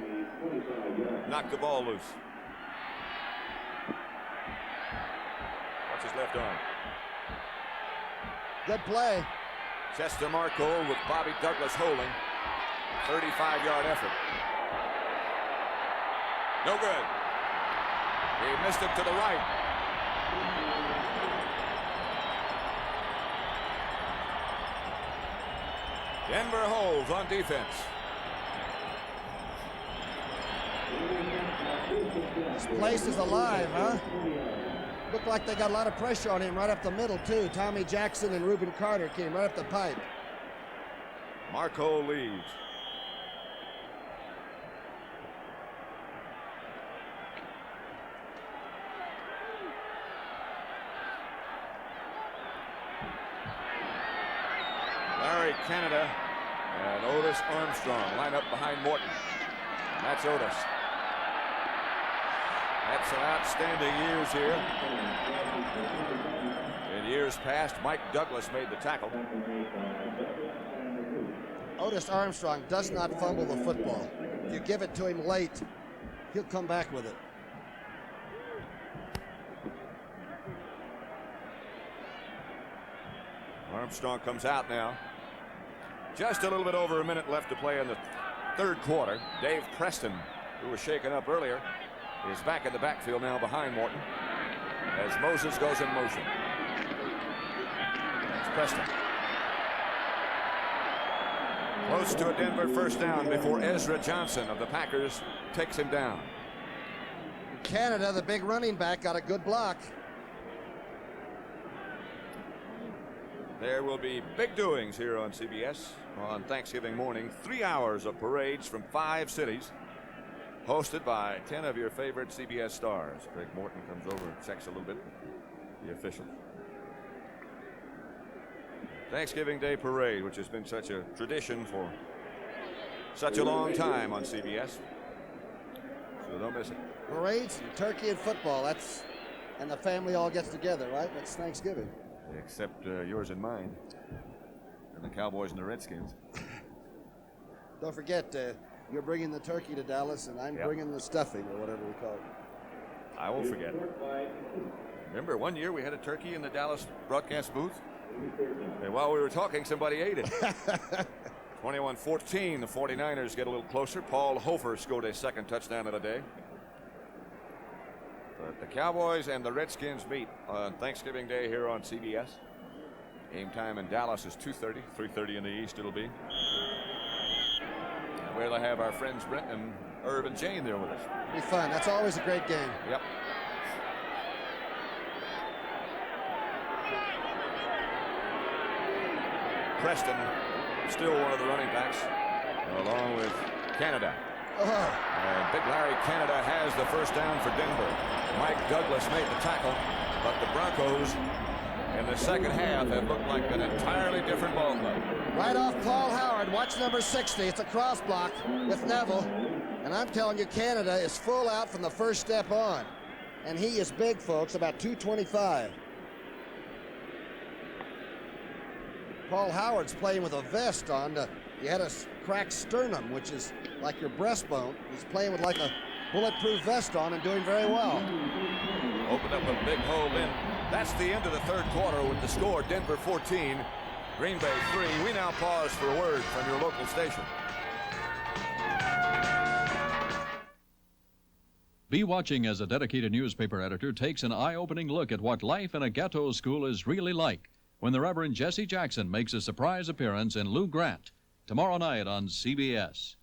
Knocked the ball loose. Watch his left arm. Good play. Chester Marco with Bobby Douglas holding. 35-yard effort. No good. He missed it to the right. Denver holds on defense. This place is alive, huh? Looked like they got a lot of pressure on him right up the middle, too. Tommy Jackson and Reuben Carter came right up the pipe. Marco leads. Larry Canada and Otis Armstrong line up behind Morton. And that's Otis. Had some outstanding years here. In years past, Mike Douglas made the tackle. Otis Armstrong does not fumble the football. If you give it to him late, he'll come back with it. Armstrong comes out now. Just a little bit over a minute left to play in the third quarter. Dave Preston, who was shaken up earlier, is back in the backfield now behind Morton as Moses goes in motion. That's Preston. Close to a Denver first down before Ezra Johnson of the Packers takes him down. Canada, the big running back, got a good block. There will be big doings here on CBS on Thanksgiving morning. 3 hours of parades from 5 cities, hosted by 10 of your favorite CBS stars. Greg Morton comes over and checks a little bit the officials. Thanksgiving Day parade, which has been such a tradition for such a long time on CBS. So don't miss it. Parades, turkey, and football. That's, and the family all gets together, right? That's Thanksgiving. Except yours and mine, and the Cowboys and the Redskins. Don't forget, you're bringing the turkey to Dallas, and I'm bringing the stuffing, or whatever we call it. I won't forget. Remember, one year we had a turkey in the Dallas broadcast booth, and while we were talking, somebody ate it. 21-14, the 49ers get a little closer. Paul Hofer scored a second touchdown of the day. But the Cowboys and the Redskins meet on Thanksgiving Day here on CBS. Game time in Dallas is 2:30, 3:30 in the East it'll be. And we'll have our friends Brent and Irv and Jane there with us. It'll be fun. That's always a great game. Yep. Preston, still one of the running backs, along with Canada. And Big Larry Canada has the first down for Denver. Mike Douglas made the tackle, but the Broncos in the second half have looked like an entirely different ball club. Right off Paul Howard, watch number 60. It's a cross block with Neville. And I'm telling you, Canada is full out from the first step on. And he is big, folks, about 225. Paul Howard's playing with a vest on. He had a cracked sternum, which is like your breastbone. He's playing with like a bulletproof vest on and doing very well. Opened up a big hole in. That's the end of the third quarter with the score, Denver 14, Green Bay 3. We now pause for a word from your local station. Be watching as a dedicated newspaper editor takes an eye-opening look at what life in a ghetto school is really like when the Reverend Jesse Jackson makes a surprise appearance in Lou Grant, tomorrow night on CBS.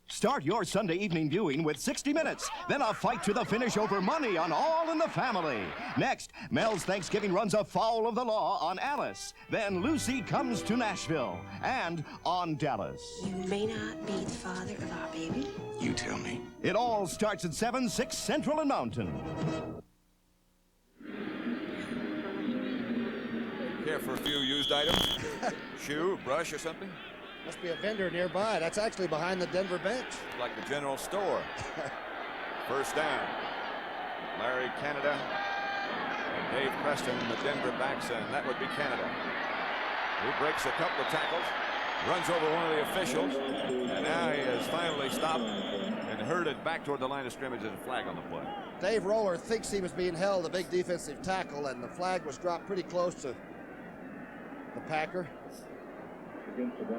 Start your Sunday evening viewing with 60 Minutes, then a fight to the finish over money on All in the Family. Next, Mel's Thanksgiving runs afoul of the law on Alice. Then Lucy comes to Nashville and on Dallas. You may not be the father of our baby. You tell me. It all starts at 7, 6 Central and Mountain. Care for a few used items? Shoe, brush, or something? Must be a vendor nearby. That's actually behind the Denver bench. Like the general store. First down. Larry Canada and Dave Preston, the Denver backs, and that would be Canada. He breaks a couple of tackles, runs over one of the officials, and now he has finally stopped and herded back toward the line of scrimmage as a flag on the play. Dave Roller thinks he was being held a big defensive tackle, and the flag was dropped pretty close to the Packer.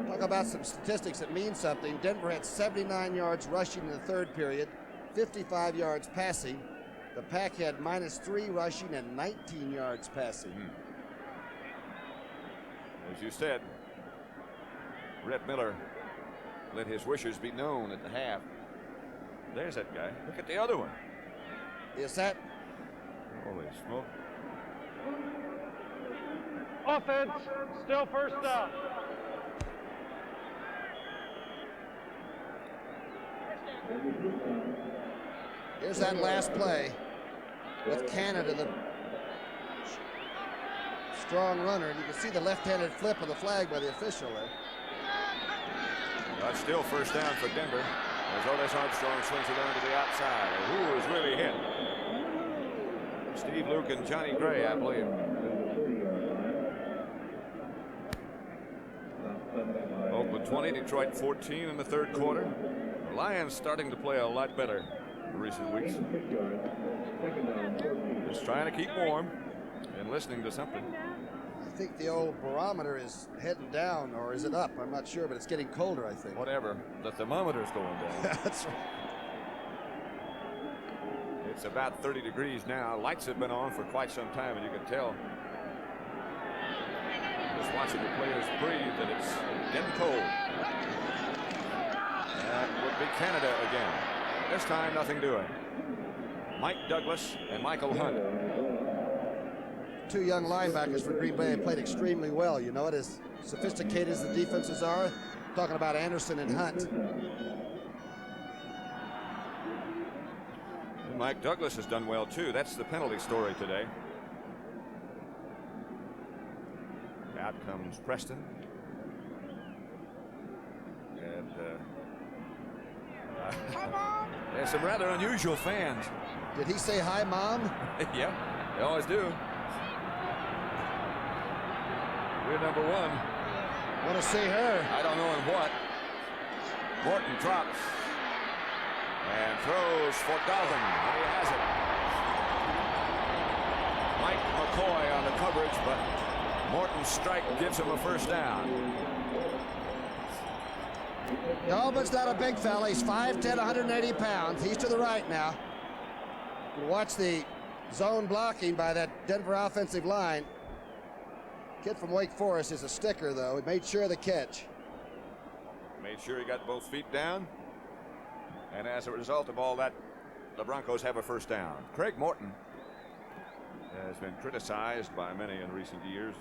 Talk about some statistics that mean something. Denver had 79 yards rushing in the third period, 55 yards passing. The Pack had -3 rushing and 19 yards passing. As you said, Rhett Miller let his wishes be known at the half. There's that guy. Look at the other one. Is that? Holy smoke. Offense, still first down. Here's that last play with Canada, the strong runner, and you can see the left-handed flip of the flag by the official there. That's still first down for Denver as Otis Armstrong swings it around to the outside. Who is really hit? Steve Luke and Johnny Gray, I believe. Oakland 20, Detroit 14 in the third quarter. The Lions starting to play a lot better in recent weeks. Just trying to keep warm and listening to something. I think the old barometer is heading down, or is it up? I'm not sure, but it's getting colder, I think. Whatever. The thermometer's going down. That's right. It's about 30 degrees now. Lights have been on for quite some time, and you can tell. Just watching the players breathe that it's getting cold. That would be Canada again. This time, nothing doing. Mike Douglas and Michael Hunt. Two young linebackers for Green Bay played extremely well. You know it, as sophisticated as the defenses are. Talking about Anderson and Hunt. And Mike Douglas has done well too. That's the penalty story today. Out comes Preston. And there's some rather unusual fans. Did he say hi, Mom? Yeah, they always do. We're number one. Want to see her. I don't know in what. Morton drops and throws for Dalvin. And he has it. Mike McCoy on the coverage, but Morton's strike gives him a first down. Dalvin's not a big fella. He's 5'10", 180 pounds. He's to the right now. Watch the zone blocking by that Denver offensive line. Kid from Wake Forest is a sticker, though. He made sure of the catch. Made sure he got both feet down. And as a result of all that, the Broncos have a first down. Craig Morton has been criticized by many in recent years,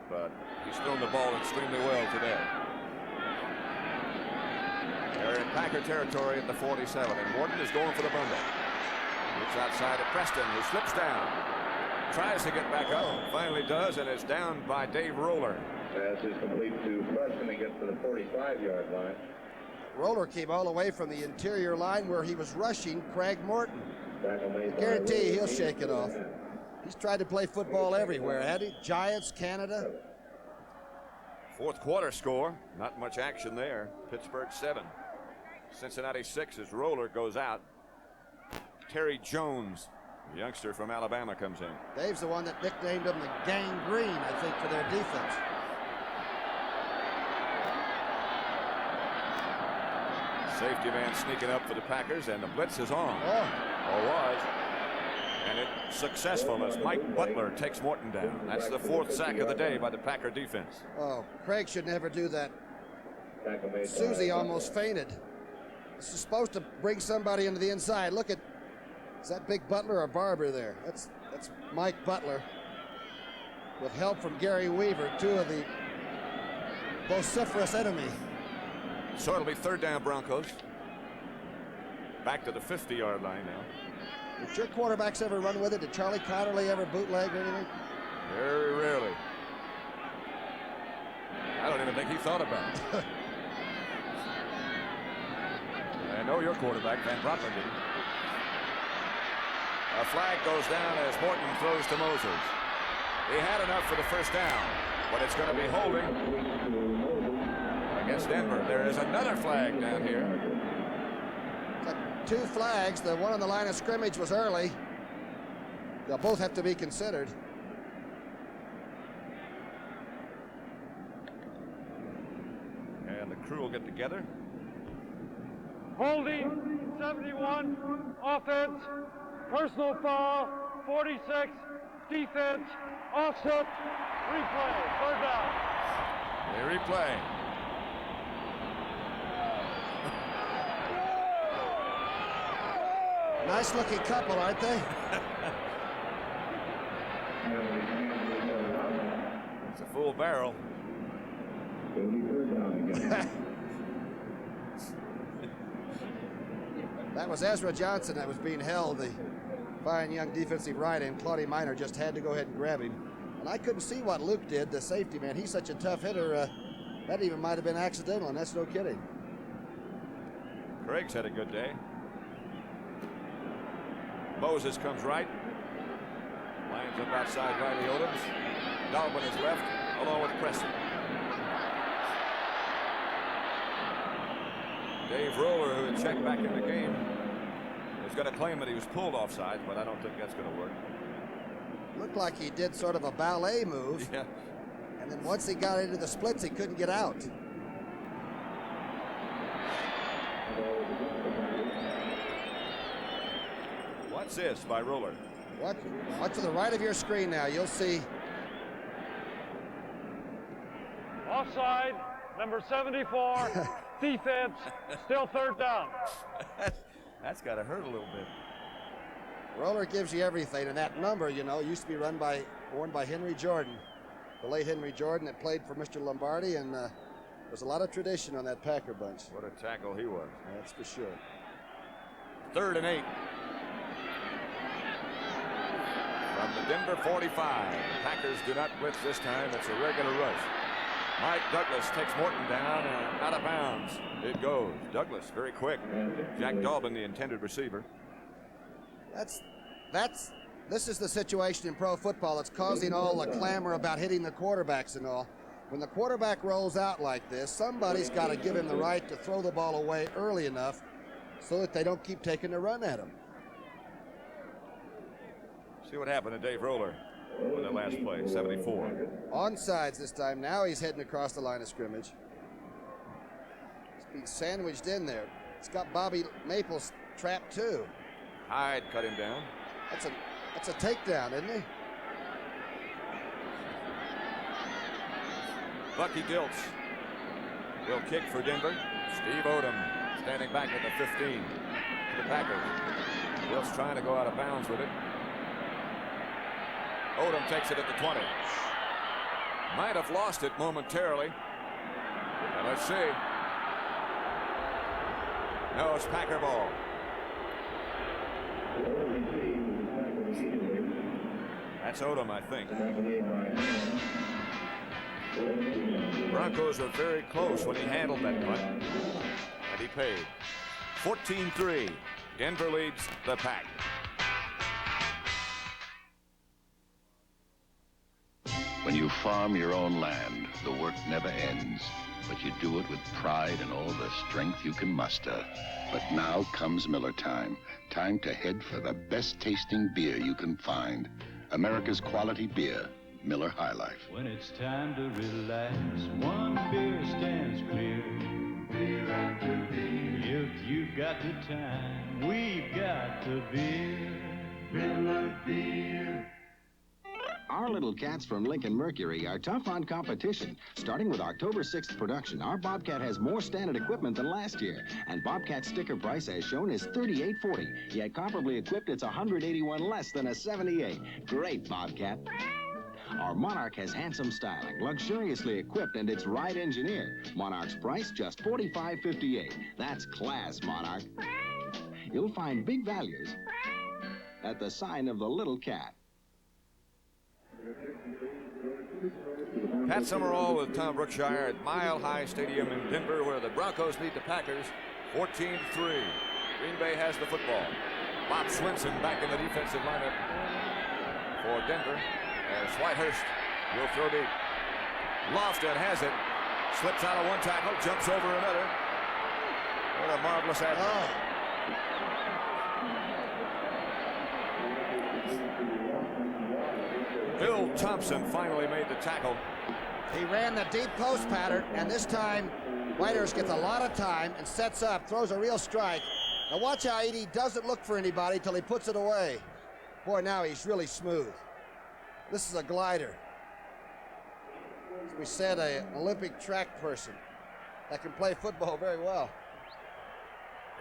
but he's thrown the ball extremely well today. They're in Packer territory at the 47, and Morton is going for the bundle. Looks outside at Preston, who slips down. Tries to get back up, finally does, and is down by Dave Roller. Pass is complete to Preston and gets to the 45-yard line. Roller came all the way from the interior line where he was rushing Craig Morton. I guarantee he'll shake it off. He's tried to play football everywhere, had he? Giants, Canada. Fourth quarter score, not much action there. Pittsburgh 7, Cincinnati 6 as Roller goes out. Terry Jones, the youngster from Alabama, comes in. Dave's the one that nicknamed them the Gang Green, I think, for their defense. Safety man sneaking up for the Packers, and the blitz is on. Or was. And it's successful as Mike Butler takes Morton down. That's the 4th sack of the day by the Packer defense. Oh, Craig should never do that. Susie almost fainted. This is supposed to bring somebody into the inside. Look at, is that Big Butler or Barber there? That's Mike Butler with help from Gary Weaver, 2 of the vociferous enemy. So it'll be 3rd down Broncos. Back to the 50-yard line now. Did your quarterbacks ever run with it? Did Charlie Connerly ever bootleg or anything? Very rarely. I don't even think he thought about it. I know your quarterback, Van Brocklin, didn't. A flag goes down as Morton throws to Moses. He had enough for the 1st down, but it's going to be holding against Denver. There is another flag down here. 2 flags. The one on the line of scrimmage was early. They'll both have to be considered. And the crew will get together. Holding 71, offense, personal foul, 46, defense, offset, replay, 3rd down. They replay. Nice looking couple, aren't they? It's a full barrel. That was Ezra Johnson that was being held, the fine young defensive right end. Claudia Minor just had to go ahead and grab him. And I couldn't see what Luke did, the safety man. He's such a tough hitter. That even might have been accidental, and that's no kidding. Craig's had a good day. Moses comes right. Lines up outside Riley Odoms. Dalvin is left, along with Preston. Dave Roller, who had checked back in the game, is going to claim that he was pulled offside, but I don't think that's going to work. Looked like he did sort of a ballet move. Yeah. And then once he got into the splits, he couldn't get out. What's this by Roller? Watch to the right of your screen now. You'll see. Offside, number 74, defense, still 3rd down. That's got to hurt a little bit. Roller gives you everything, and that number, you know, used to be worn by Henry Jordan, the late Henry Jordan that played for Mr. Lombardi, and there's a lot of tradition on that Packer bunch. What a tackle he was. That's for sure. 3rd and 8. From the Denver 45. The Packers do not blitz this time. It's a regular rush. Mike Douglas takes Morton down and out of bounds. It goes. Douglas very quick. Jack Dalvin, the intended receiver. This is the situation in pro football that's causing all the clamor about hitting the quarterbacks and all. When the quarterback rolls out like this, somebody's got to give him the right to throw the ball away early enough so that they don't keep taking a run at him. See what happened to Dave Roller on that last play, 74. Onside this time. Now he's heading across the line of scrimmage. He's being sandwiched in there. It's got Bobby Maples trapped too. Hyde cut him down. That's a takedown, isn't he? Bucky Dilts will kick for Denver. Steve Odom standing back at the 15 for the Packers. Dilts trying to go out of bounds with it. Odom takes it at the 20. Might have lost it momentarily. And let's see. No, it's Packer ball. That's Odom, I think. Broncos were very close when he handled that punt, and he paid. 14-3. Denver leads the Pack. When you farm your own land, the work never ends. But you do it with pride and all the strength you can muster. But now comes Miller time. Time to head for the best tasting beer you can find. America's quality beer, Miller High Life. When it's time to relax, one beer stands clear. Beer after beer. You You've got the time, we've got the beer. Miller Beer. Our little cats from Lincoln Mercury are tough on competition. Starting with October 6th production, our Bobcat has more standard equipment than last year. And Bobcat's sticker price, as shown, is $38.40. Yet comparably equipped, it's $181 less than a 78. Great, Bobcat. Our Monarch has handsome styling, luxuriously equipped, and it's right engineered. Monarch's price, just $45.58. That's class, Monarch. You'll find big values at the sign of the little cat. Pat Summerall with Tom Brookshire at Mile High Stadium in Denver, where the Broncos lead the Packers 14-3. Green Bay has the football. Bob Swinson back in the defensive lineup for Denver as Whitehurst will throw deep. Lofton has it. Slips out of one tackle, jumps over another. What a marvelous athlete. Bill Thompson finally made the tackle. He ran the deep post pattern, and this time Whitehurst gets a lot of time and sets up, throws a real strike. Now watch how Edie doesn't look for anybody till he puts it away. Boy, now he's really smooth. This is a glider. As we said, an Olympic track person that can play football very well.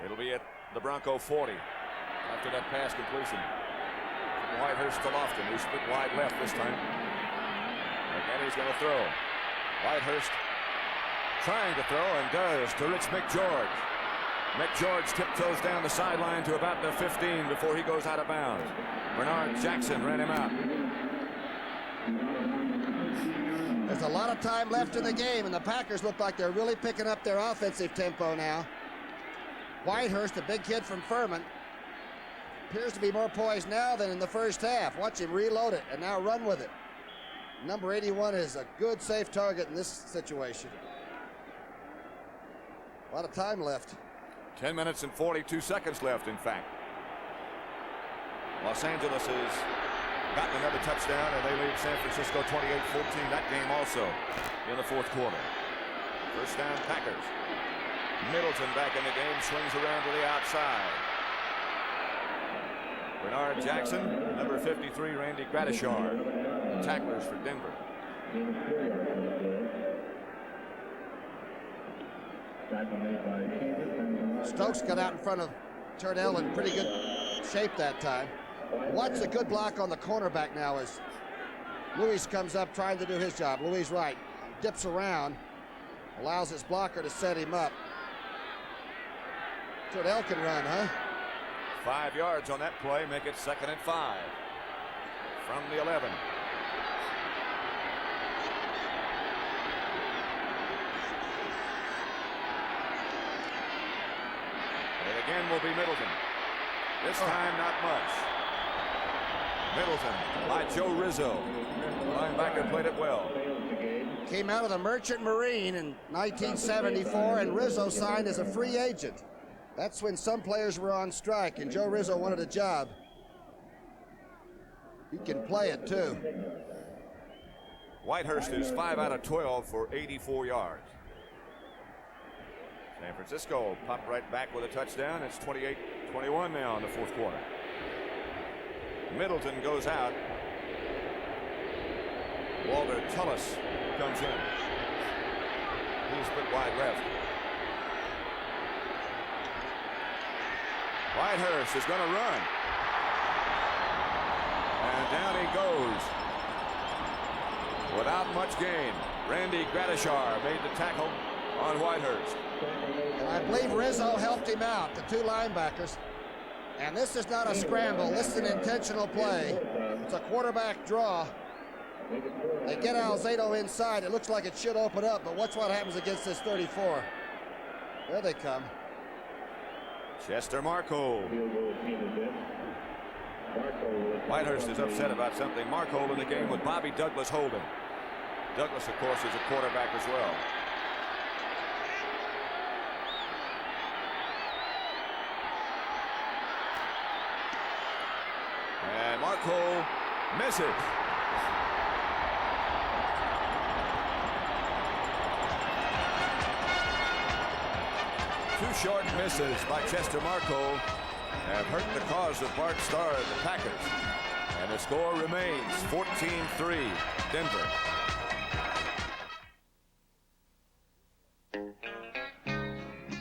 It'll be at the Bronco 40 after that pass completion. From Whitehurst to Lofton, who split wide left this time. Again, he's going to throw. Whitehurst trying to throw and does to Rich McGeorge. McGeorge tiptoes down the sideline to about the 15 before he goes out of bounds. Bernard Jackson ran him out. There's a lot of time left in the game, and the Packers look like they're really picking up their offensive tempo now. Whitehurst, a big kid from Furman, appears to be more poised now than in the first half. Watch him reload it and now run with it. Number 81 is a good, safe target in this situation. A lot of time left. 10 minutes and 42 seconds left, in fact. Los Angeles has gotten another touchdown, and they lead San Francisco 28-14. That game also in the fourth quarter. First down, Packers. Middleton back in the game, swings around to the outside. Bernard Jackson, number 53, Randy Gradishar, tacklers for Denver. Stokes got out in front of Turdell in pretty good shape that time. Watch the good block on the cornerback now as Louis comes up trying to do his job. Louis right, dips around, allows his blocker to set him up. Turdell can run, huh? 5 yards on that play, make it 2nd and 5 from the 11. It again will be Middleton. This time not much. Middleton by Joe Rizzo. The linebacker played it well. Came out of the Merchant Marine in 1974, and Rizzo signed as a free agent. That's when some players were on strike, and Joe Rizzo wanted a job. He can play it, too. Whitehurst is 5 out of 12 for 84 yards. San Francisco popped right back with a touchdown. It's 28-21 now in the fourth quarter. Middleton goes out. Walter Tullis comes in. He's split wide left. Whitehurst is going to run. And down he goes. Without much gain. Randy Gradishar made the tackle on Whitehurst. And I believe Rizzo helped him out, the two linebackers. And this is not a scramble. This is an intentional play. It's a quarterback draw. They get Alzado inside. It looks like it should open up, but watch what happens against this 34. There they come. Chester Markle. Whitehurst is upset about something. Markle in the game with Bobby Douglas holding. Douglas, of course, is a quarterback as well. And Markle misses. Two short misses by Chester Marco have hurt the cause of Bart Starr and the Packers. And the score remains 14-3, Denver.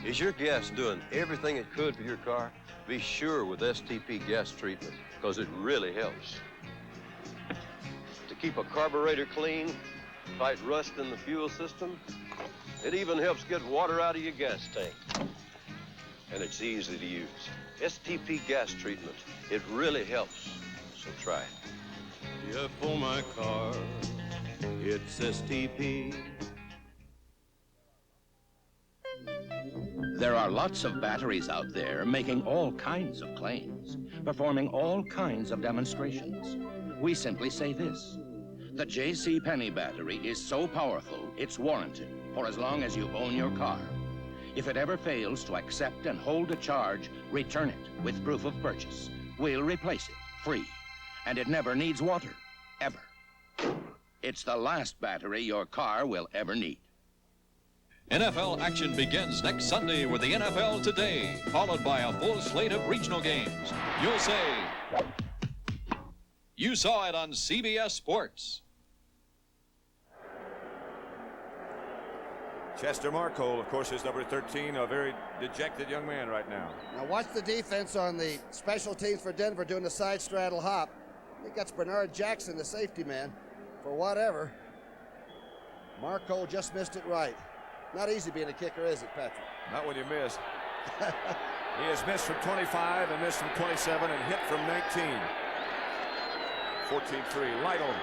Is your gas doing everything it could for your car? Be sure with STP gas treatment, because it really helps. To keep a carburetor clean, fight rust in the fuel system, it even helps get water out of your gas tank. And it's easy to use. STP gas treatment, it really helps, so try it. Yeah, for my car, it's STP. There are lots of batteries out there making all kinds of claims, performing all kinds of demonstrations. We simply say this: the J.C. Penney battery is so powerful, it's warranted for as long as you own your car. If it ever fails to accept and hold a charge, return it with proof of purchase. We'll replace it free. And it never needs water, ever. It's the last battery your car will ever need. NFL action begins next Sunday with the NFL Today, followed by a full slate of regional games. You'll say, you saw it on CBS Sports. Chester Marco, of course, is number 13, a very dejected young man right now. Now watch the defense on the special teams for Denver doing the side straddle hop. I think that's Bernard Jackson, the safety man, for whatever. Marco just missed it right. Not easy being a kicker, is it, Patrick? Not when you miss. He has missed from 25 and missed from 27 and hit from 19. 14-3. Lytle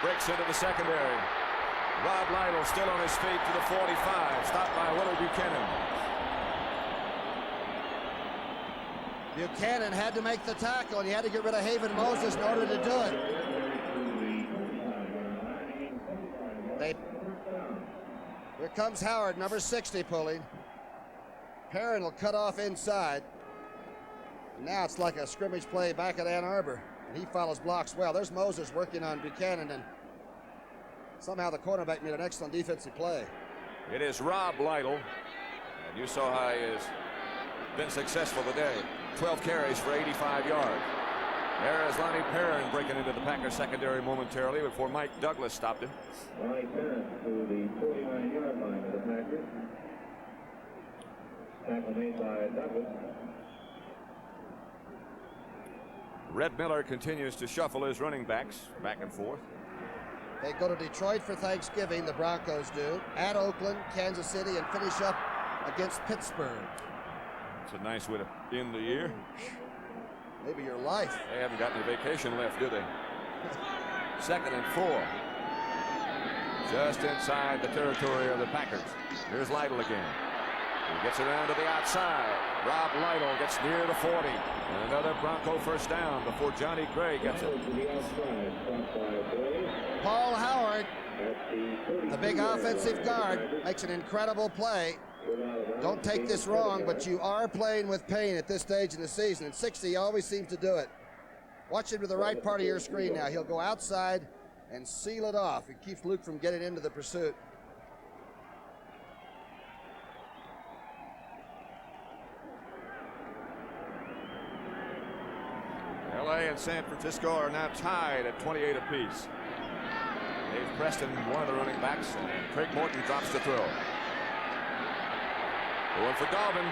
breaks into the secondary. Rob Lytle still on his feet to the 45, stopped by Willie Buchanan. Buchanan had to make the tackle, and he had to get rid of Haven Moses in order to do it. Here comes Howard, number 60, pulling. Perrin will cut off inside. Now it's like a scrimmage play back at Ann Arbor, and he follows blocks well. There's Moses working on Buchanan, and somehow the cornerback made an excellent defensive play. It is Rob Lytle, and you saw how he has been successful today. 12 carries for 85 yards. There is Lonnie Perrin breaking into the Packers secondary momentarily before Mike Douglas stopped him. Lonnie Perrin to the 49-yard line of the Packers. Tackle made by Douglas. Red Miller continues to shuffle his running backs back and forth. They go to Detroit for Thanksgiving, the Broncos do, at Oakland, Kansas City, and finish up against Pittsburgh. It's a nice way to end the year. Maybe your life. They haven't got any vacation left, do they? 2nd and 4. Just inside the territory of the Packers. Here's Lytle again. He gets around to the outside. Rob Lytle gets near the 40. And another Bronco first down before Johnny Gray gets it. Paul Howard, the big offensive guard, makes an incredible play. Don't take this wrong, but you are playing with pain at this stage in the season, and 60 always seems to do it. Watch him to the right part of your screen now. He'll go outside and seal it off. It keeps Luke from getting into the pursuit. LA and San Francisco are now tied at 28 apiece. Dave Preston, one of the running backs, and Craig Morton drops the throw. Going for Dobbin.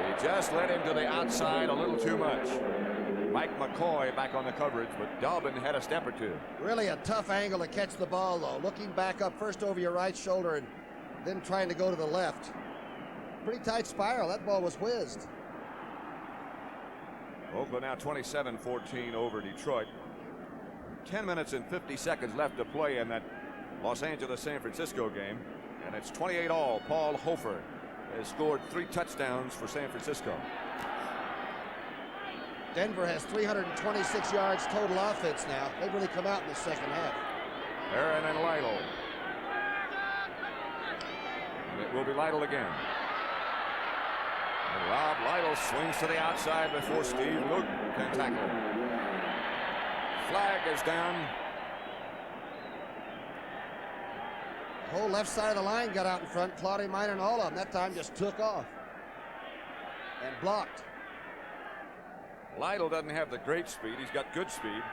He just led him to the outside a little too much. Mike McCoy back on the coverage, but Dobbin had a step or two. Really a tough angle to catch the ball, though. Looking back up first over your right shoulder and then trying to go to the left. Pretty tight spiral. That ball was whizzed. Oakland now 27-14 over Detroit. 10 minutes and 50 seconds left to play in that Los Angeles-San Francisco game. And it's 28-all. Paul Hofer has scored 3 touchdowns for San Francisco. Denver has 326 yards total offense now. They've really come out in the second half. Aaron and Lytle. And it will be Lytle again. And Rob Lytle swings to the outside before Steve Luke can tackle. Flag is down. Whole left side of the line got out in front. Claudia Minor and all of them. That time just took off and blocked. Lytle doesn't have the great speed. He's got good speed.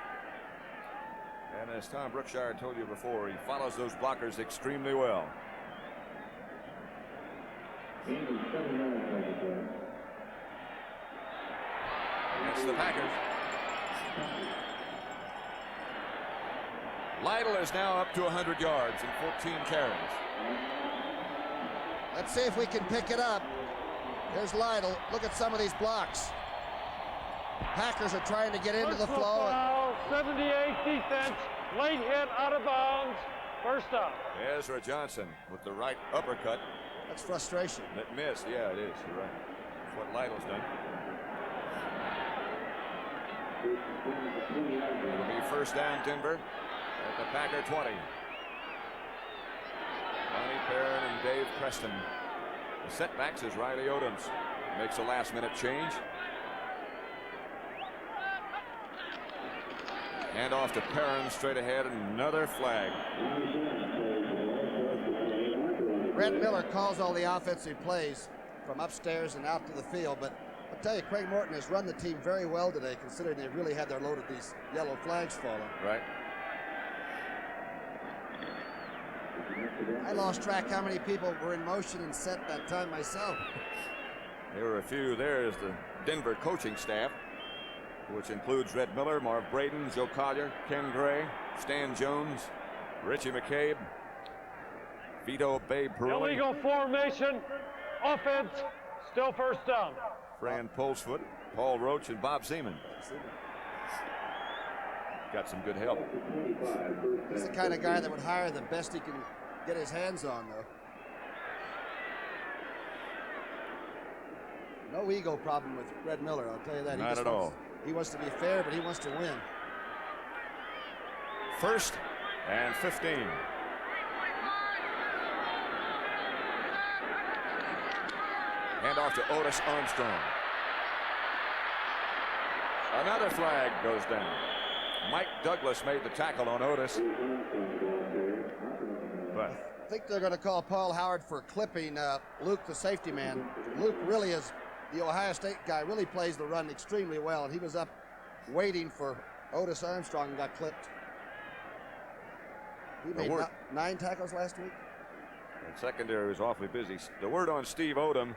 And as Tom Brookshire told you before, he follows those blockers extremely well. Against the Packers. Lytle is now up to 100 yards and 14 carries. Let's see if we can pick it up. Here's Lytle. Look at some of these blocks. Packers are trying to get into the flow. Foul, 78 defense, late hit, out of bounds, first down. Ezra Johnson with the right uppercut. That's frustration. That missed, yeah, it is, you're right. That's what Lytle's done. It'll be first down, Denver, at the Packer 20. Lonnie Perrin and Dave Preston. The setbacks as Riley Odoms makes a last-minute change. Hand off to Perrin, straight ahead, another flag. Brett Miller calls all the offensive plays from upstairs and out to the field, but I'll tell you, Craig Morton has run the team very well today, considering they really had their load of these yellow flags falling. Right. I lost track how many people were in motion and set that time myself. There were a few. There's the Denver coaching staff, which includes Red Miller, Marv Braden, Joe Collier, Ken Gray, Stan Jones, Richie McCabe, Vito Babe Perulli. Illegal formation, offense, still first down. Fran Polsfoot, Paul Roach, and Bob Seaman. Got some good help. He's the kind of guy that would hire the best he can get his hands on, though. No ego problem with Red Miller, I'll tell you that. Not at all. He wants to be fair, but he wants to win. First and 15. Hand off to Otis Armstrong. Another flag goes down. Mike Douglas made the tackle on Otis. But I think they're going to call Paul Howard for clipping Luke, the safety man. Luke really is, the Ohio State guy, really plays the run extremely well, and he was up waiting for Otis Armstrong and got clipped. He made 9 tackles last week. The secondary was awfully busy. The word on Steve Odom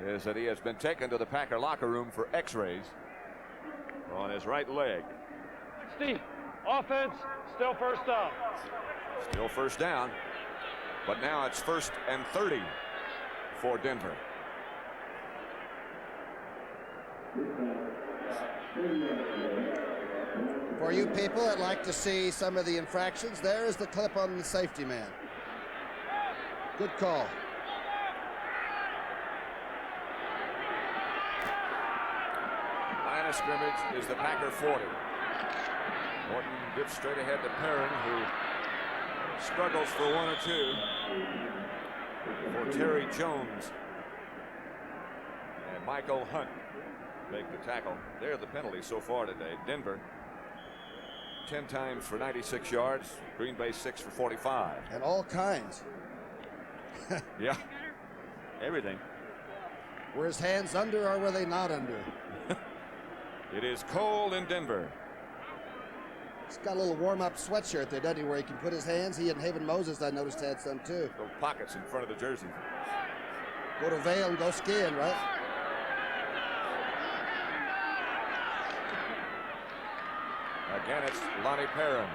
is that he has been taken to the Packer locker room for x-rays on his right leg. Steve, offense, still first down. Still first down, but now it's first and 30 for Denver. For you people that like to see some of the infractions, there is the clip on the safety man. Good call. Line of scrimmage is the Packer 40. Morton dips straight ahead to Perrin, who struggles for 1 or 2. For Terry Jones and Michael Hunt make the tackle. They're the penalties so far today. Denver 10 times for 96 yards. Green Bay 6 for 45. And all kinds. Yeah, everything. Were his hands under or were they not under? It is cold in Denver. He's got a little warm-up sweatshirt there, doesn't he, where he can put his hands. He and Haven Moses, I noticed, had some too. Little pockets in front of the jersey. Go to Vail and go skiing, right? Again, it's Lonnie Perrin.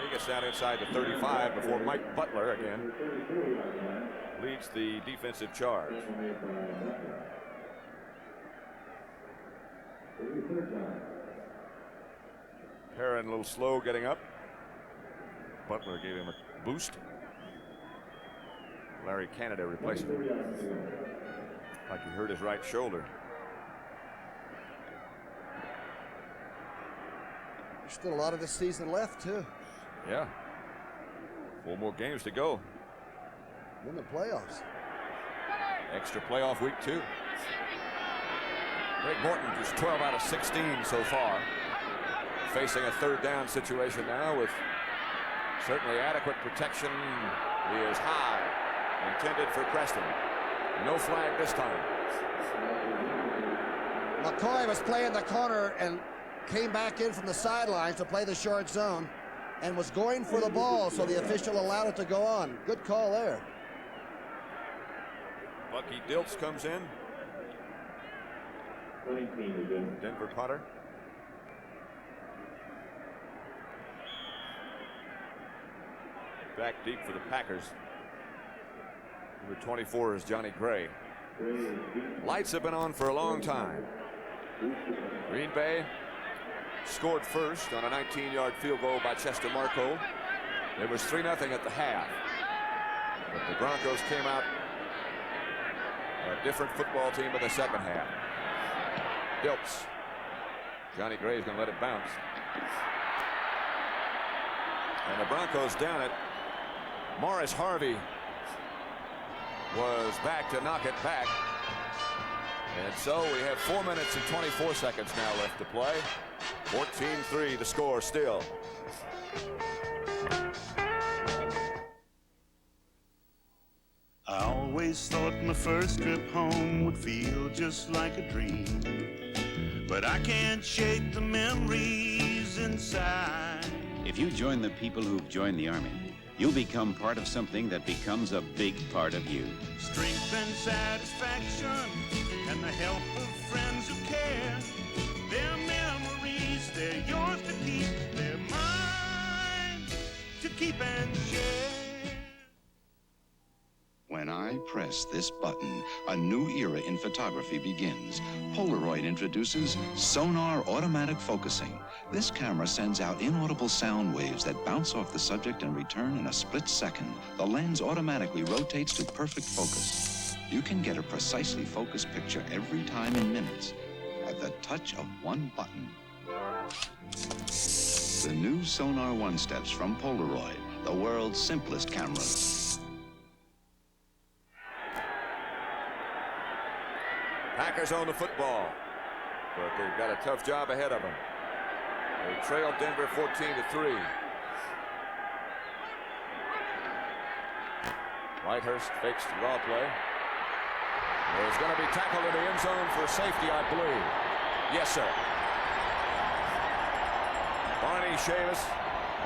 He gets down inside the 35 before Mike Butler again leads the defensive charge. Perrin a little slow getting up. Butler gave him a boost. Larry Canada replaced him. Like he hurt his right shoulder. There's still a lot of this season left, too. Yeah. 4 more games to go. In the playoffs. Extra playoff week 2. Greg Morton just 12 out of 16 so far. Facing a 3rd down situation now with certainly adequate protection He is high, intended for Preston. No flag this time. McCoy was playing the corner and came back in from the sidelines to play the short zone and was going for the ball, so the official allowed it to go on. Good call there. Bucky Dilts comes in. Denver punter. Back deep for the Packers. Number 24 is Johnny Gray. Lights have been on for a long time. Green Bay scored first on a 19-yard field goal by Chester Marco. It was 3-0 at the half. But the Broncos came out a different football team in the second half. Dilts. Johnny Gray is going to let it bounce. And the Broncos down it. Morris Harvey was back to knock it back. And so we have 4 minutes and 24 seconds now left to play. 14-3 the score still. I always thought my first trip home would feel just like a dream, but I can't shake the memories inside. If you join the people who've joined the Army, you'll become part of something that becomes a big part of you. Strength and satisfaction and the help of friends who care. They're memories, they're yours to keep, they're mine to keep and share. When I press this button, a new era in photography begins. Polaroid introduces Sonar Automatic Focusing. This camera sends out inaudible sound waves that bounce off the subject and return in a split second. The lens automatically rotates to perfect focus. You can get a precisely focused picture every time in minutes at the touch of one button. The new Sonar One Steps from Polaroid, the world's simplest camera. Packers own the football, but they've got a tough job ahead of them. They trailed Denver 14-3. Whitehurst fakes the draw play. There's going to be tackled in the end zone for safety, I believe. Yes, sir. Barney Chavis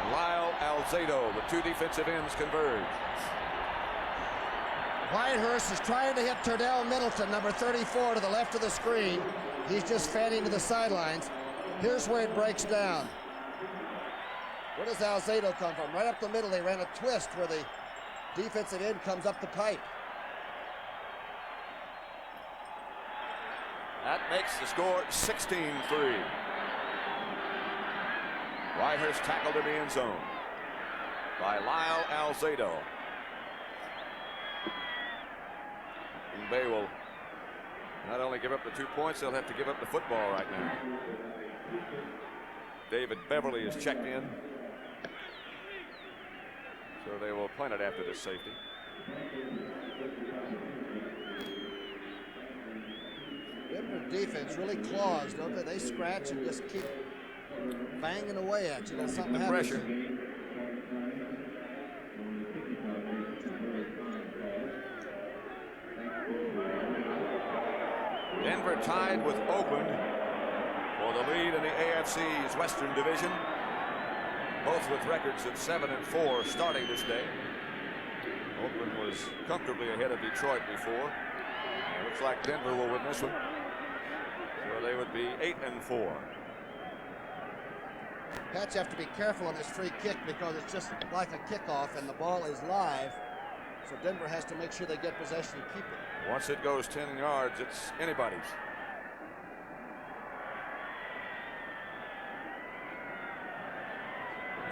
and Lyle Alzado, the two defensive ends, converge. Whitehurst is trying to hit Turdell Middleton, number 34, to the left of the screen. He's just fanning to the sidelines. Here's where it breaks down. Where does Alzado come from? Right up the middle. They ran a twist where the defensive end comes up the pipe. That makes the score 16-3. Whitehurst tackled in the end zone by Lyle Alzado. Green Bay will not only give up the 2 points, they'll have to give up the football right now. David Beverly is checked in, so they will punt it after this safety. Denver defense really claws, don't they? They scratch and just keep banging away at you. That's something the happens. pressure. Denver tied with Oakland for the lead in the AFC's Western Division. Both with records of 7-4 starting this day. Oakland was comfortably ahead of Detroit before. It looks like Denver will win this one. So they would be 8-4. Pats have to be careful on this free kick because it's just like a kickoff and the ball is live. So Denver has to make sure they get possession and keep it. Once it goes 10 yards, it's anybody's.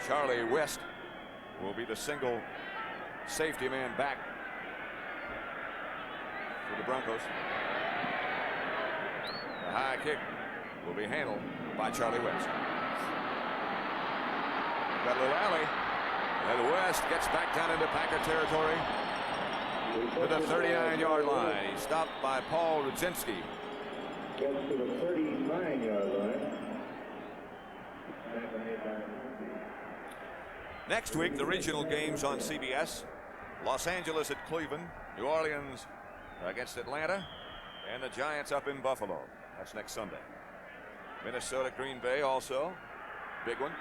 Charlie West will be the single safety man back for the Broncos. The high kick will be handled by Charlie West. Got a little alley, and West gets back down into Packer territory to the 39-yard line. He's stopped by Paul Rudzinski. Gets to the 39-yard line. Next week, the regional games on CBS. Los Angeles at Cleveland, New Orleans against Atlanta, and the Giants up in Buffalo. That's next Sunday. Minnesota, Green Bay also, big one.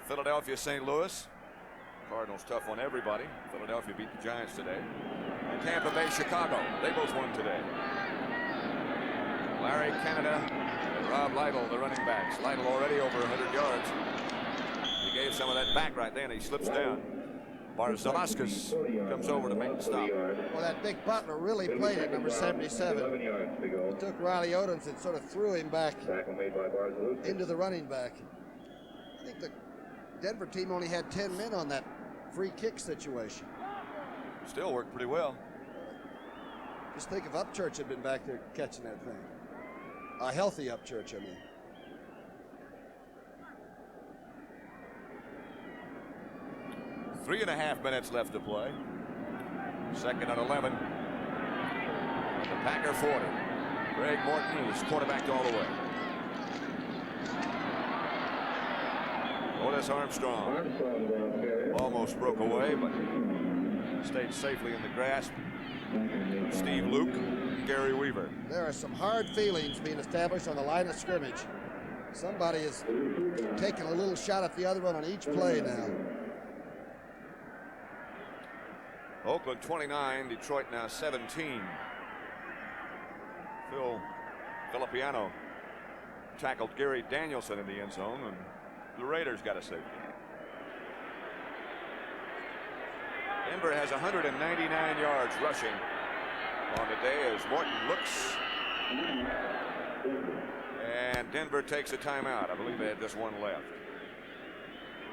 Philadelphia, St. Louis. Cardinals tough on everybody. Philadelphia beat the Giants today. And Tampa Bay, Chicago. They both won today. Larry Canada and Rob Lytle, the running backs. Lytle already over 100 yards. He gave some of that back right there, and he slips down. Barzalauskas comes over to make the stop. Well, that big Butler really played at number 77. He took Riley Odoms and sort of threw him back into the running back. I think the Denver team only had 10 men on that free kick situation. Still worked pretty well. Just think if Upchurch had been back there catching that thing. A healthy Upchurch, I mean. Three and a half minutes left to play. 2nd and 11. The Packer 40. Greg Morton is quarterbacked all the way. Otis Armstrong almost broke away, but stayed safely in the grasp of Steve Luke, Gary Weaver. There are some hard feelings being established on the line of scrimmage. Somebody is taking a little shot at the other one on each play now. Oakland 29, Detroit now 17. Phil Filippiano tackled Gary Danielson in the end zone, and the Raiders got a safety. Denver has 199 yards rushing on the day as Morton looks. And Denver takes a timeout. I believe they had just one left.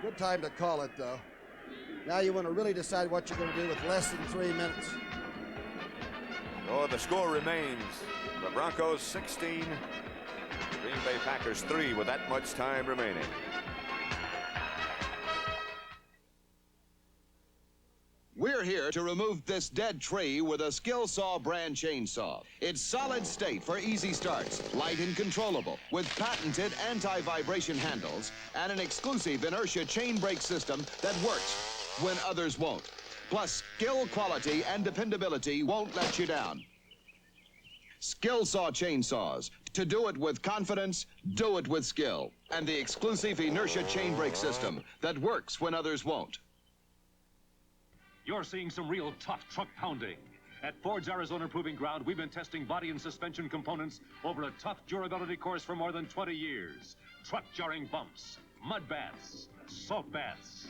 Good time to call it, though. Now you want to really decide what you're going to do with less than 3 minutes. Oh, the score remains. The Broncos 16, Green Bay Packers 3 with that much time remaining. We're here to remove this dead tree with a Skill Saw brand chainsaw. It's solid state for easy starts, light and controllable, with patented anti-vibration handles and an exclusive inertia chain brake system that works when others won't. Plus, skill, quality, and dependability won't let you down. Skill Saw chainsaws. To do it with confidence, do it with skill. And the exclusive inertia chain brake system that works when others won't. You're seeing some real tough truck pounding. At Ford's Arizona Proving Ground, we've been testing body and suspension components over a tough durability course for more than 20 years. Truck jarring bumps, mud baths, salt baths,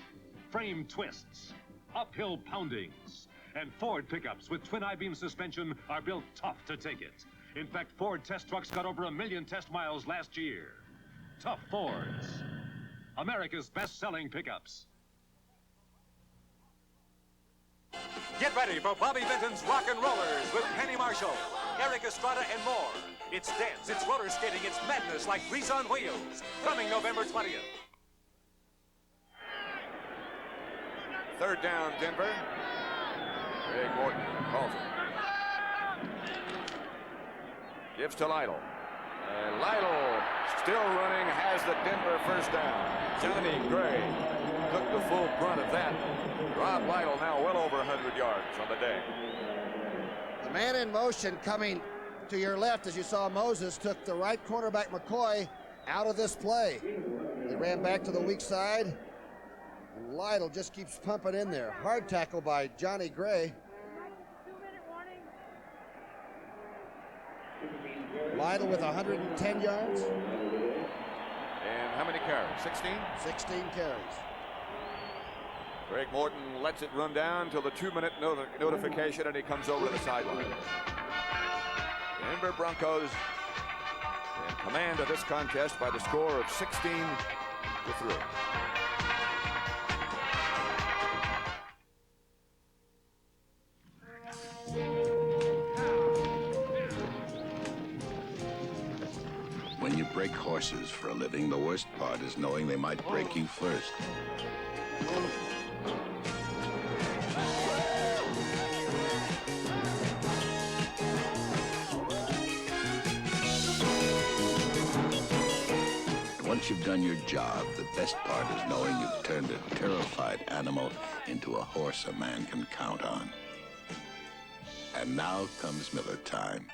frame twists, uphill poundings. And Ford pickups with twin I-beam suspension are built tough to take it. In fact, Ford test trucks got over 1 million test miles last year. Tough Fords, America's best-selling pickups. Get ready for Bobby Vinton's Rock and Rollers with Penny Marshall, Eric Estrada, and more. It's dance, it's roller skating, it's madness like Grease on Wheels. Coming November 20th. 3rd down, Denver. Greg Morton calls it. Gives to Lytle. And Lytle, still running, has the Denver first down. Johnny Gray took the full brunt of that. Rob Lytle now well over 100 yards on the day. The man in motion coming to your left, as you saw Moses, took the right cornerback McCoy out of this play. He ran back to the weak side, and Lytle just keeps pumping in there. Hard tackle by Johnny Gray. Lytle with 110 yards. And how many carries? 16? 16 carries. Greg Morton lets it run down till the 2-minute notification, and he comes over to the sideline. Denver Broncos in command of this contest by the score of 16-3. When you break horses for a living, the worst part is knowing they might break you first. Once once you've done your job, the best part is knowing you've turned a terrified animal into a horse a man can count on. And now comes Miller time.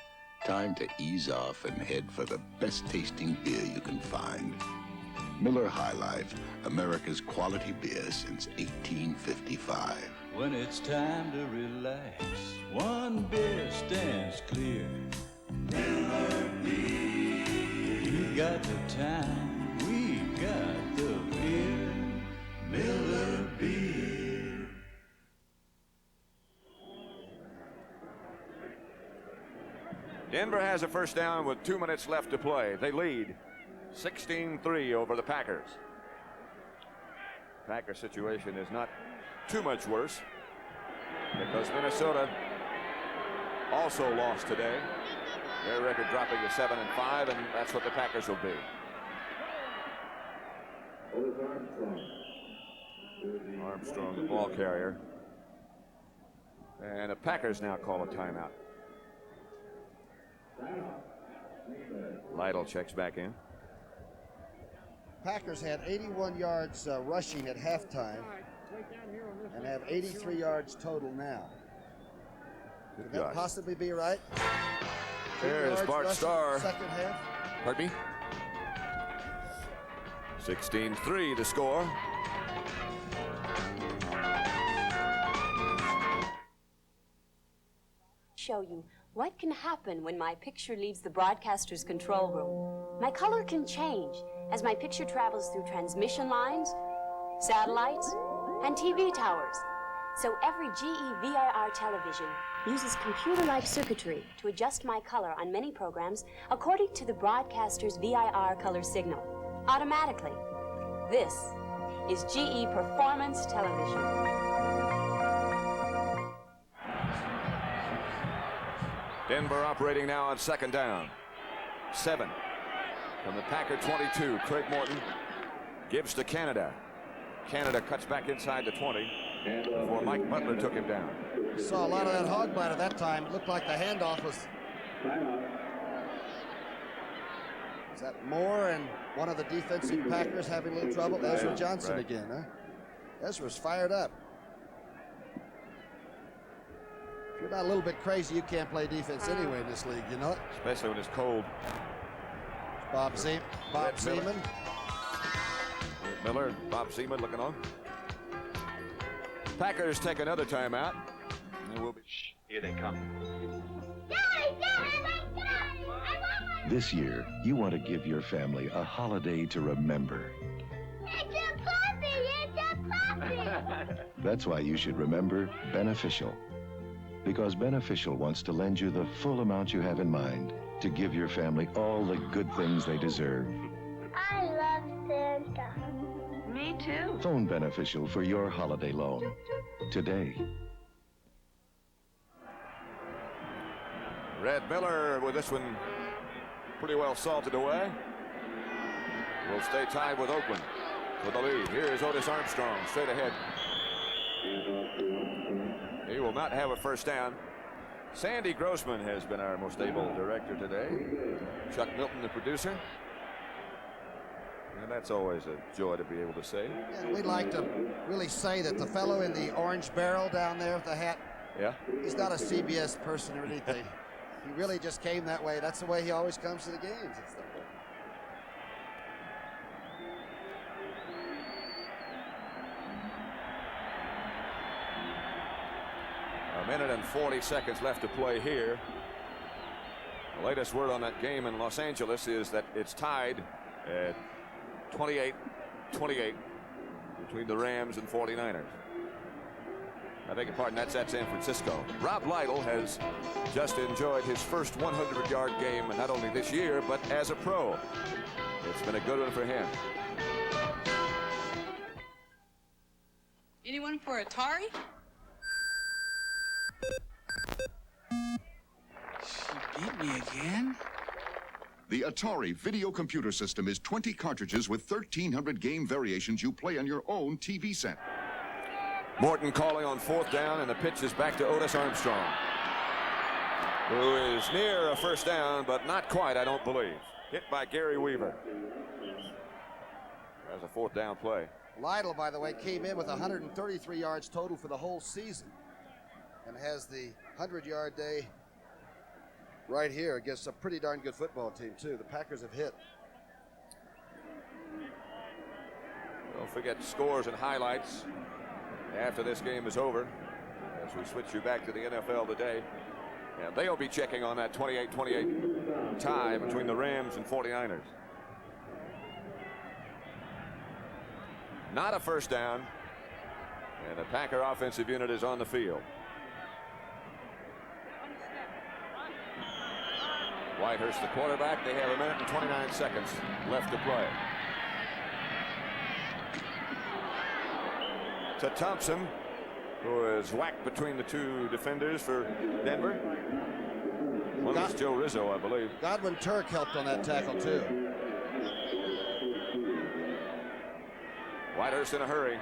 Time to ease off and head for the best tasting beer you can find. Miller High Life, America's quality beer since 1855. When it's time to relax, one beer stands clear. Miller Beer. You got the time, we got the beer. Miller Beer. Denver has a first down with 2 minutes left to play. They lead 16-3 over the Packers. Packers situation is not too much worse because Minnesota also lost today. Their record dropping to 7-5, and that's what the Packers will be. Armstrong, the ball carrier. And the Packers now call a timeout. Lytle checks back in. Packers had 81 yards rushing at halftime and have 83 yards total now. Could that possibly be right? There is Bart Starr. Second half. Pardon me? 16-3 the score. Show you what can happen when my picture leaves the broadcaster's control room. My color can change as my picture travels through transmission lines, satellites, and TV towers. So every GE VIR television uses computer-like circuitry to adjust my color on many programs according to the broadcaster's VIR color signal, automatically. This is GE Performance Television. Denver operating now on second down. 7 from the Packer 22. Craig Morton gives to Canada. Canada cuts back inside the 20 before Mike Butler took him down. Saw a lot of that hog bite at that time. It looked like the handoff was. Is that Moore and one of the defensive Packers having a little trouble? Ezra Johnson again, huh? Ezra's fired up. If you're not a little bit crazy, you can't play defense anyway in this league, you know it? Especially when it's cold. Bob Seaman. Miller, Bob Seaman looking on. Packers take another timeout. And we'll be. Here they come. This year, you want to give your family a holiday to remember. It's a puppy! It's a puppy! That's why you should remember Beneficial. Because Beneficial wants to lend you the full amount you have in mind to give your family all the good things they deserve. I love Santa. Me too. Phone Beneficial for your holiday loan today. Red Miller with this one pretty well salted away. Will stay tied with Oakland for the lead. Here is Otis Armstrong straight ahead. He will not have a first down. Sandy Grossman has been our most able director today. Chuck Milton, the producer. And that's always a joy to be able to say. And we'd like to really say that the fellow in the orange barrel down there with the hat, he's not a CBS person or anything. He really just came that way. That's the way he always comes to the games. A minute and 40 seconds left to play here. The latest word on that game in Los Angeles is that it's tied at 28-28 between the Rams and 49ers. I beg your pardon, that's at San Francisco. Rob Lytle has just enjoyed his first 100-yard game, not only this year, but as a pro. It's been a good one for him. Anyone for Atari? She beat me again? The Atari video computer system is 20 cartridges with 1,300 game variations you play on your own TV set. Morton calling on fourth down, and the pitch is back to Otis Armstrong, who is near a first down, but not quite, I don't believe. Hit by Gary Weaver. fourth down play. Lytle, by the way, came in with 133 yards total for the whole season and has the 100-yard day right here against a pretty darn good football team, too. The Packers have hit. Don't forget scores and highlights after this game is over as we switch you back to the NFL today. And they'll be checking on that 28-28 tie between the Rams and 49ers. Not a first down, and the Packer offensive unit is on the field. Whitehurst, the quarterback. They have 1 minute and 29 seconds left to play. To Thompson, who is whacked between the two defenders for Denver. One was Joe Rizzo, I believe. Godwin Turk helped on that tackle, too. Whitehurst in a hurry.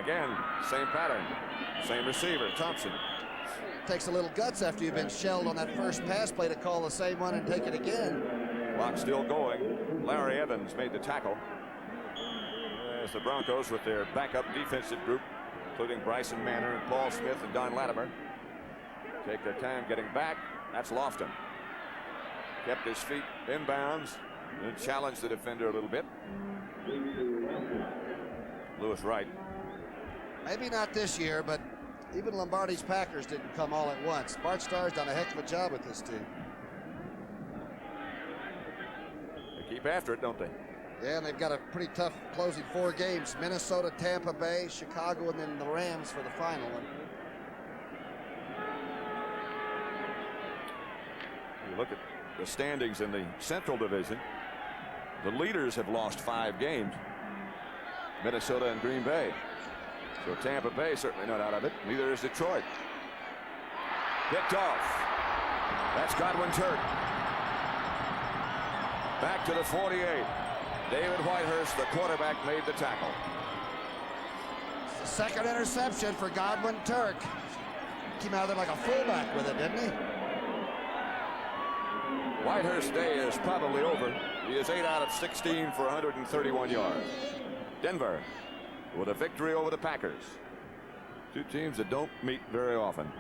Again, same pattern. Same receiver, Thompson. Takes a little guts after you've been shelled on that first pass play to call the same one and take it again. Clock still going. Larry Evans made the tackle. There's the Broncos with their backup defensive group, including Bryson Manor and Paul Smith and Don Latimer. Take their time getting back. That's Lofton. Kept his feet inbounds and challenged the defender a little bit. Lewis Wright. Maybe not this year, but even Lombardi's Packers didn't come all at once. Bart Starr's done a heck of a job with this team. They keep after it, don't they? Yeah, and they've got a pretty tough closing 4 games. Minnesota, Tampa Bay, Chicago, and then the Rams for the final one. You look at the standings in the Central Division. The leaders have lost 5 games. Minnesota and Green Bay. So Tampa Bay certainly not out of it. Neither is Detroit. Picked off. That's Godwin Turk. Back to the 48. David Whitehurst, the quarterback, made the tackle. It's the second interception for Godwin Turk. Came out there like a fullback with it, didn't he? Whitehurst's day is probably over. He is 8 out of 16 for 131 yards. Denver with a victory over the Packers. 2 teams that don't meet very often.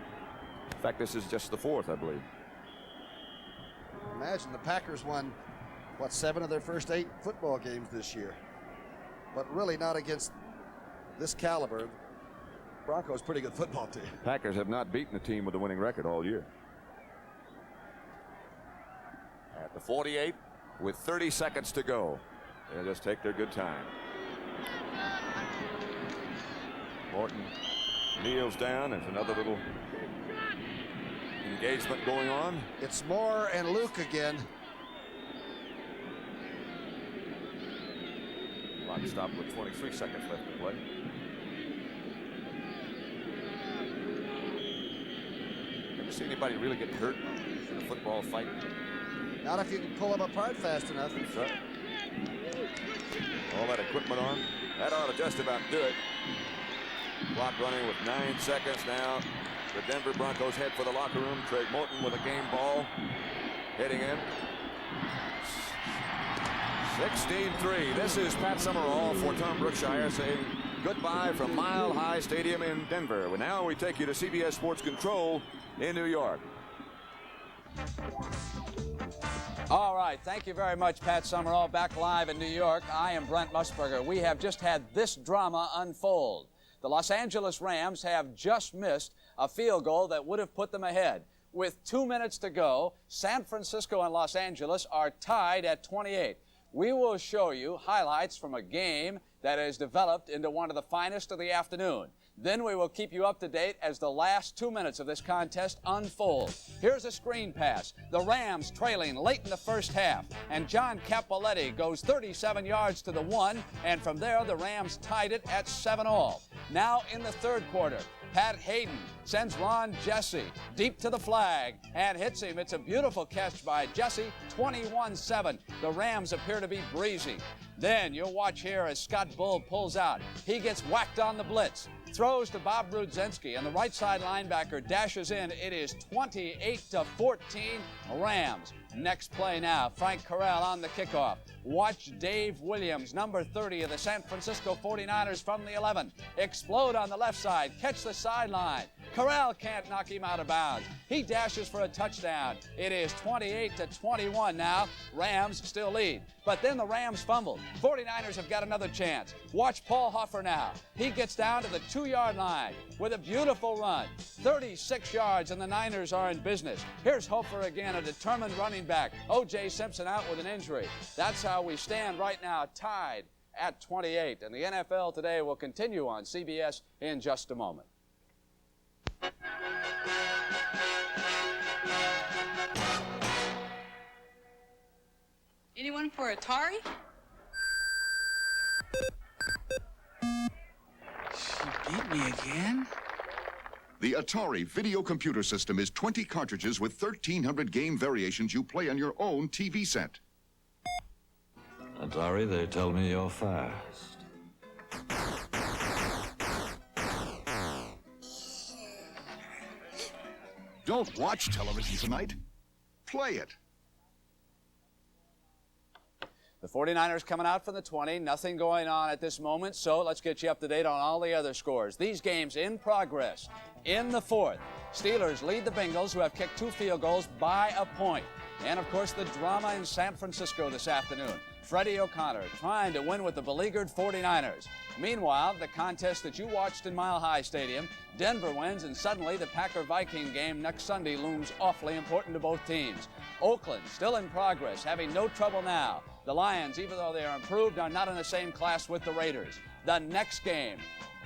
In fact, this is just the 4th, I believe. Imagine the Packers won, what, 7 of their first 8 football games this year. But really not against this caliber. Broncos pretty good football team. Packers have not beaten a team with a winning record all year. At the 48 with 30 seconds to go. They'll just take their good time. Morton kneels down. There's another little engagement going on. It's Moore and Luke again. Clock stopped with 23 seconds left to play. Ever see anybody really get hurt in a football fight? Not if you can pull them apart fast enough. That's right. All that equipment on. That ought to just about do it. Clock running with 9 seconds now. The Denver Broncos head for the locker room. Craig Morton with a game ball. Heading in. 16-3. This is Pat Summerall for Tom Brookshire saying goodbye from Mile High Stadium in Denver. Well, now we take you to CBS Sports Control in New York. All right, thank you very much, Pat Summerall. Back live in New York, I am Brent Musburger. We have just had this drama unfold. The Los Angeles Rams have just missed a field goal that would have put them ahead. With 2 minutes to go, San Francisco and Los Angeles are tied at 28. We will show you highlights from a game that has developed into one of the finest of the afternoon. Then we will keep you up to date as the last 2 minutes of this contest unfold. Here's a screen pass. The Rams trailing late in the first half. And John Capoletti goes 37 yards to the 1. And from there, the Rams tied it at 7-all. Now in the third quarter, Pat Hayden sends Ron Jesse deep to the flag and hits him. It's a beautiful catch by Jesse, 21-7. The Rams appear to be breezy. Then you'll watch here as Scott Bull pulls out. He gets whacked on the blitz. Throws to Bob Brudzinski, and the right side linebacker dashes in. It is 28-14 Rams. Next play now, Frank Corral on the kickoff. Watch Dave Williams, number 30 of the San Francisco 49ers from the 11, explode on the left side, catch the sideline. Corral can't knock him out of bounds. He dashes for a touchdown. It is 28-21 now. Rams still lead. But then the Rams fumbled. 49ers have got another chance. Watch Paul Hoffer now. He gets down to the 2-yard line with a beautiful run. 36 yards and the Niners are in business. Here's Hofer again, a determined running back. O.J. Simpson out with an injury. That's how we stand right now, tied at 28. And the NFL Today will continue on CBS in just a moment. Anyone for Atari? She beat me again? The Atari video computer system is 20 cartridges with 1,300 game variations you play on your own TV set. Atari, they tell me you're fast. Don't watch television tonight. Play it. The 49ers coming out from the 20, nothing going on at this moment, so let's get you up to date on all the other scores. These games in progress. In the fourth, Steelers lead the Bengals, who have kicked 2 field goals by a point. And, of course, the drama in San Francisco this afternoon. Freddie O'Connor trying to win with the beleaguered 49ers. Meanwhile, the contest that you watched in Mile High Stadium, Denver wins, and suddenly the Packer-Viking game next Sunday looms awfully important to both teams. Oakland still in progress, having no trouble now. The Lions, even though they are improved, are not in the same class with the Raiders. The next game,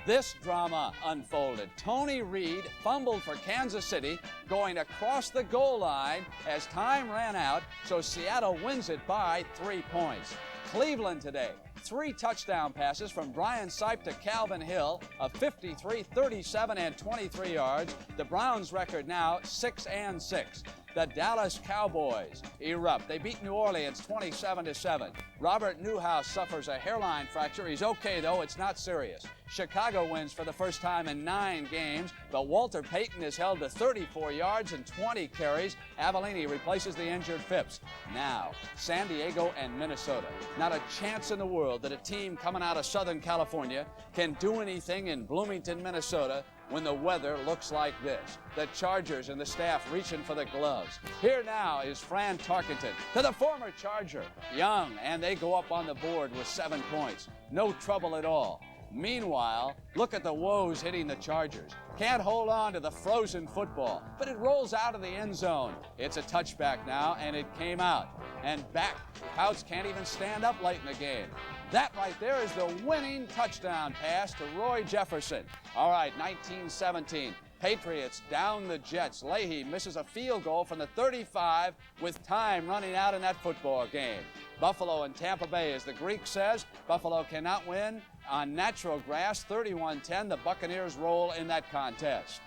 this drama unfolded. Tony Reed fumbled for Kansas City, going across the goal line as time ran out, so Seattle wins it by 3 points. Cleveland today, 3 touchdown passes from Brian Sipe to Calvin Hill of 53, 37, and 23 yards. The Browns' record now 6-6. The Dallas Cowboys erupt. They beat New Orleans 27-7. Robert Newhouse suffers a hairline fracture. He's okay, though. It's not serious. Chicago wins for the first time in 9 games, but Walter Payton is held to 34 yards and 20 carries. Avellini replaces the injured Phipps. Now, San Diego and Minnesota. Not a chance in the world that a team coming out of Southern California can do anything in Bloomington, Minnesota, when the weather looks like this. The Chargers and the staff reaching for the gloves. Here now is Fran Tarkenton to the former Charger. Young, and they go up on the board with 7 points. No trouble at all. Meanwhile, look at the woes hitting the Chargers. Can't hold on to the frozen football, but it rolls out of the end zone. It's a touchback now, and it came out. And back, Couts can't even stand up late in the game. That right there is the winning touchdown pass to Roy Jefferson. All right, 19-17. Patriots down the Jets. Leahy misses a field goal from the 35 with time running out in that football game. Buffalo and Tampa Bay, as the Greek says, Buffalo cannot win on natural grass. 31-10, the Buccaneers roll in that contest.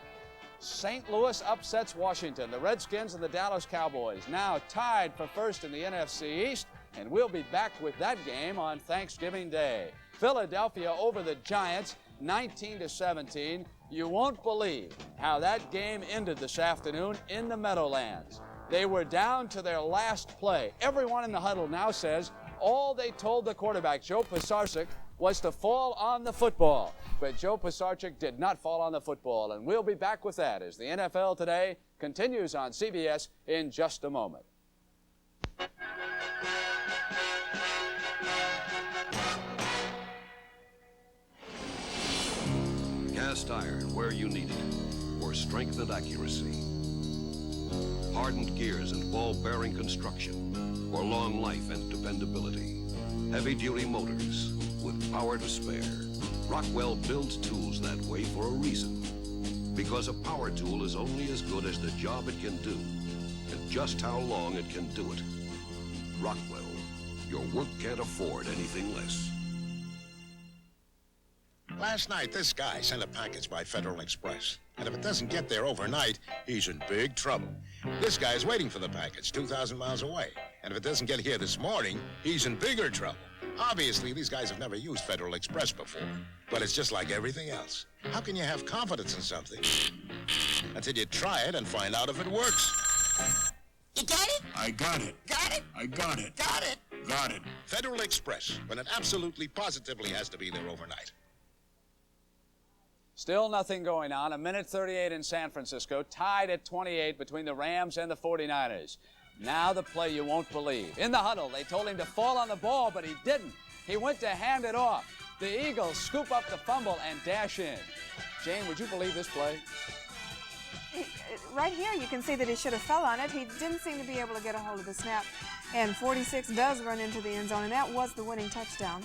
St. Louis upsets Washington. The Redskins and the Dallas Cowboys now tied for first in the NFC East, and we'll be back with that game on Thanksgiving Day. Philadelphia over the Giants, 19-17. You won't believe how that game ended this afternoon in the Meadowlands. They were down to their last play. Everyone in the huddle now says all they told the quarterback, Joe Pisarcik, was to fall on the football. But Joe Pisarcik did not fall on the football, and we'll be back with that as the NFL Today continues on CBS in just a moment. Cast iron where you need it, for strength and accuracy. Hardened gears and ball bearing construction, for long life and dependability. Heavy-duty motors with power to spare. Rockwell builds tools that way for a reason. Because a power tool is only as good as the job it can do, and just how long it can do it. Rockwell, your work can't afford anything less. Last night, this guy sent a package by Federal Express. And if it doesn't get there overnight, he's in big trouble. This guy's waiting for the package 2,000 miles away. And if it doesn't get here this morning, he's in bigger trouble. Obviously, these guys have never used Federal Express before. But it's just like everything else. How can you have confidence in something until you try it and find out if it works? You got it? I got it. Got it? I got it. Got it? Got it. Federal Express, when it absolutely positively has to be there overnight. Still nothing going on. 1:38 in San Francisco, tied at 28 between the Rams and the 49ers. Now the play you won't believe. In the huddle, they told him to fall on the ball, but he didn't. He went to hand it off. The Eagles scoop up the fumble and dash in. Jane, would you believe this play? Right here, you can see that he should have fell on it. He didn't seem to be able to get a hold of the snap. And 46 does run into the end zone, and that was the winning touchdown.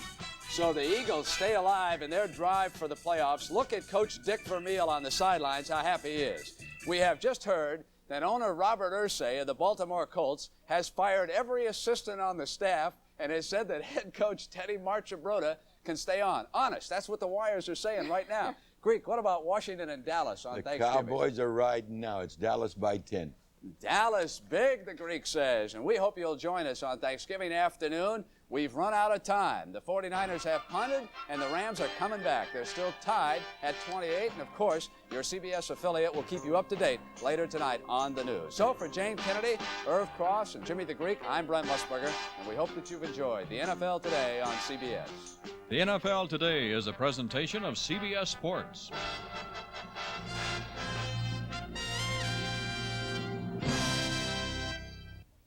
So the Eagles stay alive in their drive for the playoffs. Look at Coach Dick Vermeil on the sidelines, how happy he is. We have just heard that owner Robert Irsay of the Baltimore Colts has fired every assistant on the staff and has said that head coach Teddy Marchibroda can stay on. Honest, that's what the wires are saying right now. Greek, what about Washington and Dallas on Thanksgiving? The Cowboys are riding now. It's Dallas by 10. Dallas big, the Greek says, and we hope you'll join us on Thanksgiving afternoon. We've run out of time. The 49ers have punted, and the Rams are coming back. They're still tied at 28, and of course, your CBS affiliate will keep you up to date later tonight on the news. So for Jane Kennedy, Irv Cross, and Jimmy the Greek, I'm Brent Musburger, and we hope that you've enjoyed the NFL Today on CBS. The NFL Today is a presentation of CBS Sports.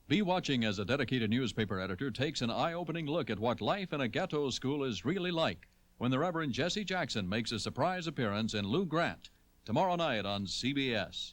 Be Watching as a dedicated newspaper editor takes an eye-opening look at what life in a ghetto school is really like when the Reverend Jesse Jackson makes a surprise appearance in Lou Grant tomorrow night on CBS.